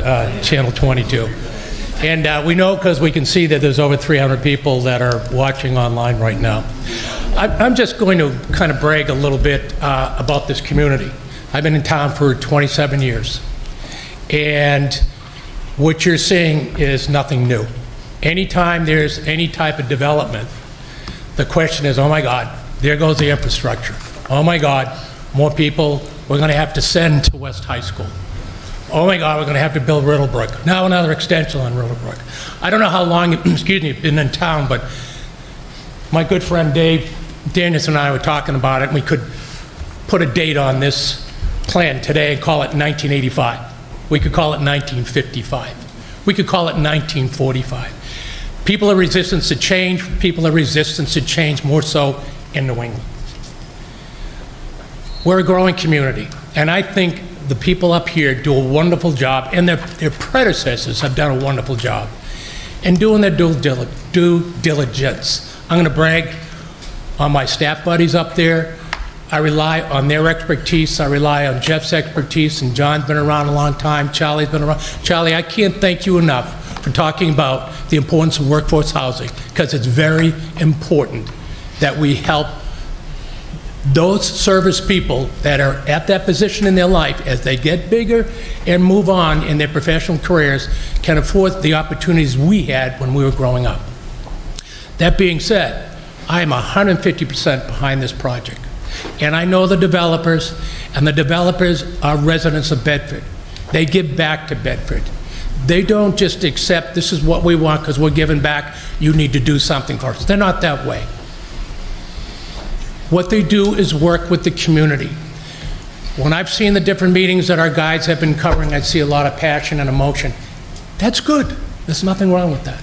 Channel 22. And we know because we can see that there's over 300 people that are watching online right now. I'm just going to kind of brag a little bit about this community. I've been in town for 27 years. And what you're seeing is nothing new. Anytime there's any type of development, the question is, oh my God, there goes the infrastructure. Oh my God, more people we're going to have to send to West High School. Oh my God, we're going to have to build Riddlebrook. Now another extension on Riddlebrook. I don't know how long, excuse me, you've been in town, but my good friend Dave Daniels and I were talking about it, and we could put a date on this plan today and call it 1985. We could call it 1955. We could call it 1945. People are resistant to change. People are resistant to change more so in New England. We're a growing community, and I think the people up here do a wonderful job, and their predecessors have done a wonderful job in doing their due diligence. I'm going to brag on my staff buddies up there. I rely on their expertise. I rely on Jeff's expertise, and John's been around a long time. Charlie's been around. Charlie, I can't thank you enough for talking about the importance of workforce housing, because it's very important that we help those service people that are at that position in their life as they get bigger and move on in their professional careers can afford the opportunities we had when we were growing up. That being said, I am 150% behind this project. And I know the developers, and the developers are residents of Bedford. They give back to Bedford. They don't just accept this is what we want because we're giving back, you need to do something for us. They're not that way. What they do is work with the community. When I've seen the different meetings that our guides have been covering, I see a lot of passion and emotion. That's good. There's nothing wrong with that.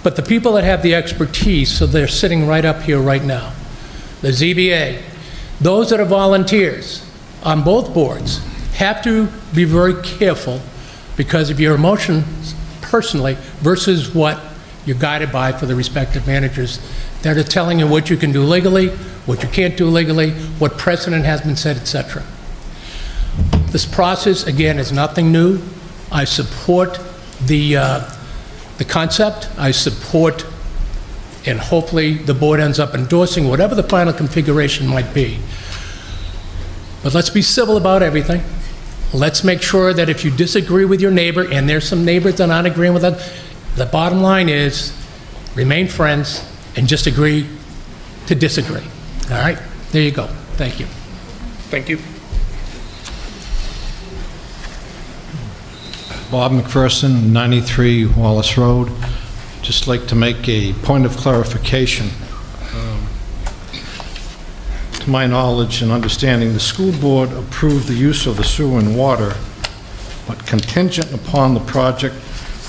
But the people that have the expertise, so they're sitting right up here right now, the ZBA, those that are volunteers on both boards have to be very careful because of your emotions personally versus what you're guided by for the respective managers that are telling you what you can do legally, what you can't do legally, what precedent has been set, etc. This process, again, is nothing new. I support the concept. I support, and hopefully the board ends up endorsing whatever the final configuration might be. But let's be civil about everything. Let's make sure that if you disagree with your neighbor, and there's some neighbors that aren't agreeing with us, the bottom line is remain friends and just agree to disagree. All right? There you go. Thank you. Thank you. Bob McPherson, 93 Wallace Road. Just like to make a point of clarification. To my knowledge and understanding, the school board approved the use of the sewer and water, but contingent upon the project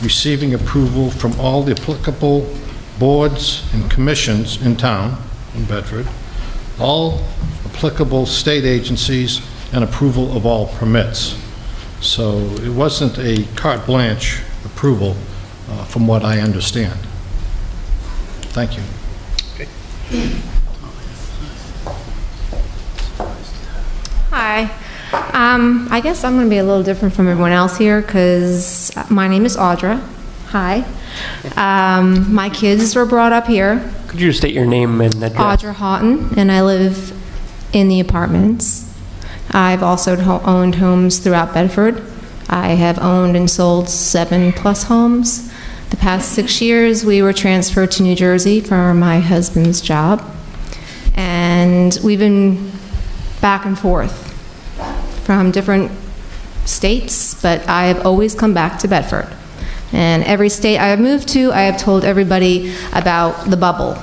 receiving approval from all the applicable boards and commissions in town, in Bedford, all applicable state agencies, and approval of all permits. So it wasn't a carte blanche approval, from what I understand. Thank you. Okay. Hi. I guess I'm going to be a little different from everyone else here because my name is Audra, Hi. My kids were brought up here. Could you state your name and address? Audra Houghton, and I live in the apartments. I've also owned homes throughout Bedford. I have owned and sold 7+ homes. The past 6 years, we were transferred to New Jersey for my husband's job. And we've been back and forth from different states, but I have always come back to Bedford. And every state I have moved to, I have told everybody about the bubble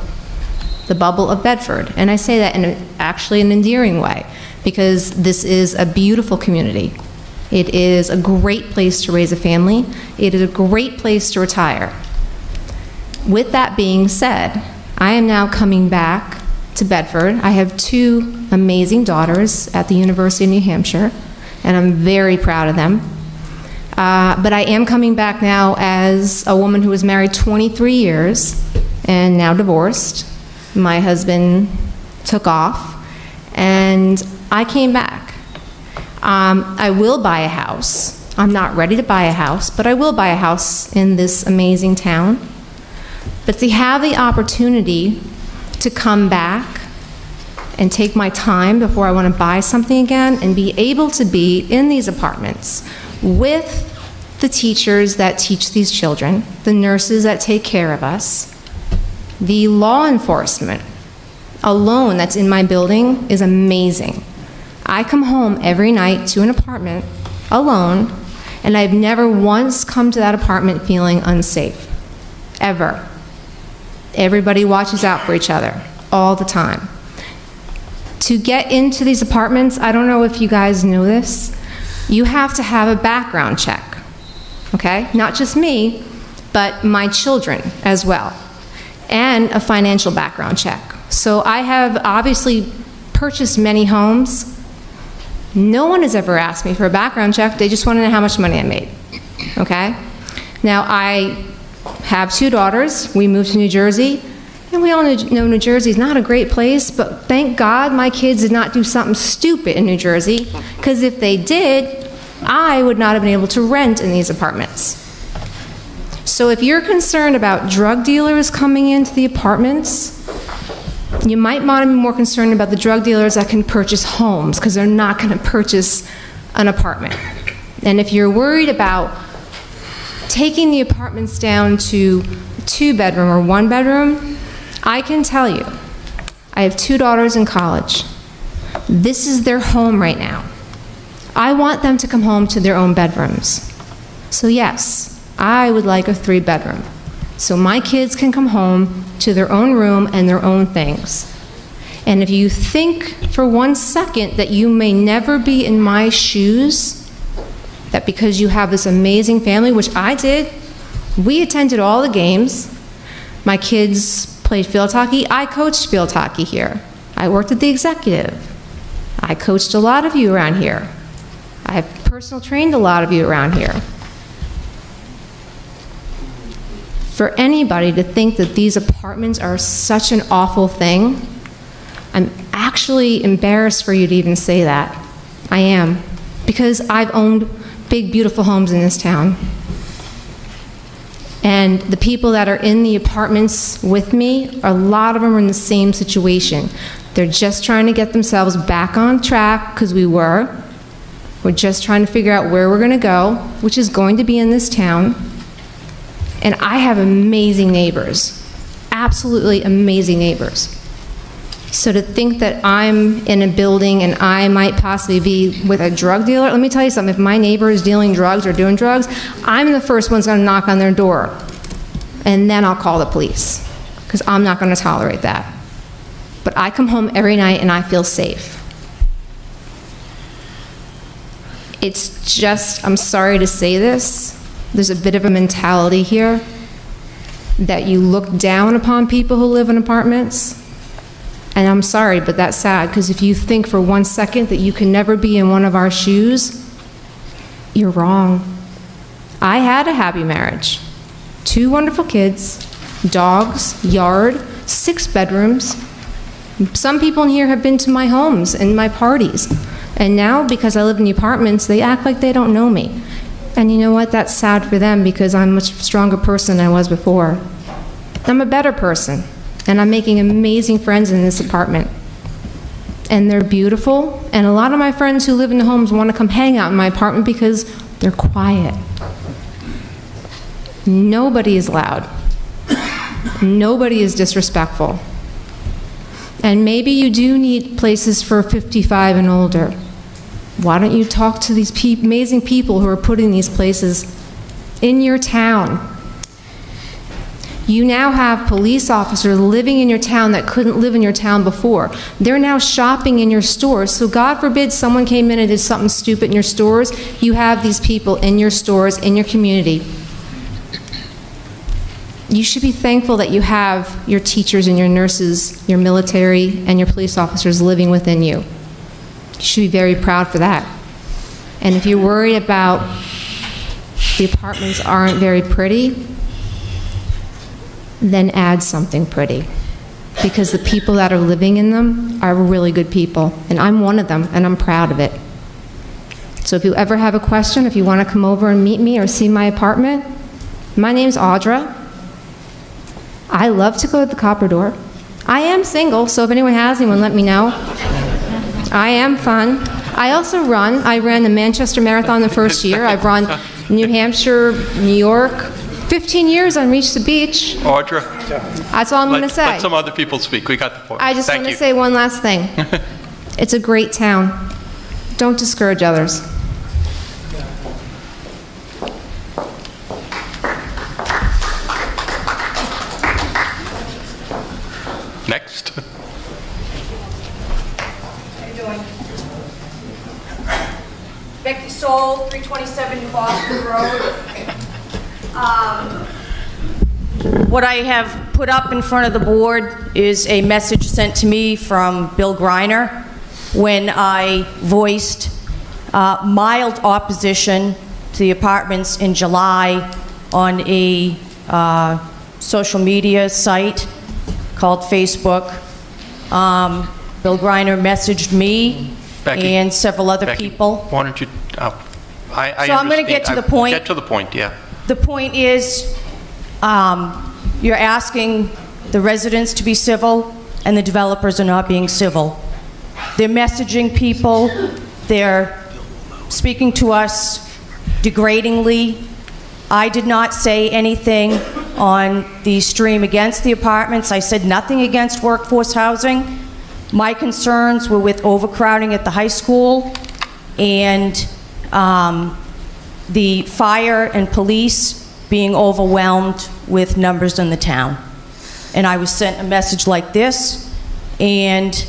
of Bedford. And I say that in actually an endearing way, because this is a beautiful community. It is a great place to raise a family. It is a great place to retire. With that being said, I am now coming back to Bedford. I have 2 amazing daughters at the University of New Hampshire, and I'm very proud of them. But I am coming back now as a woman who was married 23 years and now divorced. My husband took off, and I came back. I will buy a house. I'm not ready to buy a house, but I will buy a house in this amazing town. But to have the opportunity to come back and take my time before I want to buy something again and be able to be in these apartments with the teachers that teach these children, the nurses that take care of us, the law enforcement alone that's in my building is amazing. I come home every night to an apartment alone, and I've never once come to that apartment feeling unsafe, ever. Everybody watches out for each other all the time. To get into these apartments, I don't know if you guys know this, you have to have a background check, okay? Not just me, but my children as well, and a financial background check. So I have obviously purchased many homes. No one has ever asked me for a background check. They just want to know how much money I made, okay? Now, I have 2 daughters. We moved to New Jersey, and we all know New Jersey is not a great place, but thank God my kids did not do something stupid in New Jersey, because if they did, I would not have been able to rent in these apartments. So if you're concerned about drug dealers coming into the apartments, you might want to be more concerned about the drug dealers that can purchase homes, because they're not going to purchase an apartment. And if you're worried about taking the apartments down to 2-bedroom or 1-bedroom, I can tell you, I have 2 daughters in college. This is their home right now. I want them to come home to their own bedrooms. So yes, I would like a 3-bedroom, so my kids can come home to their own room and their own things. And if you think for one second that you may never be in my shoes, that because you have this amazing family, which I did, we attended all the games. My kids played field hockey. I coached field hockey here. I worked at the executive. I coached a lot of you around here. I have personal trained a lot of you around here. For anybody to think that these apartments are such an awful thing, I'm actually embarrassed for you to even say that. I am, because I've owned big, beautiful homes in this town. And the people that are in the apartments with me, a lot of them are in the same situation. They're just trying to get themselves back on track, because we're just trying to figure out where we're going to go, which is going to be in this town. And I have amazing neighbors, absolutely amazing neighbors. So to think that I'm in a building and I might possibly be with a drug dealer, let me tell you something, if my neighbor is dealing drugs or doing drugs, I'm the first one's going to knock on their door. And then I'll call the police, because I'm not going to tolerate that. But I come home every night and I feel safe. It's just, I'm sorry to say this, there's a bit of a mentality here that you look down upon people who live in apartments. And I'm sorry, but that's sad, because if you think for one second that you can never be in one of our shoes, you're wrong. I had a happy marriage. 2 wonderful kids, dogs, yard, 6 bedrooms. Some people in here have been to my homes and my parties. And now, because I live in the apartments, they act like they don't know me. And you know what? That's sad for them because I'm a much stronger person than I was before. I'm a better person, and I'm making amazing friends in this apartment. And they're beautiful, and a lot of my friends who live in the homes want to come hang out in my apartment because they're quiet. Nobody is loud. Nobody is disrespectful. And maybe you do need places for 55 and older. Why don't you talk to these amazing people who are putting these places in your town? You now have police officers living in your town that couldn't live in your town before. They're now shopping in your stores. So God forbid someone came in and did something stupid in your stores. You have these people in your stores, in your community. You should be thankful that you have your teachers and your nurses, your military, and your police officers living within you. You should be very proud for that. And if you're worried about the apartments aren't very pretty, then add something pretty. Because the people that are living in them are really good people. And I'm one of them, and I'm proud of it. So if you ever have a question, if you want to come over and meet me or see my apartment, my name's Audra. I love to go to the Copper Door. I am single, so if anyone has anyone, let me know. I am fun. I also run. I ran the Manchester Marathon the first year. I've run New Hampshire, New York. 15 years on Reach the Beach. Audra. That's all I'm going to say. Let some other people speak. We got the point. I just want to say one last thing. It's a great town. Don't discourage others. Next. How you doing? Becky Soul, 327 New Boston Road. What I have put up in front of the board is a message sent to me from Bill Greiner when I voiced mild opposition to the apartments in July on a social media site called Facebook. Bill Greiner messaged me Becky, and several other people. Why don't you, I'm going to get to the point. Get to the point, yeah. The point is, you're asking the residents to be civil, and the developers are not being civil. They're messaging people, they're speaking to us degradingly. I did not say anything on the stream against the apartments. I said nothing against workforce housing. My concerns were with overcrowding at the high school and the fire and police being overwhelmed with numbers in the town. And I was sent a message like this, and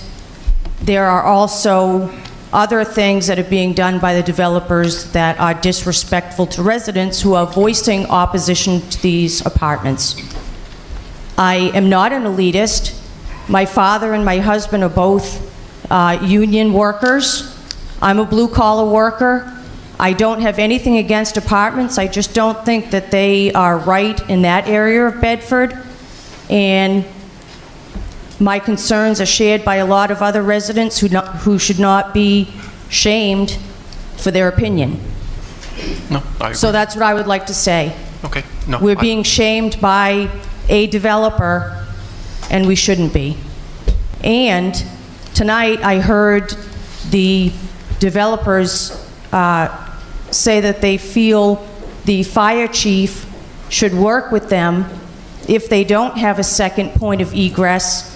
there are also other things that are being done by the developers that are disrespectful to residents who are voicing opposition to these apartments. I am not an elitist. My father and my husband are both union workers. I'm a blue-collar worker. I don't have anything against apartments. I just don't think that they are right in that area of Bedford. And my concerns are shared by a lot of other residents who should not be shamed for their opinion. No, I agree. So that's what I would like to say. Okay, no. We're being shamed by a developer, and we shouldn't be. And tonight I heard the developers say that they feel the fire chief should work with them if they don't have a second point of egress,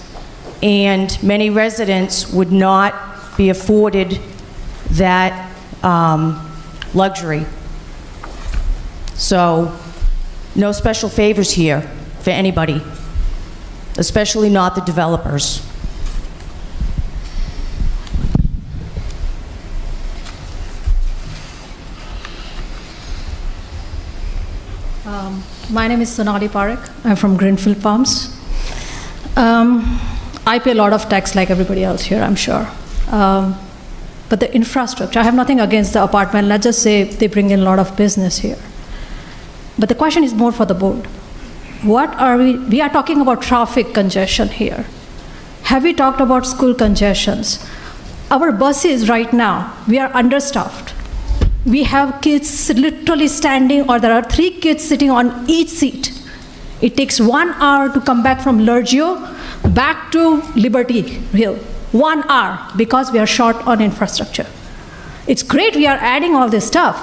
and many residents would not be afforded that luxury. So, no special favors here for anybody, especially not the developers. My name is Sonali Parekh. I'm from Greenfield Farms. I pay a lot of tax like everybody else here, I'm sure. But the infrastructure, I have nothing against the apartment. Let's just say they bring in a lot of business here. But the question is more for the board. What are we are talking about traffic congestion here. Have we talked about school congestions? Our buses right now, we are understaffed. We have kids literally standing, or there are 3 kids sitting on each seat. It takes 1 hour to come back from Lurgio back to Liberty Hill. 1 hour, because we are short on infrastructure. It's great we are adding all this stuff.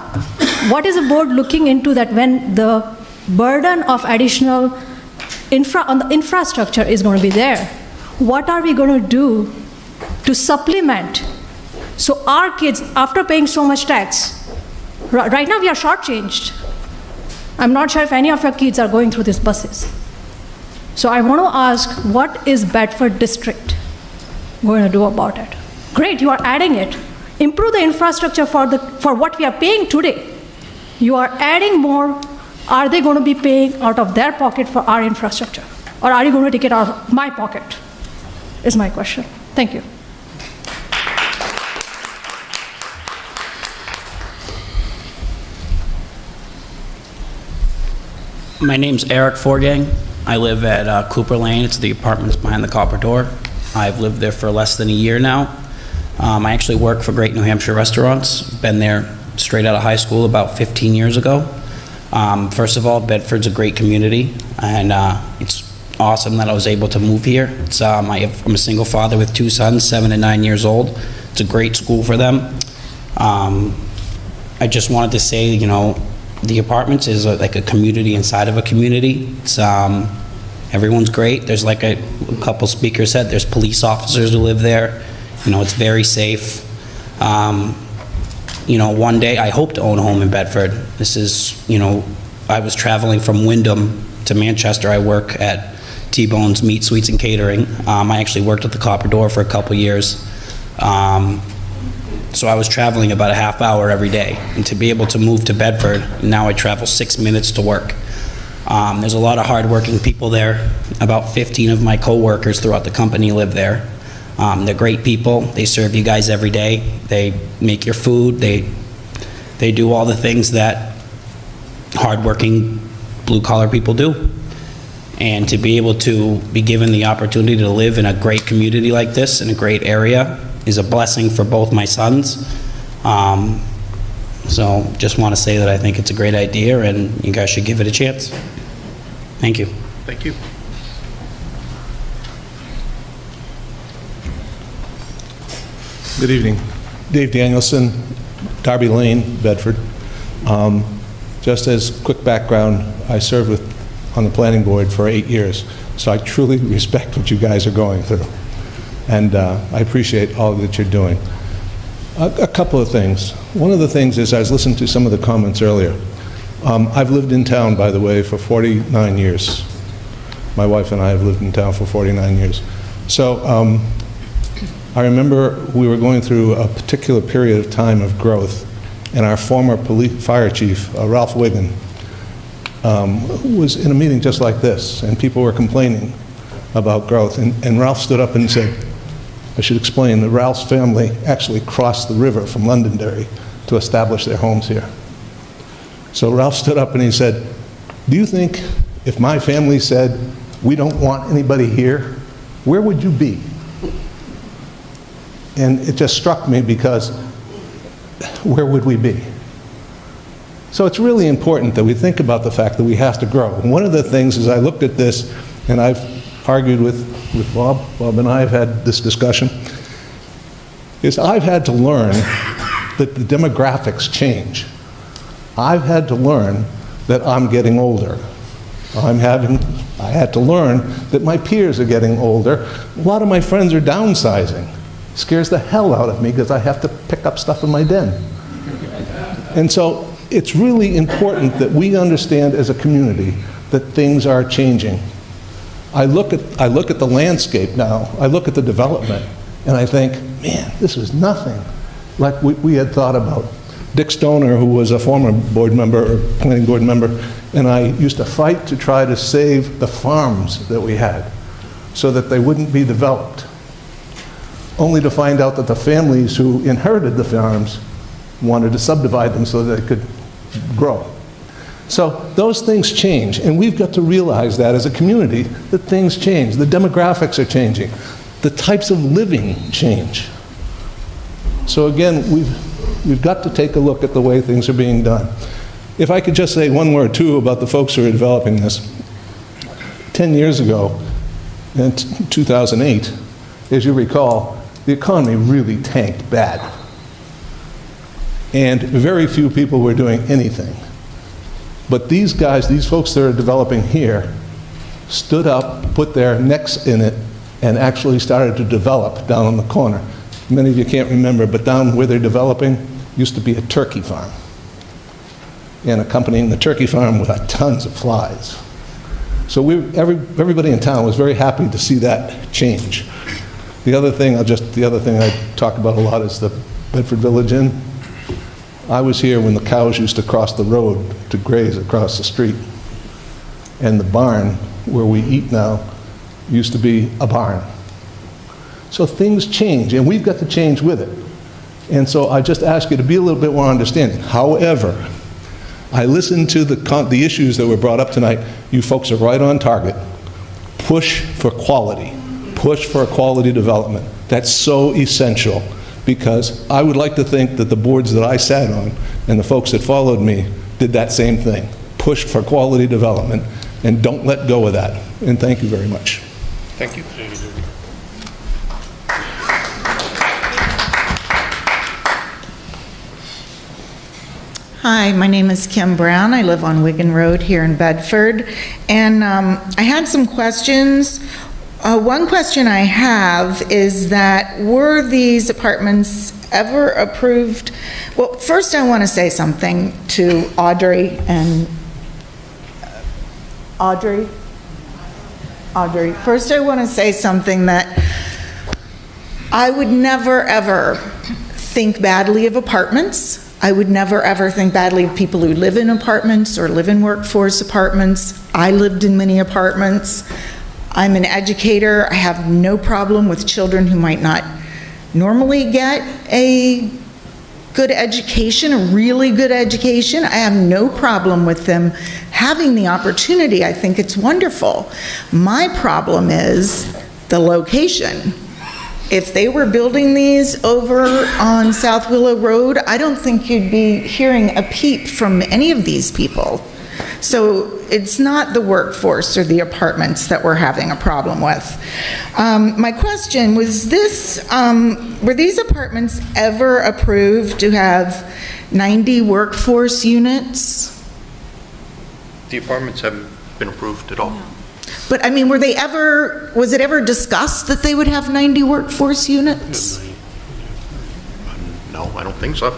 What is the board looking into that when the burden of additional on the infrastructure is going to be there? What are we going to do to supplement so our kids, after paying so much tax, right now we are shortchanged. I'm not sure if any of your kids are going through these buses. So I want to ask, what is Bedford District going to do about it? Great, you are adding it. Improve the infrastructure for what we are paying today. You are adding more. Are they going to be paying out of their pocket for our infrastructure? Or are you going to take it out of my pocket? Is my question. Thank you. My name's Eric Forgang. I live at Cooper Lane. It's the apartments behind the Copper Door. I've lived there for less than a year now. I actually work for Great New Hampshire Restaurants. Been there straight out of high school about 15 years ago. First of all, Bedford's a great community, and it's awesome that I was able to move here. I'm a single father with 2 sons, 7 and 9 years old. It's a great school for them. I just wanted to say, you know, the apartments is like a community inside of a community. It's everyone's great. There's, like a couple speakers said, there's police officers who live there. You know, it's very safe. You know, one day I hope to own a home in Bedford. This is, you know, I was traveling from Wyndham to Manchester. I work at T-Bone's Meat, Sweets, and Catering. I actually worked at the Copper Door for a couple years. So I was traveling about a half hour every day. And to be able to move to Bedford, now I travel 6 minutes to work. There's a lot of hardworking people there. About 15 of my coworkers throughout the company live there. They're great people. They serve you guys every day. They make your food. They do all the things that hardworking blue-collar people do. And to be able to be given the opportunity to live in a great community like this, in a great area, is a blessing for both my sons. So just want to say that I think it's a great idea, and you guys should give it a chance. Thank you. Thank you. Good evening. Dave Danielson, Darby Lane, Bedford. Just as quick background, I served on the planning board for 8 years, so I truly respect what you guys are going through. And I appreciate all that you're doing. A couple of things. One of the things is I was listening to some of the comments earlier. I've lived in town, by the way, for 49 years. My wife and I have lived in town for 49 years. So I remember we were going through a particular period of time of growth, and our former fire chief, Ralph Wiggin, was in a meeting just like this, and people were complaining about growth. And Ralph stood up and said, I should explain that Ralph's family actually crossed the river from Londonderry to establish their homes here. So Ralph stood up and he said, do you think if my family said, we don't want anybody here, where would you be? And it just struck me because where would we be? So it's really important that we think about the fact that we have to grow. And one of the things is I looked at this, and I've argued with Bob. Bob and I have had this discussion, is I've had to learn that the demographics change. I've had to learn that I'm getting older. I had to learn that my peers are getting older. A lot of my friends are downsizing. It scares the hell out of me because I have to pick up stuff in my den. And so it's really important that we understand as a community that things are changing. I look at the landscape now, I look at the development, and I think, man, this is nothing like we had thought about. Dick Stoner, who was a former board member, or planning board member, and I used to fight to try to save the farms that we had so that they wouldn't be developed, only to find out that the families who inherited the farms wanted to subdivide them so that they could grow. So those things change, and we've got to realize that as a community, that things change. The demographics are changing. The types of living change. So again, We've got to take a look at the way things are being done. If I could just say one word, too, about the folks who are developing this. 10 years ago, in 2008, as you recall, the economy really tanked bad. And very few people were doing anything. But these guys, these folks that are developing here, stood up, put their necks in it, and actually started to develop down on the corner. Many of you can't remember, but down where they're developing used to be a turkey farm. And accompanying the turkey farm were tons of flies. So everybody in town was very happy to see that change. The other thing I talk about a lot is the Bedford Village Inn. I was here when the cows used to cross the road to graze across the street. And the barn where we eat now used to be a barn. So things change, and we've got to change with it. And so I just ask you to be a little bit more understanding. However, I listened to the issues that were brought up tonight. You folks are right on target. Push for quality. Push for a quality development. That's so essential, because I would like to think that the boards that I sat on and the folks that followed me did that same thing. Push for quality development, and don't let go of that. And thank you very much. Thank you. Hi, my name is Kim Brown. I live on Wigan Road here in Bedford. And I had some questions. One question I have is that were these apartments ever approved? Well, first I want to say something to Audrey and Audrey. First I want to say something that I would never ever think badly of apartments. I would never ever think badly of people who live in apartments or live in workforce apartments. I lived in many apartments. I'm an educator. I have no problem with children who might not normally get a good education, a really good education. I have no problem with them having the opportunity. I think it's wonderful. My problem is the location. If they were building these over on South Willow Road, I don't think you'd be hearing a peep from any of these people. So it's not the workforce or the apartments that we're having a problem with. My question was this, were these apartments ever approved to have 90 workforce units? The apartments haven't been approved at all. No. But I mean, was it ever discussed that they would have 90 workforce units? No, I don't think so.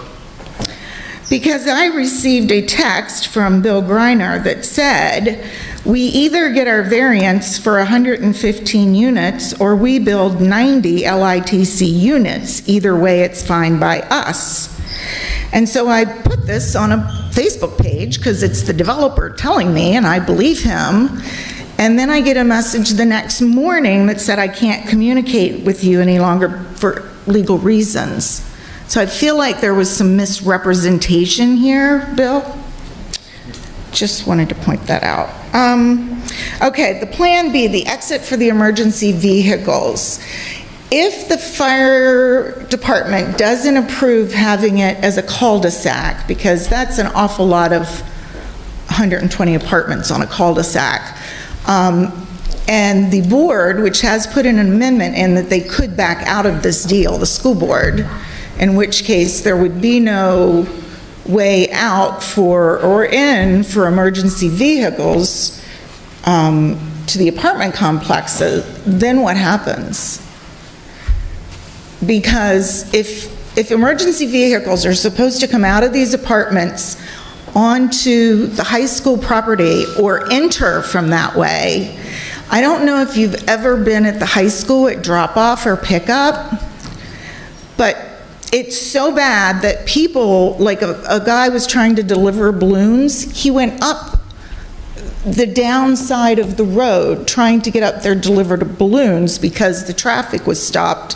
Because I received a text from Bill Greiner that said, we either get our variance for 115 units or we build 90 LITC units. Either way, it's fine by us. And so I put this on a Facebook page because it's the developer telling me, and I believe him. And then I get a message the next morning that said I can't communicate with you any longer for legal reasons. So I feel like there was some misrepresentation here, Bill. Just wanted to point that out. Okay, the plan B, the exit for the emergency vehicles. If the fire department doesn't approve having it as a cul-de-sac, because that's an awful lot of 120 apartments on a cul-de-sac, and the board, which has put in an amendment in that they could back out of this deal, the school board, in which case there would be no way out for or in for emergency vehicles to the apartment complexes, then what happens? Because if emergency vehicles are supposed to come out of these apartments onto the high school property or enter from that way, I don't know if you've ever been at the high school at drop-off or pickup, but it's so bad that people, like a guy was trying to deliver balloons, he went up the downside of the road trying to get up there to deliver the balloons because the traffic was stopped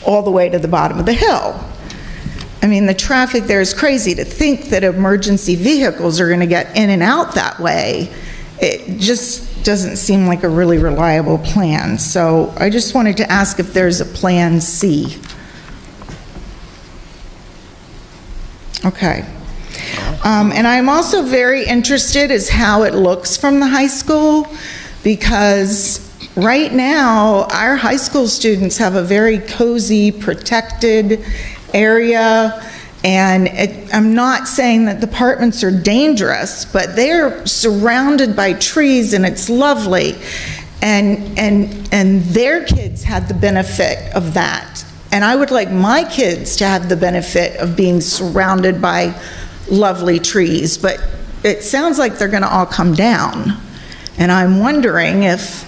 all the way to the bottom of the hill. I mean, the traffic there is crazy. To think that emergency vehicles are going to get in and out that way, it just doesn't seem like a really reliable plan. So I just wanted to ask if there's a plan C. Okay. And I'm also very interested as how it looks from the high school, because right now, our high school students have a very cozy, protected area, and I'm not saying that the apartments are dangerous, but they're surrounded by trees, and it's lovely, and their kids had the benefit of that. And I would like my kids to have the benefit of being surrounded by lovely trees, but it sounds like they're going to all come down. And I'm wondering if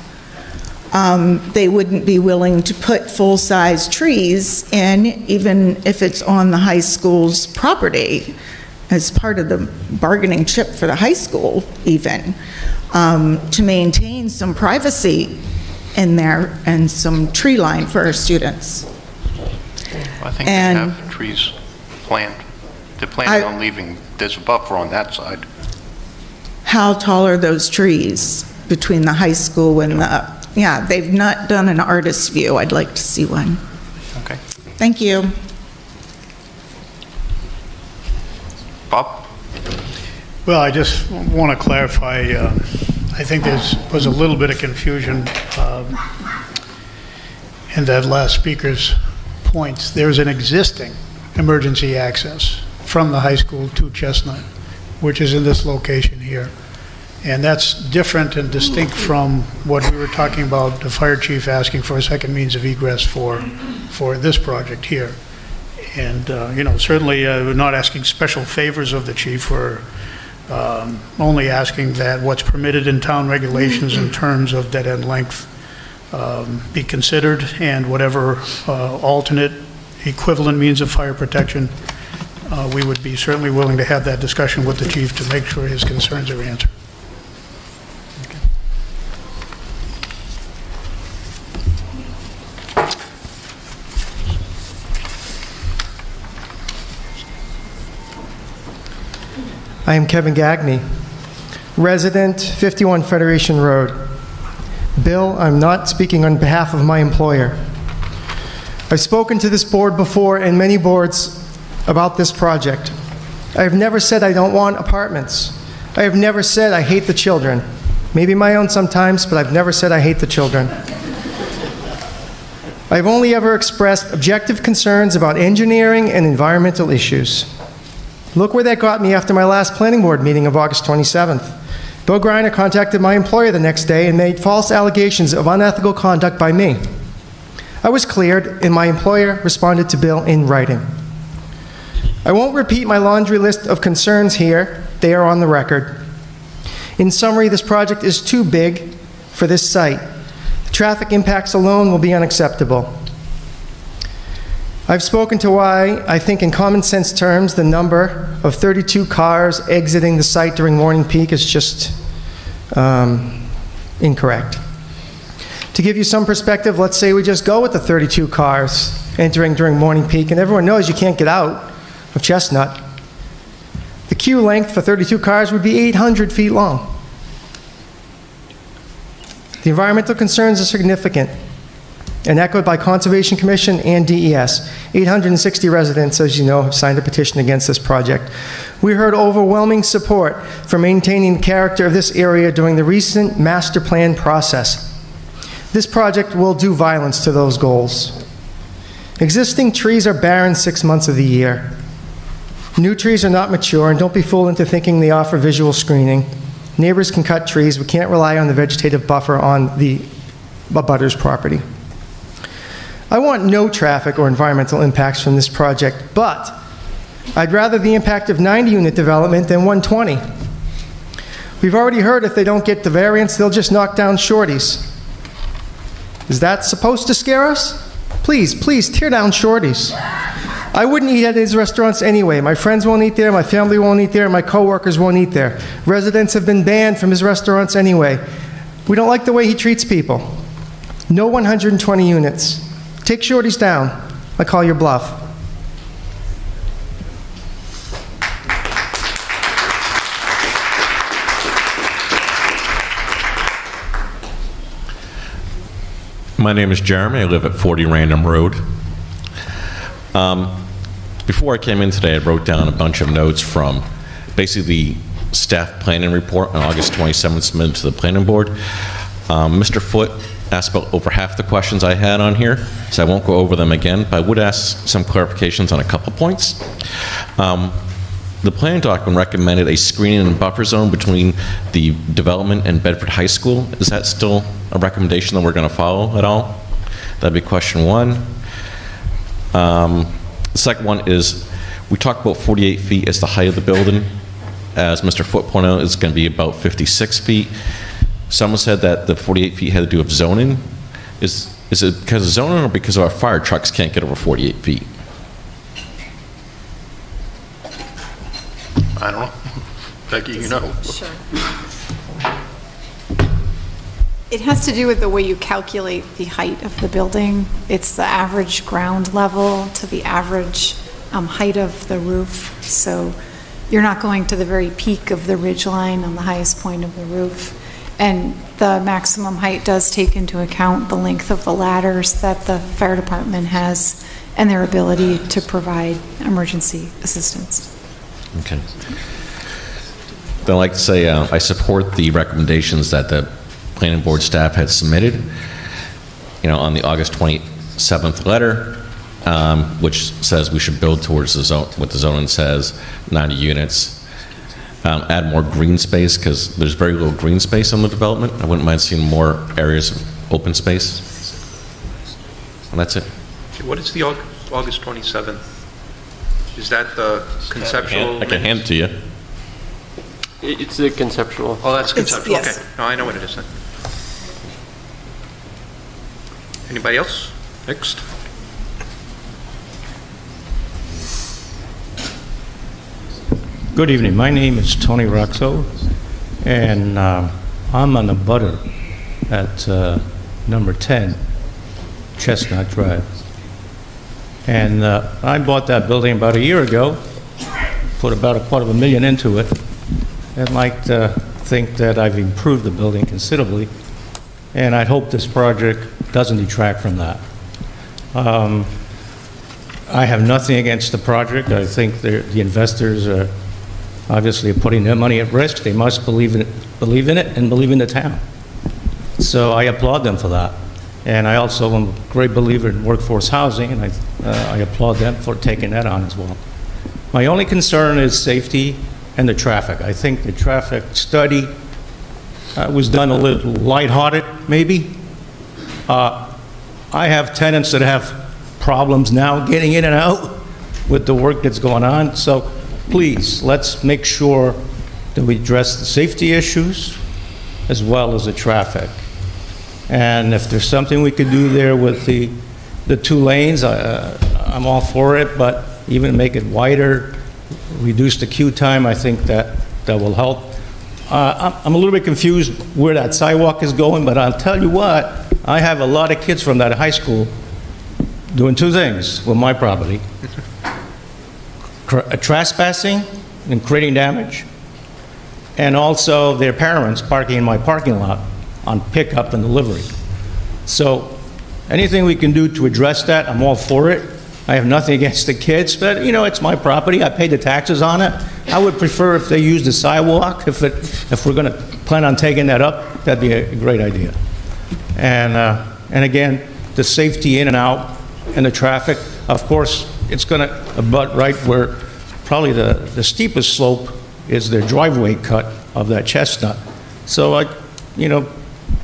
they wouldn't be willing to put full-size trees in, even if it's on the high school's property, as part of the bargaining chip for the high school, even, to maintain some privacy in there and some tree line for our students. I think they have trees planned. They're planning on leaving, there's a buffer on that side. How tall are those trees between the high school and the, yeah, they've not done an artist's view. I'd like to see one. Okay. Thank you. Bob? Well, I just want to clarify, I think there was a little bit of confusion in that last speaker's points. There's an existing emergency access from the high school to Chestnut, which is in this location here. And that's different and distinct from what we were talking about, the fire chief asking for a second means of egress for this project here. And, you know, certainly we're not asking special favors of the chief. We're only asking that what's permitted in town regulations in terms of dead end length be considered, and whatever alternate equivalent means of fire protection, we would be certainly willing to have that discussion with the chief to make sure his concerns are answered. I am Kevin Gagney, resident, 51 Federation Road. Bill, I'm not speaking on behalf of my employer. I've spoken to this board before and many boards about this project. I have never said I don't want apartments. I have never said I hate the children. Maybe my own sometimes, but I've never said I hate the children. I've only ever expressed objective concerns about engineering and environmental issues. Look where that got me after my last planning board meeting of August 27th. Bill Greiner contacted my employer the next day and made false allegations of unethical conduct by me. I was cleared, and my employer responded to Bill in writing. I won't repeat my laundry list of concerns here. They are on the record. In summary, this project is too big for this site. The traffic impacts alone will be unacceptable. I've spoken to why I think in common sense terms the number of 32 cars exiting the site during morning peak is just incorrect. To give you some perspective, let's say we just go with the 32 cars entering during morning peak, and everyone knows you can't get out of Chestnut. The queue length for 32 cars would be 800 feet long. The environmental concerns are significant and echoed by Conservation Commission and DES. 860 residents, as you know, have signed a petition against this project. We heard overwhelming support for maintaining the character of this area during the recent master plan process. This project will do violence to those goals. Existing trees are barren 6 months of the year. New trees are not mature, and don't be fooled into thinking they offer visual screening. Neighbors can cut trees. We can't rely on the vegetative buffer on the abutter's property. I want no traffic or environmental impacts from this project, but I'd rather the impact of 90-unit development than 120. We've already heard if they don't get the variance, they'll just knock down Shorteez. Is that supposed to scare us? Please, please, tear down Shorteez. I wouldn't eat at his restaurants anyway. My friends won't eat there, my family won't eat there, my coworkers won't eat there. Residents have been banned from his restaurants anyway. We don't like the way he treats people. No 120 units. Take Shorteez down. I call your bluff. My name is Jeremy. I live at 40 Random Road. before I came in today, I wrote down a bunch of notes from basically the staff planning report on August 27th submitted to the planning board. Mr. Foote asked about over half the questions I had on here, so I won't go over them again, but I would ask some clarifications on a couple points. The planning document recommended a screening and buffer zone between the development and Bedford High School. Is that still a recommendation that we're going to follow at all? That'd be question one. The second one is, we talked about 48 feet as the height of the building. As Mr. Foote pointed out, it's going to be about 56 feet. Someone said that the 48 feet had to do with zoning. Is it because of zoning or because our fire trucks can't get over 48 feet? I don't know. Becky, you know. Sure. It has to do with the way you calculate the height of the building. It's the average ground level to the average height of the roof. So you're not going to the very peak of the ridge line on the highest point of the roof. And the maximum height does take into account the length of the ladders that the fire department has and their ability to provide emergency assistance. Okay. Then I'd like to say I support the recommendations that the planning board staff had submitted, on the August 27th letter, which says we should build towards the zone, what the zoning says, 90 units. Add more green space, because there's very little green space on the development. I wouldn't mind seeing more areas of open space. And that's it. Okay, what is the August 27th? Is that the conceptual? I can hand it to you. It's a conceptual. Oh, that's conceptual. Yes. Okay. No, I know what it is then. Anybody else? Next. Good evening. My name is Tony Roxo, and I'm on the butter at number 10, Chestnut Drive. And I bought that building about a year ago, put about $250,000 into it, and like to think that I've improved the building considerably, and I hope this project doesn't detract from that. I have nothing against the project. I think the investors are obviously putting their money at risk. They must believe in it and believe in the town. So I applaud them for that. And I also am a great believer in workforce housing, and I applaud them for taking that on as well. My only concern is safety and the traffic. I think the traffic study was done a little lighthearted, maybe. I have tenants that have problems now getting in and out with the work that's going on. So please, let's make sure that we address the safety issues as well as the traffic. And if there's something we could do there with the 2 lanes, I'm all for it, but even make it wider, reduce the queue time, I think that will help. I'm a little bit confused where that sidewalk is going, but I'll tell you what, I have a lot of kids from that high school doing 2 things with my property. Trespassing and creating damage, and also their parents parking in my parking lot on pickup and delivery. So anything we can do to address that, I'm all for it. I have nothing against the kids, but it's my property. I pay the taxes on it. I would prefer if they use the sidewalk. If we're going to plan on taking that up, that'd be a great idea. And again, the safety in and out and the traffic, of course, it's going to abut right where probably the steepest slope is their driveway cut of that Chestnut. So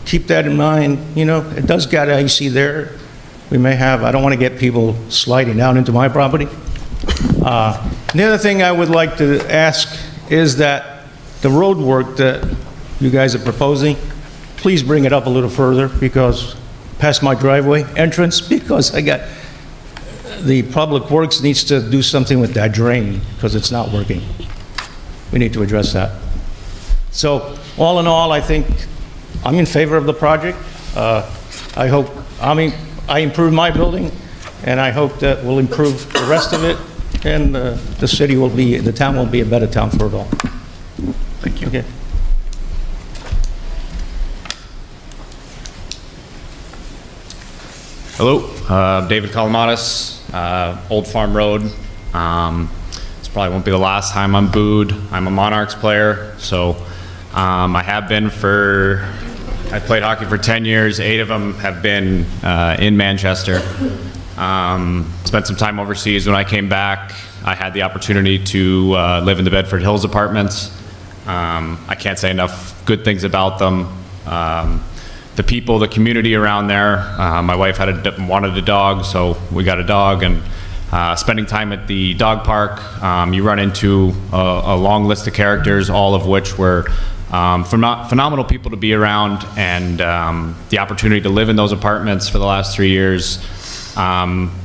keep that in mind. It does got AC there. We may have, I don't want to get people sliding down into my property. The other thing I would like to ask is that the road work that you guys are proposing, please bring it up a little further, because past my driveway entrance, because I got, the Public Works needs to do something with that drain because it's not working. We need to address that. So all in all, I think I'm in favor of the project. I improved my building, and I hope that we'll improve the rest of it, and the city will be, the town will be a better town for it all. Thank you. Okay. Hello, David Kalamatis, Old Farm Road, This probably won't be the last time I'm booed. I'm a Monarchs player, so I have been for, I played hockey for 10 years. 8 of them have been in Manchester. Spent some time overseas. When I came back, I had the opportunity to live in the Bedford Hills apartments. I can't say enough good things about them. The people, the community around there. My wife wanted a dog, so we got a dog. And spending time at the dog park, you run into a long list of characters, all of which were phenomenal people to be around. And the opportunity to live in those apartments for the last 3 years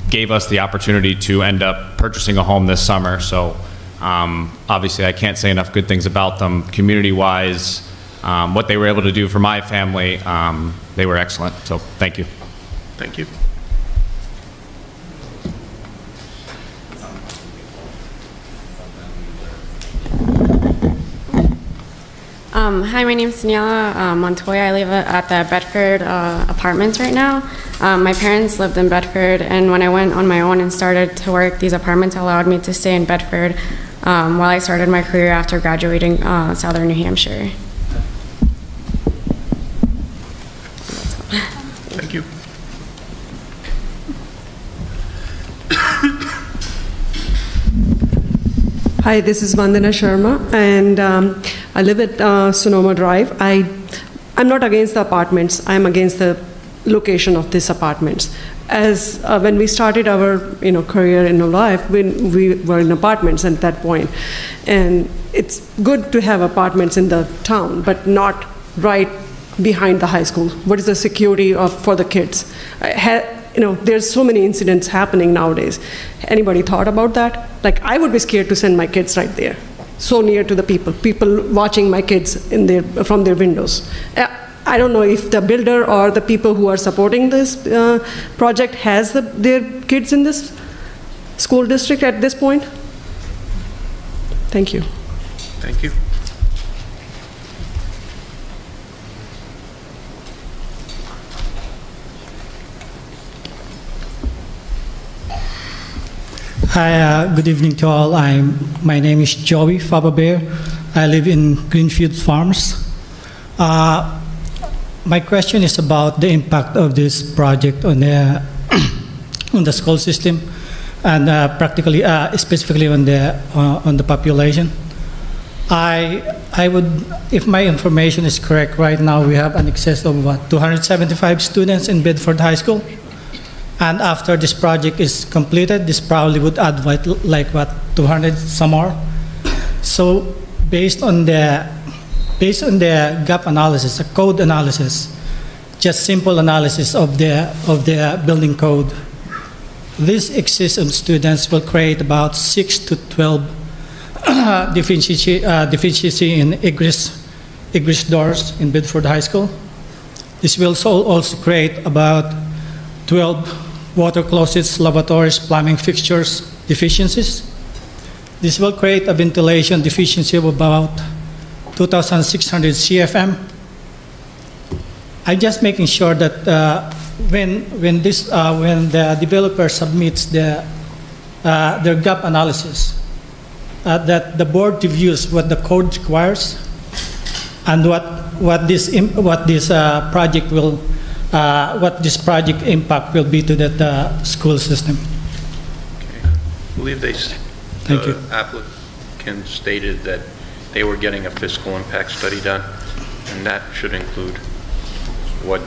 gave us the opportunity to end up purchasing a home this summer. So obviously I can't say enough good things about them. Community-wise, what they were able to do for my family, they were excellent. So thank you. Thank you. Hi, my name is Daniela Montoya. I live at the Bedford apartments right now. My parents lived in Bedford, and when I went on my own and started to work, these apartments allowed me to stay in Bedford while I started my career after graduating Southern New Hampshire. Thank you. Hi, this is Vandana Sharma, and I live at Sonoma Drive. I'm not against the apartments. I'm against the location of these apartments. As when we started our career in life, when we were in apartments at that point, and it's good to have apartments in the town, but not right behind the high school. What is the security for the kids? There's so many incidents happening nowadays. Anybody thought about that? Like, I would be scared to send my kids right there, so near to the people watching my kids from their windows. I don't know if the builder or the people who are supporting this project has their kids in this school district at this point. Thank you. Thank you. Hi, good evening to all. My name is Joey Fababear. I live in Greenfield Farms. My question is about the impact of this project on the on the school system, and practically, specifically on the population. I would, if my information is correct, right now we have an excess of 275 students in Bedford High School. And after this project is completed, this probably would add 200 some more. So based on the gap analysis, a code analysis, just simple analysis of the building code, this excess of students will create about 6 to 12 deficiency in egress doors in Bedford High School. This will also create about 12 water closets, lavatories, plumbing fixtures deficiencies. This will create a ventilation deficiency of about 2,600 CFM. I'm just making sure that when the developer submits their gap analysis, that the board reviews what the code requires and what this project will. What this project impact will be to the school system. Okay. I believe the applicant stated that they were getting a fiscal impact study done, and that should include what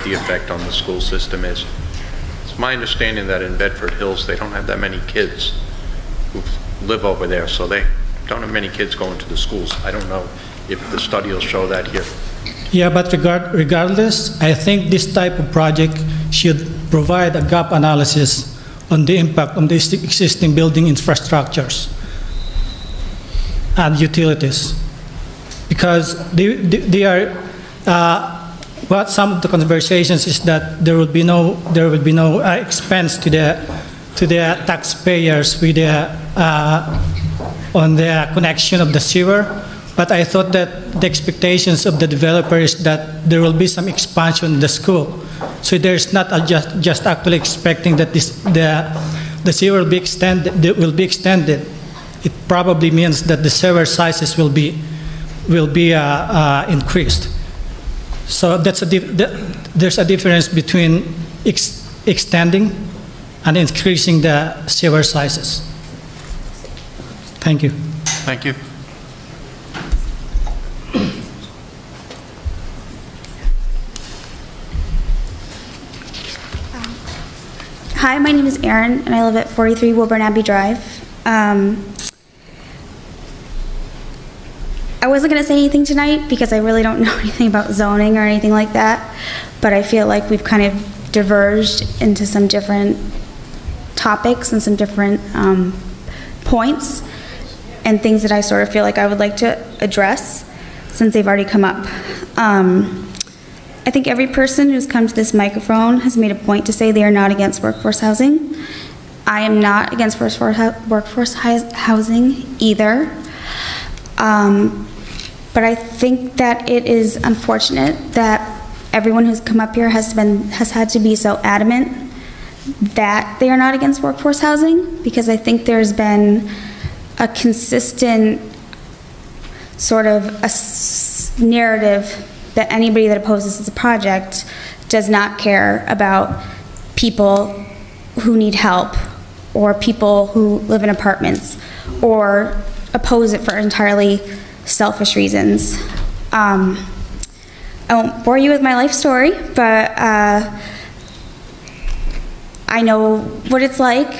the effect on the school system is. It's my understanding that in Bedford Hills they don't have that many kids who live over there, so they don't have many kids going to the schools. I don't know if the study will show that here. Yeah, but regardless, I think this type of project should provide a gap analysis on the impact on the existing building infrastructures and utilities, because they are. What some of the conversations is that there will be no expense to the taxpayers with on the connection of the sewer. But I thought that the expectations of the developer is that there will be some expansion in the school. So there's not just actually expecting that the the sewer will be extended, it probably means that the sewer sizes will be increased. So there's a difference between extending and increasing the sewer sizes. Thank you. Thank you. Hi, my name is Erin, and I live at 43 Wilburn Abbey Drive. I wasn't going to say anything tonight because I really don't know anything about zoning or anything like that, but I feel like we've kind of diverged into some different topics and some different points and things that I sort of feel like I would like to address since they've already come up. I think every person who's come to this microphone has made a point to say they are not against workforce housing. I am not against workforce housing either. But I think that it is unfortunate that everyone who's come up here has had to be so adamant that they are not against workforce housing, because I think there's been a consistent sort of a narrative that anybody that opposes this project does not care about people who need help or people who live in apartments or oppose it for entirely selfish reasons. I won't bore you with my life story, but I know what it's like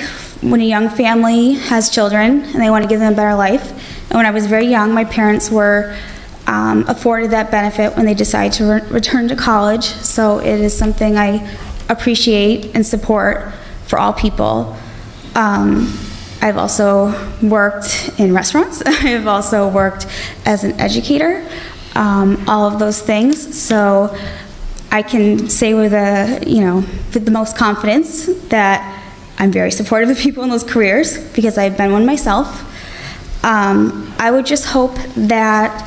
when a young family has children and they want to give them a better life. And when I was very young, my parents were afforded that benefit when they decided to return to college. So it is something I appreciate and support for all people. I've also worked in restaurants. I've also worked as an educator, all of those things. So I can say with the most confidence that I'm very supportive of people in those careers because I've been one myself. I would just hope that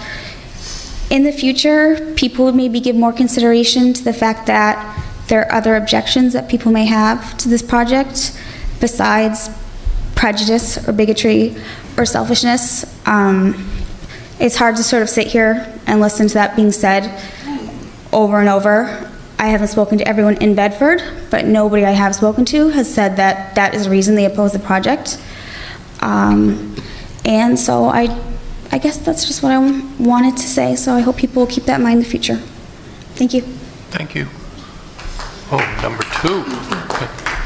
in the future, people would maybe give more consideration to the fact that there are other objections that people may have to this project besides prejudice or bigotry or selfishness. It's hard to sort of sit here and listen to that being said over and over. I haven't spoken to everyone in Bedford, but nobody I have spoken to has said that that is the reason they oppose the project. And so I guess that's just what I wanted to say, so I hope people will keep that in mind in the future. Thank you. Thank you. Oh, number 2.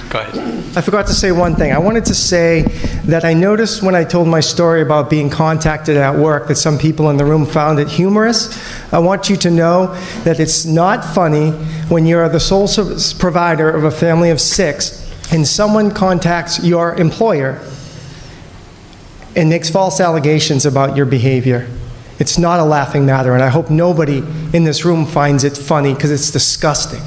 Go ahead. I forgot to say one thing. I wanted to say that I noticed when I told my story about being contacted at work that some people in the room found it humorous. I want you to know that it's not funny when you're the sole service provider of a family of 6 and someone contacts your employer and makes false allegations about your behavior. It's not a laughing matter, and I hope nobody in this room finds it funny because it's disgusting.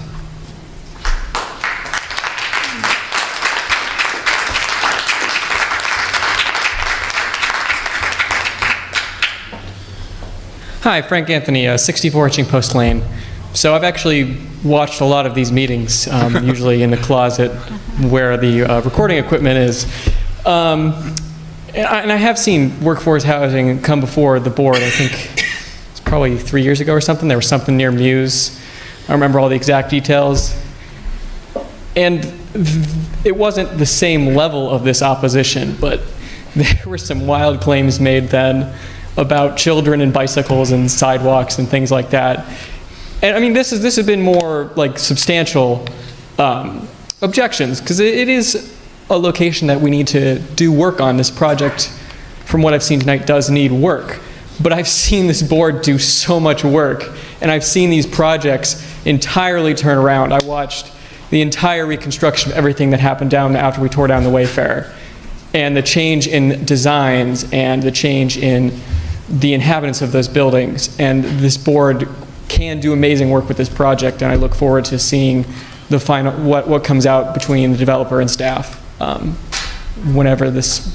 Hi, Frank Anthony, 64 Hitching Post Lane. So I've actually watched a lot of these meetings, usually in the closet where the recording equipment is. And I have seen workforce housing come before the board. I think it's probably 3 years ago or something. There was something near Muse. I remember all the exact details. And it wasn't the same level of this opposition, but there were some wild claims made then about children and bicycles and sidewalks and things like that. And I mean, this has been more like substantial objections, because it is a location that we need to do work on. This project, from what I've seen tonight, does need work. But I've seen this board do so much work, and I've seen these projects entirely turn around. I watched the entire reconstruction of everything that happened down after we tore down the Wayfarer, and the change in designs and the change in the inhabitants of those buildings. And this board can do amazing work with this project, and I look forward to seeing the final what comes out between the developer and staff whenever this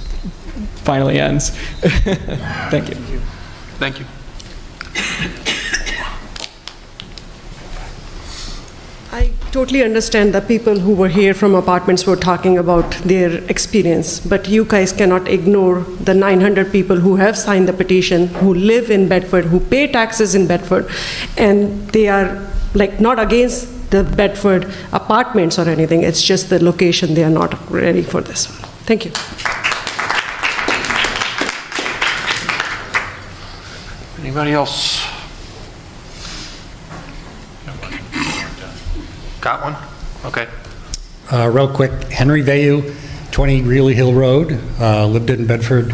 finally ends. Thank you. Thank you. totally understand the people who were here from apartments were talking about their experience, but you guys cannot ignore the 900 people who have signed the petition, who live in Bedford, who pay taxes in Bedford, and they are like not against the Bedford apartments or anything. It's just the location. They are not ready for this. Thank you. Anybody else? Got one? Okay. Real quick, Henry Vayu, 20 Greeley Hill Road, lived in Bedford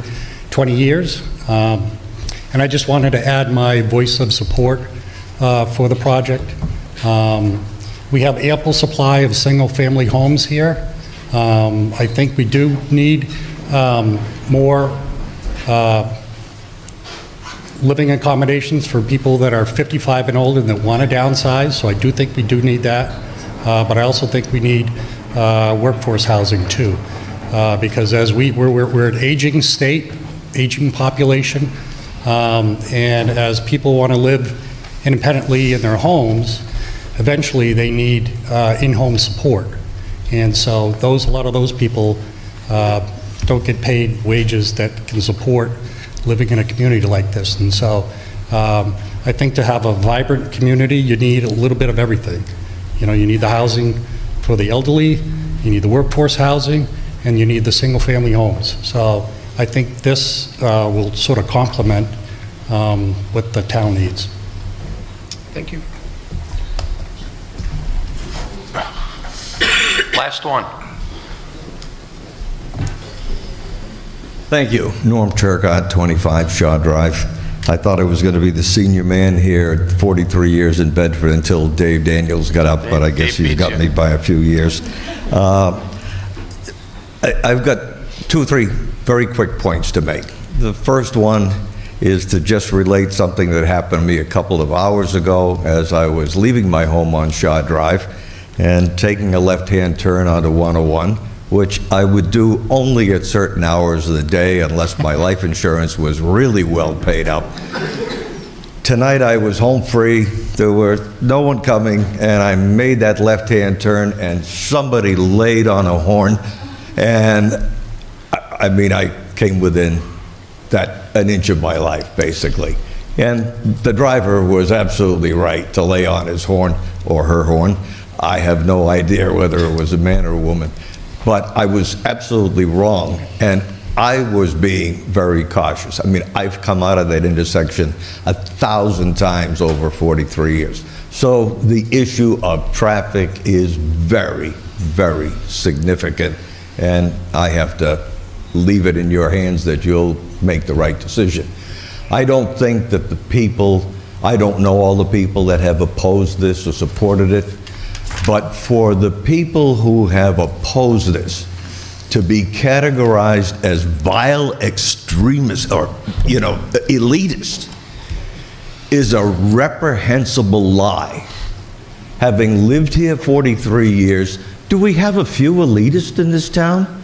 20 years. And I just wanted to add my voice of support for the project. We have ample supply of single-family homes here. I think we do need more living accommodations for people that are 55 and older that want to downsize, so I do think we do need that. But I also think we need workforce housing too, because as we're an aging state, aging population, and as people want to live independently in their homes, eventually they need in-home support. And so a lot of those people don't get paid wages that can support living in a community like this. And so I think to have a vibrant community, you need a little bit of everything. You know, you need the housing for the elderly, you need the workforce housing, and you need the single-family homes. So I think this will sort of complement what the town needs. Thank you. Last one. Thank you. Norm Turcott, 25 Shaw Drive. I thought I was going to be the senior man here, 43 years in Bedford, until Dave Daniels got up, but I guess he's got me by a few years. I've got 2 or 3 very quick points to make. The first one is to just relate something that happened to me a couple of hours ago as I was leaving my home on Shaw Drive and taking a left-hand turn onto 101, which I would do only at certain hours of the day unless my life insurance was really well paid up. Tonight I was home free, there was no one coming, and I made that left-hand turn and somebody laid on a horn, and I mean, I came within an inch of my life, basically. And the driver was absolutely right to lay on his horn or her horn. I have no idea whether it was a man or a woman. But I was absolutely wrong, and I was being very cautious. I mean, I've come out of that intersection 1,000 times over 43 years. So the issue of traffic is very, very significant, and I have to leave it in your hands that you'll make the right decision. I don't think that I don't know all the people that have opposed this or supported it, but for the people who have opposed this to be categorized as vile extremists or, you know, elitist is a reprehensible lie. Having lived here 43 years, do we have a few elitists in this town?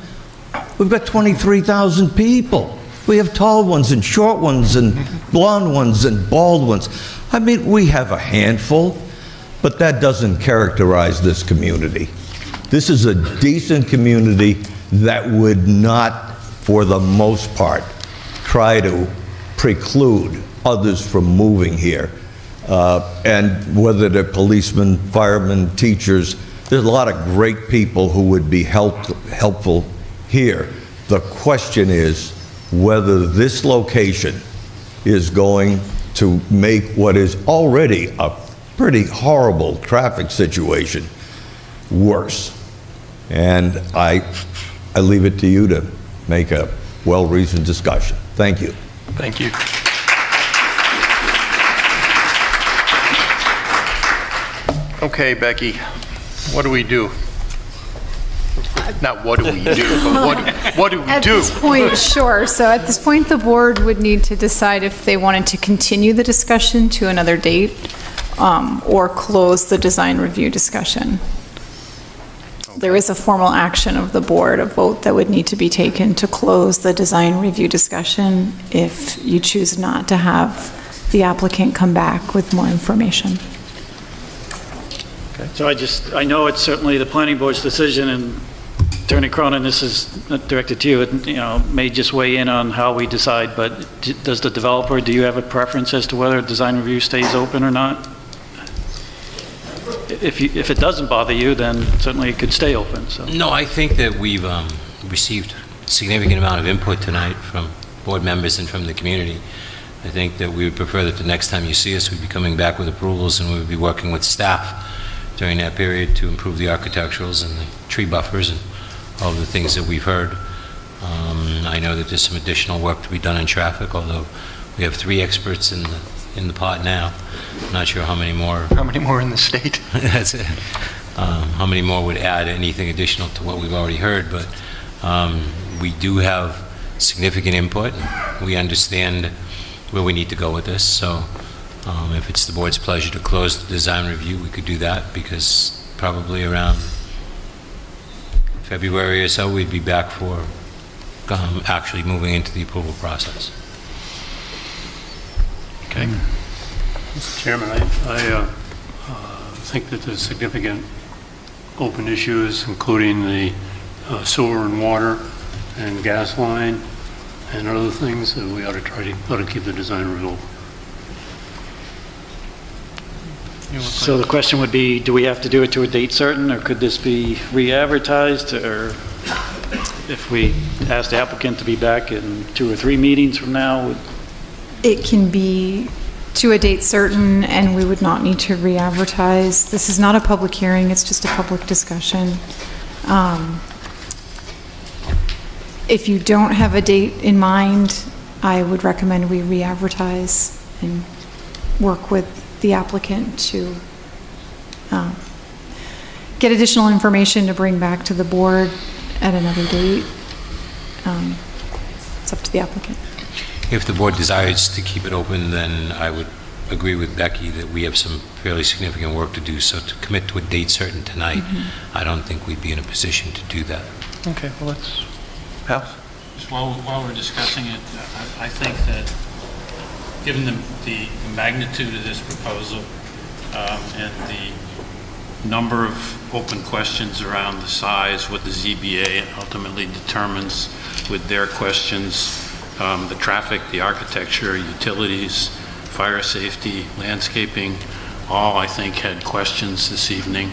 We've got 23,000 people. We have tall ones and short ones and blonde ones and bald ones. I mean, we have a handful. But that doesn't characterize this community. This is a decent community that would not, for the most part, try to preclude others from moving here. And whether they're policemen, firemen, teachers, there's a lot of great people who would be helpful here. The question is whether this location is going to make what is already a pretty horrible traffic situation worse. And I leave it to you to make a well-reasoned discussion. Thank you. Thank you. Okay, Becky, what do we do? Not what do we do, but what do we do? At this point, sure. So at this point, the board would need to decide if they wanted to continue the discussion to another date or close the design review discussion. Okay. There is a formal action of the board, a vote that would need to be taken to close the design review discussion if you choose not to have the applicant come back with more information. Okay. So I know it's certainly the planning board's decision, and Attorney Cronin, this is directed to you, it, may just weigh in on how we decide, but does the developer, do you have a preference as to whether design review stays open or not? If it doesn't bother you, then certainly it could stay open. So. No, I think that we've received a significant amount of input tonight from board members and from the community. I think that we would prefer that the next time you see us, we'd be coming back with approvals, and we would be working with staff during that period to improve the architecturals and the tree buffers and all the things that we've heard. I know that there's some additional work to be done in traffic, although we have 3 experts in the pot now. I'm not sure how many more. How many more in the state? That's it. How many more would add anything additional to what we've already heard, but we do have significant input. We understand where we need to go with this, so if it's the board's pleasure to close the design review, we could do that, because probably around February or so, we'd be back for actually moving into the approval process. Okay. Mr. Chairman, I think that there's significant open issues, including the sewer and water and gas line and other things that we ought to keep the design review. So the question would be, do we have to do it to a date certain, or could this be re-advertised, or if we ask the applicant to be back in 2 or 3 meetings from now? It can be to a date certain, and we would not need to re-advertise. This is not a public hearing, it's just a public discussion. If you don't have a date in mind, I would recommend we re-advertise and work with the applicant to get additional information to bring back to the board at another date. It's up to the applicant. If the board desires to keep it open, then I would agree with Becky that we have some fairly significant work to do, so to commit to a date certain tonight, I don't think we'd be in a position to do that. Okay, well, let's pass. Just while we're discussing it, I think that given the magnitude of this proposal and the number of open questions around the size, what the ZBA ultimately determines with their questions, the traffic, the architecture, utilities, fire safety, landscaping, all I think had questions this evening.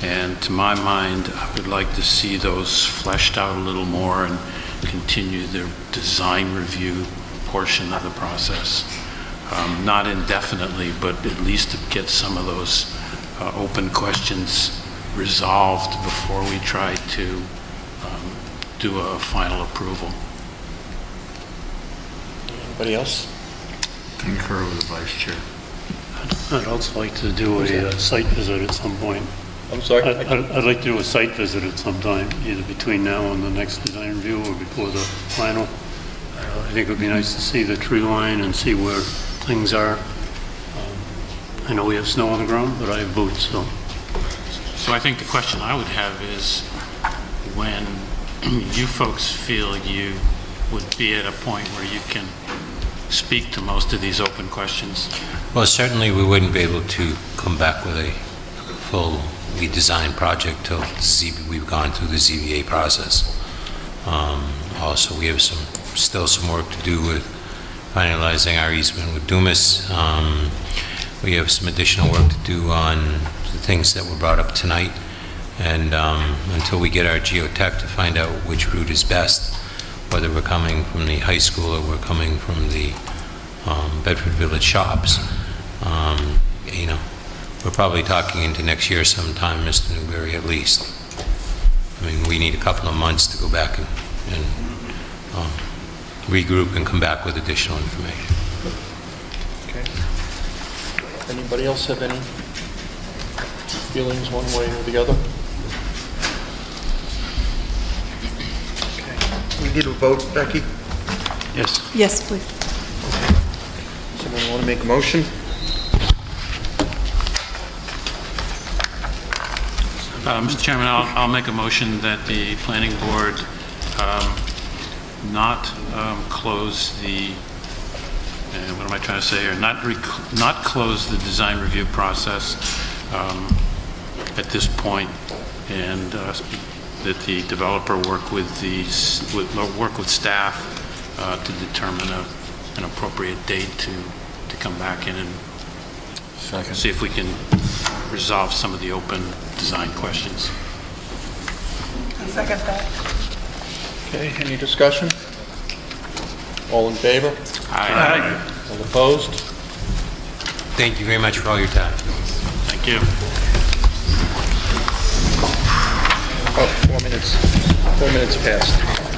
And to my mind, I would like to see those fleshed out a little more and continue the design review portion of the process. Not indefinitely, but at least to get some of those open questions resolved before we try to do a final approval. Anybody else? Concur with the Vice Chair. I'd also like to do a site visit at some point. I'm sorry? I'd like to do a site visit at some time, either between now and the next design review or before the final. I think it would be nice to see the tree line and see where things are. I know we have snow on the ground, but I have boots, so. So I think the question I would have is, when you folks feel you would be at a point where you can speak to most of these open questions? Well, certainly we wouldn't be able to come back with a fully designed project till we've gone through the ZBA process. Also, we have still some work to do with finalizing our easement with Dumas. We have some additional work to do on the things that were brought up tonight, and until we get our geotech to find out which route is best, whether we're coming from the high school or we're coming from the Bedford Village shops, we're probably talking into next year sometime, Mr. Newberry, at least. I mean, we need a couple of months to go back and regroup and come back with additional information. Okay. Anybody else have any feelings one way or the other? Okay. We need a vote, Becky? Yes. Yes, please. Someone want to make a motion? Mr. Chairman, I'll make a motion that the planning board not close the, what am I trying to say here? Not close the design review process at this point, and that the developer work with staff to determine an appropriate date to come back in and see if we can resolve some of the open design questions. I second that. Okay, any discussion? All in favor? Aye. All opposed? Thank you very much for all your time. Thank you. Oh, 4 minutes. 4 minutes past.